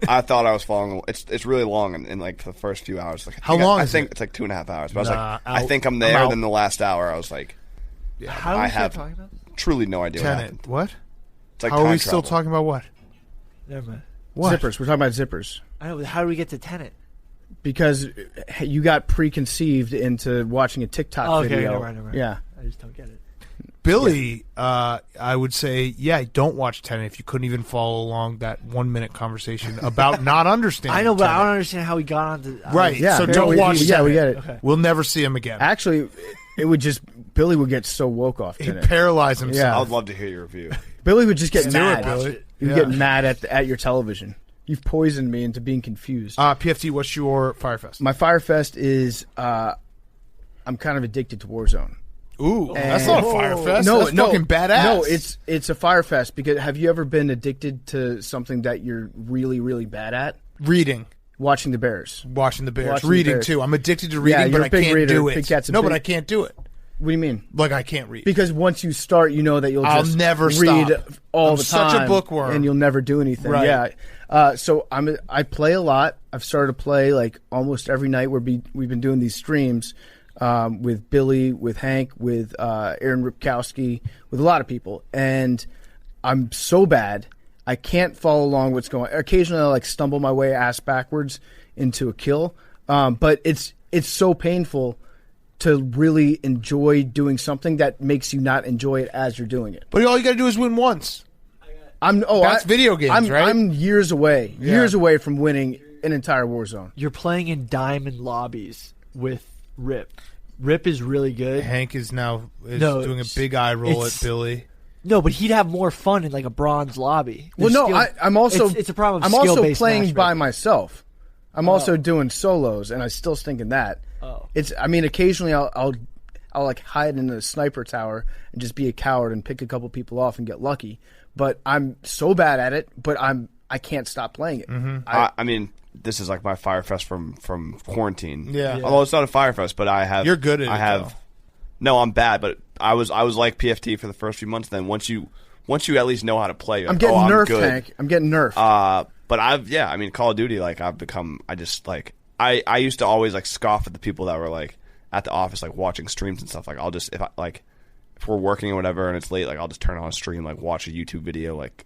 [SPEAKER 4] I thought I was following. It's really long in like the first few hours.
[SPEAKER 1] How long
[SPEAKER 4] I
[SPEAKER 1] is
[SPEAKER 4] think
[SPEAKER 1] it?
[SPEAKER 4] it's like 2.5 hours. But I was
[SPEAKER 1] Nah,
[SPEAKER 4] like, I
[SPEAKER 1] out.
[SPEAKER 4] think I'm
[SPEAKER 1] I'm
[SPEAKER 4] there.
[SPEAKER 1] out.
[SPEAKER 4] Then the last hour, I was like,
[SPEAKER 9] How
[SPEAKER 4] I
[SPEAKER 9] are we
[SPEAKER 4] have
[SPEAKER 9] talking about?
[SPEAKER 4] truly no idea what
[SPEAKER 1] Tenet.
[SPEAKER 4] happened.
[SPEAKER 1] What?
[SPEAKER 4] It's like
[SPEAKER 1] How are we
[SPEAKER 4] time
[SPEAKER 1] still
[SPEAKER 4] travel.
[SPEAKER 1] talking about what?
[SPEAKER 9] Never mind.
[SPEAKER 1] What?
[SPEAKER 3] Zippers. We're talking about zippers.
[SPEAKER 9] I know. But how do we get to Tenet?
[SPEAKER 3] Because you got preconceived into watching a TikTok
[SPEAKER 9] Oh, okay,
[SPEAKER 3] video.
[SPEAKER 9] never mind.
[SPEAKER 3] Yeah.
[SPEAKER 9] I just don't get it.
[SPEAKER 1] Billy, I would say, don't watch Tenet if you couldn't even follow along that 1 minute conversation about not understanding.
[SPEAKER 9] I know, but I
[SPEAKER 1] Tenet.
[SPEAKER 9] don't understand how we got on to.
[SPEAKER 1] Right.
[SPEAKER 3] Yeah.
[SPEAKER 1] So
[SPEAKER 3] yeah,
[SPEAKER 1] don't
[SPEAKER 3] we-
[SPEAKER 1] watch
[SPEAKER 3] Yeah,
[SPEAKER 1] Tenet.
[SPEAKER 3] we get it.
[SPEAKER 9] Okay.
[SPEAKER 1] We'll never see him again.
[SPEAKER 3] Actually, it would just Billy would get so woke off
[SPEAKER 1] He
[SPEAKER 3] Tenet.
[SPEAKER 1] paralyzed himself.
[SPEAKER 4] I would love to hear your review.
[SPEAKER 3] Billy would just get
[SPEAKER 1] Let's do it,
[SPEAKER 3] mad.
[SPEAKER 1] Billy.
[SPEAKER 3] He would
[SPEAKER 1] Yeah.
[SPEAKER 3] get mad at your television. You've poisoned me into being confused.
[SPEAKER 1] PFT, what's your Fyre Fest?
[SPEAKER 3] My Fyre Fest is I'm kind of addicted to Warzone.
[SPEAKER 1] Ooh, that's not a Fyre Fest.
[SPEAKER 3] No,
[SPEAKER 1] that's
[SPEAKER 3] no,
[SPEAKER 1] fucking badass.
[SPEAKER 3] No, it's a Fyre Fest because have you ever been addicted to something that you're really, really bad at?
[SPEAKER 1] reading.
[SPEAKER 3] Watching the Bears.
[SPEAKER 1] Watching the Bears.
[SPEAKER 3] Watching the
[SPEAKER 1] reading,
[SPEAKER 3] Bears.
[SPEAKER 1] too. I'm addicted to reading,
[SPEAKER 3] you're
[SPEAKER 1] but
[SPEAKER 3] a
[SPEAKER 1] I
[SPEAKER 3] big
[SPEAKER 1] can't
[SPEAKER 3] reader.
[SPEAKER 1] do
[SPEAKER 3] Big
[SPEAKER 1] it.
[SPEAKER 3] Cat's a
[SPEAKER 1] No,
[SPEAKER 3] big-
[SPEAKER 1] but I can't do it.
[SPEAKER 3] What do you mean?
[SPEAKER 1] Like, I can't read.
[SPEAKER 3] Because once you start, you know that you'll
[SPEAKER 1] I'll
[SPEAKER 3] just
[SPEAKER 1] never
[SPEAKER 3] read
[SPEAKER 1] stop.
[SPEAKER 3] all
[SPEAKER 1] I'm
[SPEAKER 3] the
[SPEAKER 1] such a
[SPEAKER 3] time.
[SPEAKER 1] bookworm.
[SPEAKER 3] And you'll never do anything.
[SPEAKER 1] Right.
[SPEAKER 3] Yeah. So I play a lot. I've started to play like almost every night. We've been doing these streams with Billy, with Hank, with Aaron Ripkowski, with a lot of people. And I'm so bad. I can't follow along what's going on. Occasionally I like stumble my way ass backwards into a kill. But it's so painful to really enjoy doing something that makes you not enjoy it as you're doing it.
[SPEAKER 1] But all you got to do is win once.
[SPEAKER 3] That's
[SPEAKER 1] video games, right?
[SPEAKER 3] I'm years away from winning an entire Warzone.
[SPEAKER 9] You're playing in diamond lobbies with Rip. Rip is really good.
[SPEAKER 1] Hank is now doing a
[SPEAKER 9] it's-
[SPEAKER 1] big eye roll at
[SPEAKER 9] it's-
[SPEAKER 1] Billy.
[SPEAKER 9] No, but he'd have more fun in like a bronze lobby.
[SPEAKER 3] Well,
[SPEAKER 9] There's
[SPEAKER 3] no,
[SPEAKER 9] skill-
[SPEAKER 3] I'm also
[SPEAKER 9] it's a problem. Of
[SPEAKER 3] I'm also
[SPEAKER 9] skill-based
[SPEAKER 3] playing by
[SPEAKER 9] matchmaking.
[SPEAKER 3] myself. I'm also doing solos, and I still stink in that.
[SPEAKER 9] Oh.
[SPEAKER 3] Occasionally I'll like hide in a sniper tower and just be a coward and pick a couple people off and get lucky. But I'm so bad at it, but I can't stop playing it.
[SPEAKER 1] Mm-hmm.
[SPEAKER 4] I mean, this is like my Fyre Fest from quarantine.
[SPEAKER 1] Yeah.
[SPEAKER 4] Although it's not a Fyre Fest, but I have.
[SPEAKER 1] You're good at
[SPEAKER 4] I
[SPEAKER 1] it,
[SPEAKER 4] have.
[SPEAKER 1] though.
[SPEAKER 4] No, I'm bad, but I was like PFT for the first few months. Then once you at least know how to play, you're
[SPEAKER 3] I'm
[SPEAKER 4] like,
[SPEAKER 3] getting
[SPEAKER 4] I'm
[SPEAKER 3] nerfed,
[SPEAKER 4] good.
[SPEAKER 3] Hank. I'm getting nerfed.
[SPEAKER 4] But Call of Duty, like I've become. I used to always like scoff at the people that were like at the office, like watching streams and stuff. Like I'll just if we're working or whatever, and it's late, like I'll just turn on a stream, like watch a YouTube video, like.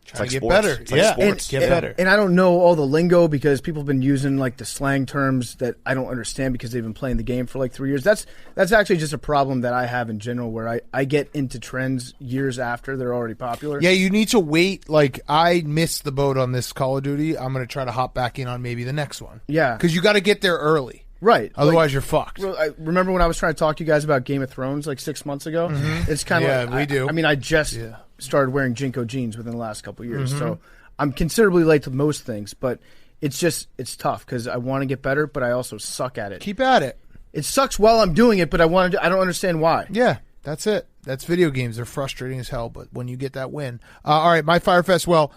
[SPEAKER 1] Try to get
[SPEAKER 4] sports.
[SPEAKER 1] better.
[SPEAKER 4] It's like sports.
[SPEAKER 1] Get better.
[SPEAKER 3] And I don't know all the lingo because people have been using like the slang terms that I don't understand because they've been playing the game for like 3 years. That's actually just a problem that I have in general where I get into trends years after they're already popular.
[SPEAKER 1] Yeah, you need to wait. Like, I missed the boat on this Call of Duty. I'm going to try to hop back in on maybe the next one.
[SPEAKER 3] Yeah.
[SPEAKER 1] Because you got to get there early.
[SPEAKER 3] Right.
[SPEAKER 1] Otherwise, you're fucked.
[SPEAKER 3] I remember when I was trying to talk to you guys about Game of Thrones like 6 months ago? Mm-hmm. It's kind of
[SPEAKER 1] we do.
[SPEAKER 3] I mean, I just started wearing Jinko jeans within the last couple of years, so I'm considerably late to most things, but it's tough because I want to get better, but I also suck at it.
[SPEAKER 1] Keep at it.
[SPEAKER 3] It sucks while I'm doing it, but I don't understand why.
[SPEAKER 1] Yeah, that's it. That's video games. They're frustrating as hell, but when you get that win. All right, my Fyre Fest, well,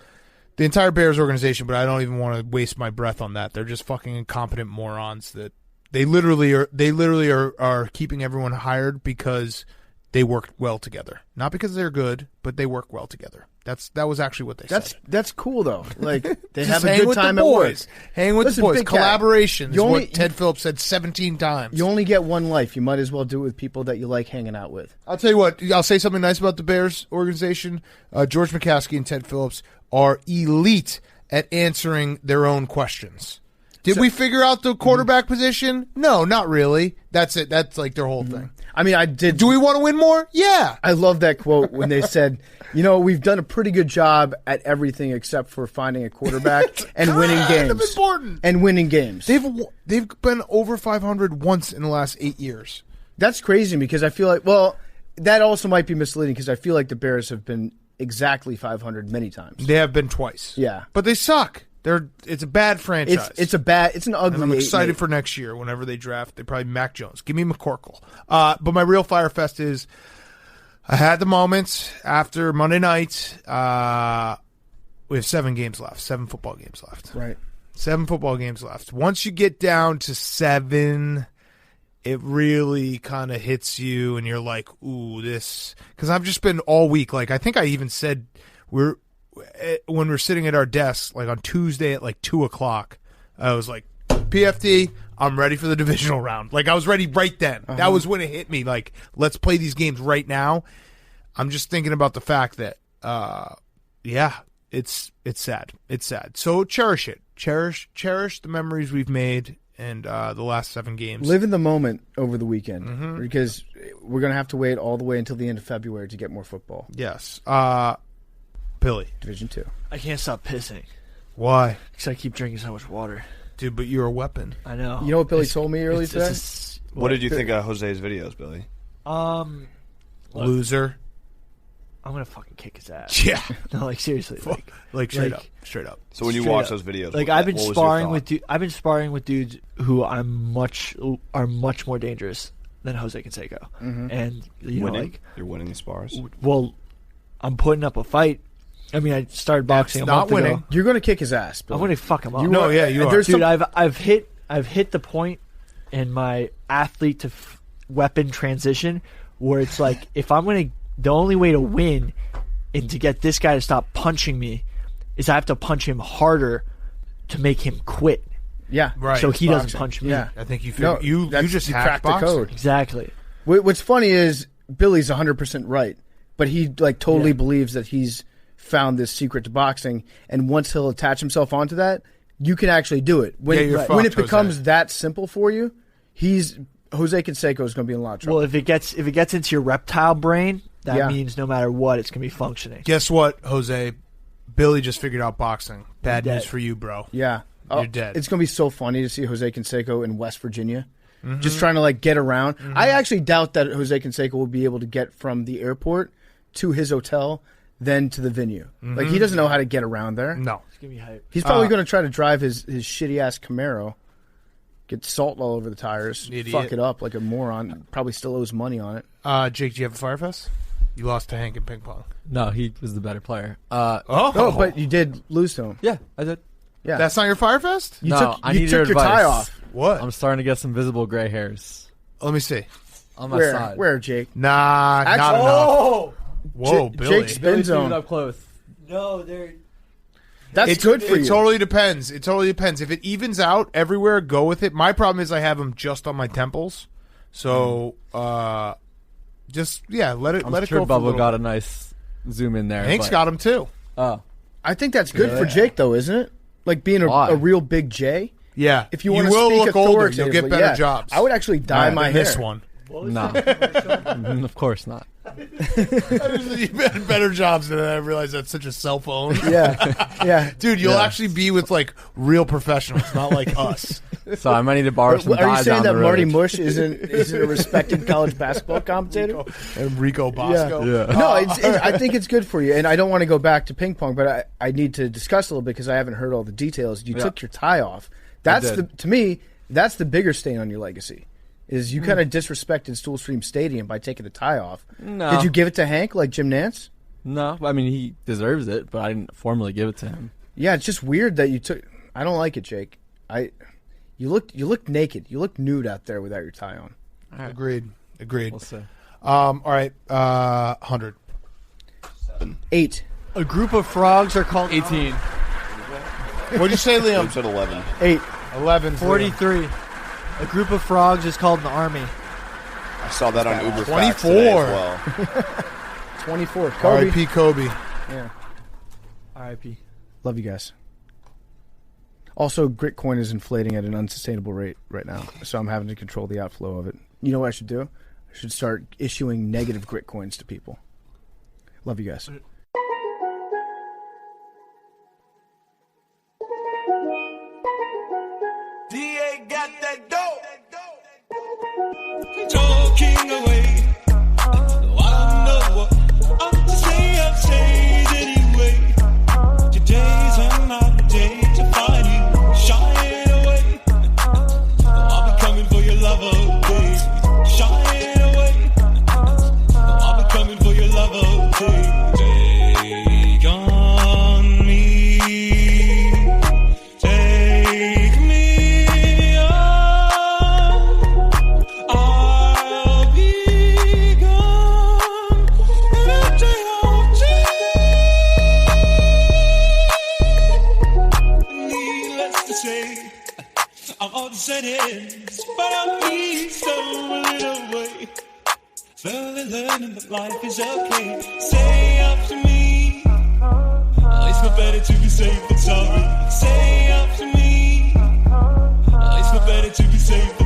[SPEAKER 1] the entire Bears organization, but I don't even want to waste my breath on that. They're just fucking incompetent morons that they literally are keeping everyone hired because they work well together. Not because they're good, but they work well together. That was actually what they said.
[SPEAKER 3] That's cool though. Like they
[SPEAKER 1] Just
[SPEAKER 3] have a good time at work.
[SPEAKER 1] Hang with the boys.
[SPEAKER 3] Big Cat,
[SPEAKER 1] Collaboration is what Ted Phillips said 17 times.
[SPEAKER 3] You only get one life. You might as well do it with people that you like hanging out with.
[SPEAKER 1] I'll tell you what. I'll say something nice about the Bears organization. George McCaskey and Ted Phillips are elite at answering their own questions. Did we figure out the quarterback position? No, not really. That's it. That's like their whole thing.
[SPEAKER 3] I mean, I did.
[SPEAKER 1] Do we want to win more? Yeah.
[SPEAKER 3] I love that quote when they said, we've done a pretty good job at everything except for finding a quarterback and winning games.
[SPEAKER 1] Important.
[SPEAKER 3] And winning games.
[SPEAKER 1] They've been over 500 once in the last 8 years.
[SPEAKER 3] That's crazy because I feel like, well, that also might be misleading because I feel like the Bears have been exactly 500 many times.
[SPEAKER 1] They have been twice.
[SPEAKER 3] Yeah.
[SPEAKER 1] But they suck. It's a bad franchise.
[SPEAKER 3] It's an ugly.
[SPEAKER 1] And I'm excited for next year. Whenever they draft, they probably Mac Jones. Give me McCorkle. But my real Fyre Fest is I had the moment after Monday night. We have 7 games left. 7 football games left.
[SPEAKER 3] Right.
[SPEAKER 1] 7 football games left. Once you get down to 7, it really kind of hits you, and you're like, "Ooh, this." Because I've just been all week. Like I think I even said when we're sitting at our desks, like on Tuesday at like 2:00, I was like, PFD, I'm ready for the divisional round. Like I was ready right then. That was when it hit me. Like, let's play these games right now. I'm just thinking about the fact that, it's sad. It's sad. So cherish it. Cherish the memories we've made and the last 7 games.
[SPEAKER 3] Live in the moment over the weekend because we're going to have to wait all the way until the end of February to get more football.
[SPEAKER 1] Yes. Billy.
[SPEAKER 3] Division 2.
[SPEAKER 9] I can't stop pissing.
[SPEAKER 1] Why?
[SPEAKER 9] Because I keep drinking so much water.
[SPEAKER 1] Dude, but you're a weapon.
[SPEAKER 9] I know.
[SPEAKER 3] You know what Billy told me earlier today?
[SPEAKER 4] What did you think of Jose's videos, Billy?
[SPEAKER 1] Loser.
[SPEAKER 9] I'm going to fucking kick his ass.
[SPEAKER 1] Yeah.
[SPEAKER 9] No, like seriously.
[SPEAKER 1] Like straight up.
[SPEAKER 4] So when you watch those videos,
[SPEAKER 9] like I've been sparring with dudes who are much more dangerous than Jose Canseco. And
[SPEAKER 4] you're winning the spars.
[SPEAKER 9] Well, I'm putting up a fight. I mean, I started boxing.
[SPEAKER 1] That's not winning.
[SPEAKER 9] Ago.
[SPEAKER 3] You're going to kick his ass, Billy.
[SPEAKER 9] I'm going to fuck him up.
[SPEAKER 1] You are.
[SPEAKER 9] Dude, I've hit the point in my athlete to weapon transition where it's like if I'm going to, the only way to win and to get this guy to stop punching me is I have to punch him harder to make him quit.
[SPEAKER 3] Yeah,
[SPEAKER 1] right.
[SPEAKER 9] So he doesn't punch me.
[SPEAKER 3] Yeah,
[SPEAKER 1] I think you just hacked
[SPEAKER 3] the code.
[SPEAKER 9] Exactly.
[SPEAKER 3] What's funny is Billy's 100% right, but he totally believes that he's found this secret to boxing, and once he'll attach himself onto that, you can actually do it. When it becomes that simple for you, Jose Canseco is going to be in a lot of trouble.
[SPEAKER 9] Well, if it gets into your reptile brain, that means no matter what, it's going to be functioning.
[SPEAKER 1] Guess what, Jose? Billy just figured out boxing. Bad news for you, bro.
[SPEAKER 3] Yeah.
[SPEAKER 1] You're dead.
[SPEAKER 3] It's going to be so funny to see Jose Canseco in West Virginia. Just trying to get around. I actually doubt that Jose Canseco will be able to get from the airport to his hotel, then to the venue. Like he doesn't know how to get around there.
[SPEAKER 1] No.
[SPEAKER 9] It's going to be hype.
[SPEAKER 3] He's probably going to try to drive his shitty ass Camaro, get salt all over the tires, fuck it up like a moron. Probably still owes money on it.
[SPEAKER 1] Jake, do you have a Fyre Fest? You lost to Hank in ping pong.
[SPEAKER 5] No, he was the better player.
[SPEAKER 3] No, but you did lose to him.
[SPEAKER 5] Yeah, I did.
[SPEAKER 3] Yeah,
[SPEAKER 1] that's not your Fyre Fest.
[SPEAKER 3] You took your tie off.
[SPEAKER 1] What?
[SPEAKER 5] I'm starting to get some visible gray hairs.
[SPEAKER 1] Let me see.
[SPEAKER 5] On my side.
[SPEAKER 3] Where, Jake?
[SPEAKER 1] Nah, not enough. Whoa, Billy.
[SPEAKER 3] Jake spin zone.
[SPEAKER 5] Up close.
[SPEAKER 9] No, they're...
[SPEAKER 3] That's good for you.
[SPEAKER 1] It totally depends. If it evens out everywhere, go with it. My problem is I have them just on my temples. So Just let it
[SPEAKER 5] I'm
[SPEAKER 1] let it
[SPEAKER 5] sure
[SPEAKER 1] go.
[SPEAKER 5] Bubba got a nice zoom in there.
[SPEAKER 1] Hank's got him too.
[SPEAKER 5] Oh,
[SPEAKER 3] I think that's good for Jake, though, isn't it? Like being a real big J.
[SPEAKER 1] Yeah,
[SPEAKER 3] if you want to
[SPEAKER 1] will
[SPEAKER 3] speak
[SPEAKER 1] look older, you'll
[SPEAKER 3] authoritatively,
[SPEAKER 1] get better jobs.
[SPEAKER 3] I would actually dye my hair.
[SPEAKER 1] This one.
[SPEAKER 5] no, of course not.
[SPEAKER 1] You've had better jobs than I realized that's such a cell phone.
[SPEAKER 3] Yeah.
[SPEAKER 1] Dude, you'll actually be with like real professionals, not like us.
[SPEAKER 5] So I might need to borrow some
[SPEAKER 3] Are
[SPEAKER 5] dye
[SPEAKER 3] you saying
[SPEAKER 5] down
[SPEAKER 3] that
[SPEAKER 5] the
[SPEAKER 3] Marty
[SPEAKER 5] road.
[SPEAKER 3] Mush isn't a respected college basketball commentator?
[SPEAKER 1] Enrico Bosco.
[SPEAKER 5] Yeah.
[SPEAKER 3] No, I think it's good for you, and I don't want to go back to ping pong, but I need to discuss a little bit because I haven't heard all the details. You took your tie off. To me, that's the bigger stain on your legacy. Is you kind of disrespected Stoolstream Stadium by taking the tie off.
[SPEAKER 5] No.
[SPEAKER 3] Did you give it to Hank like Jim Nantz?
[SPEAKER 5] No, I mean he deserves it, but I didn't formally give it to him.
[SPEAKER 3] Yeah, it's just weird that you took. I don't like it, Jake. You look naked. You look nude out there without your tie on.
[SPEAKER 5] All right.
[SPEAKER 1] Agreed.
[SPEAKER 5] We'll see.
[SPEAKER 1] All right. 100.
[SPEAKER 3] 8.
[SPEAKER 9] A group of frogs are called
[SPEAKER 5] 18.
[SPEAKER 1] What'd you say, Liam?
[SPEAKER 4] I said 11.
[SPEAKER 3] 8.
[SPEAKER 1] 11.
[SPEAKER 9] 43. A group of frogs is called an army.
[SPEAKER 4] I saw that on Uber
[SPEAKER 1] 24.
[SPEAKER 4] Facts today as well.
[SPEAKER 3] 24. Kobe.
[SPEAKER 1] R.I.P. Kobe.
[SPEAKER 3] Yeah.
[SPEAKER 9] R.I.P.
[SPEAKER 3] Love you guys. Also, Gritcoin is inflating at an unsustainable rate right now, so I'm having to control the outflow of it. You know what I should do? I should start issuing negative Gritcoins to people. Love you guys.
[SPEAKER 2] DA got that dope.
[SPEAKER 10] Talking away. No, I don't know what I'm to say. I'll say it anyway. Today's another day to find you shining away. I'll be coming for your love of day. Shining away. I'll be coming for your love of day. Take on me. Take me on. I'll be gone every day. Needless to say, I'm all the settings, but I'm east over a little way. Slowly learning that life is okay. Say up to me. It's no better to be safe than sorry. Say up to me. It's no better to be safe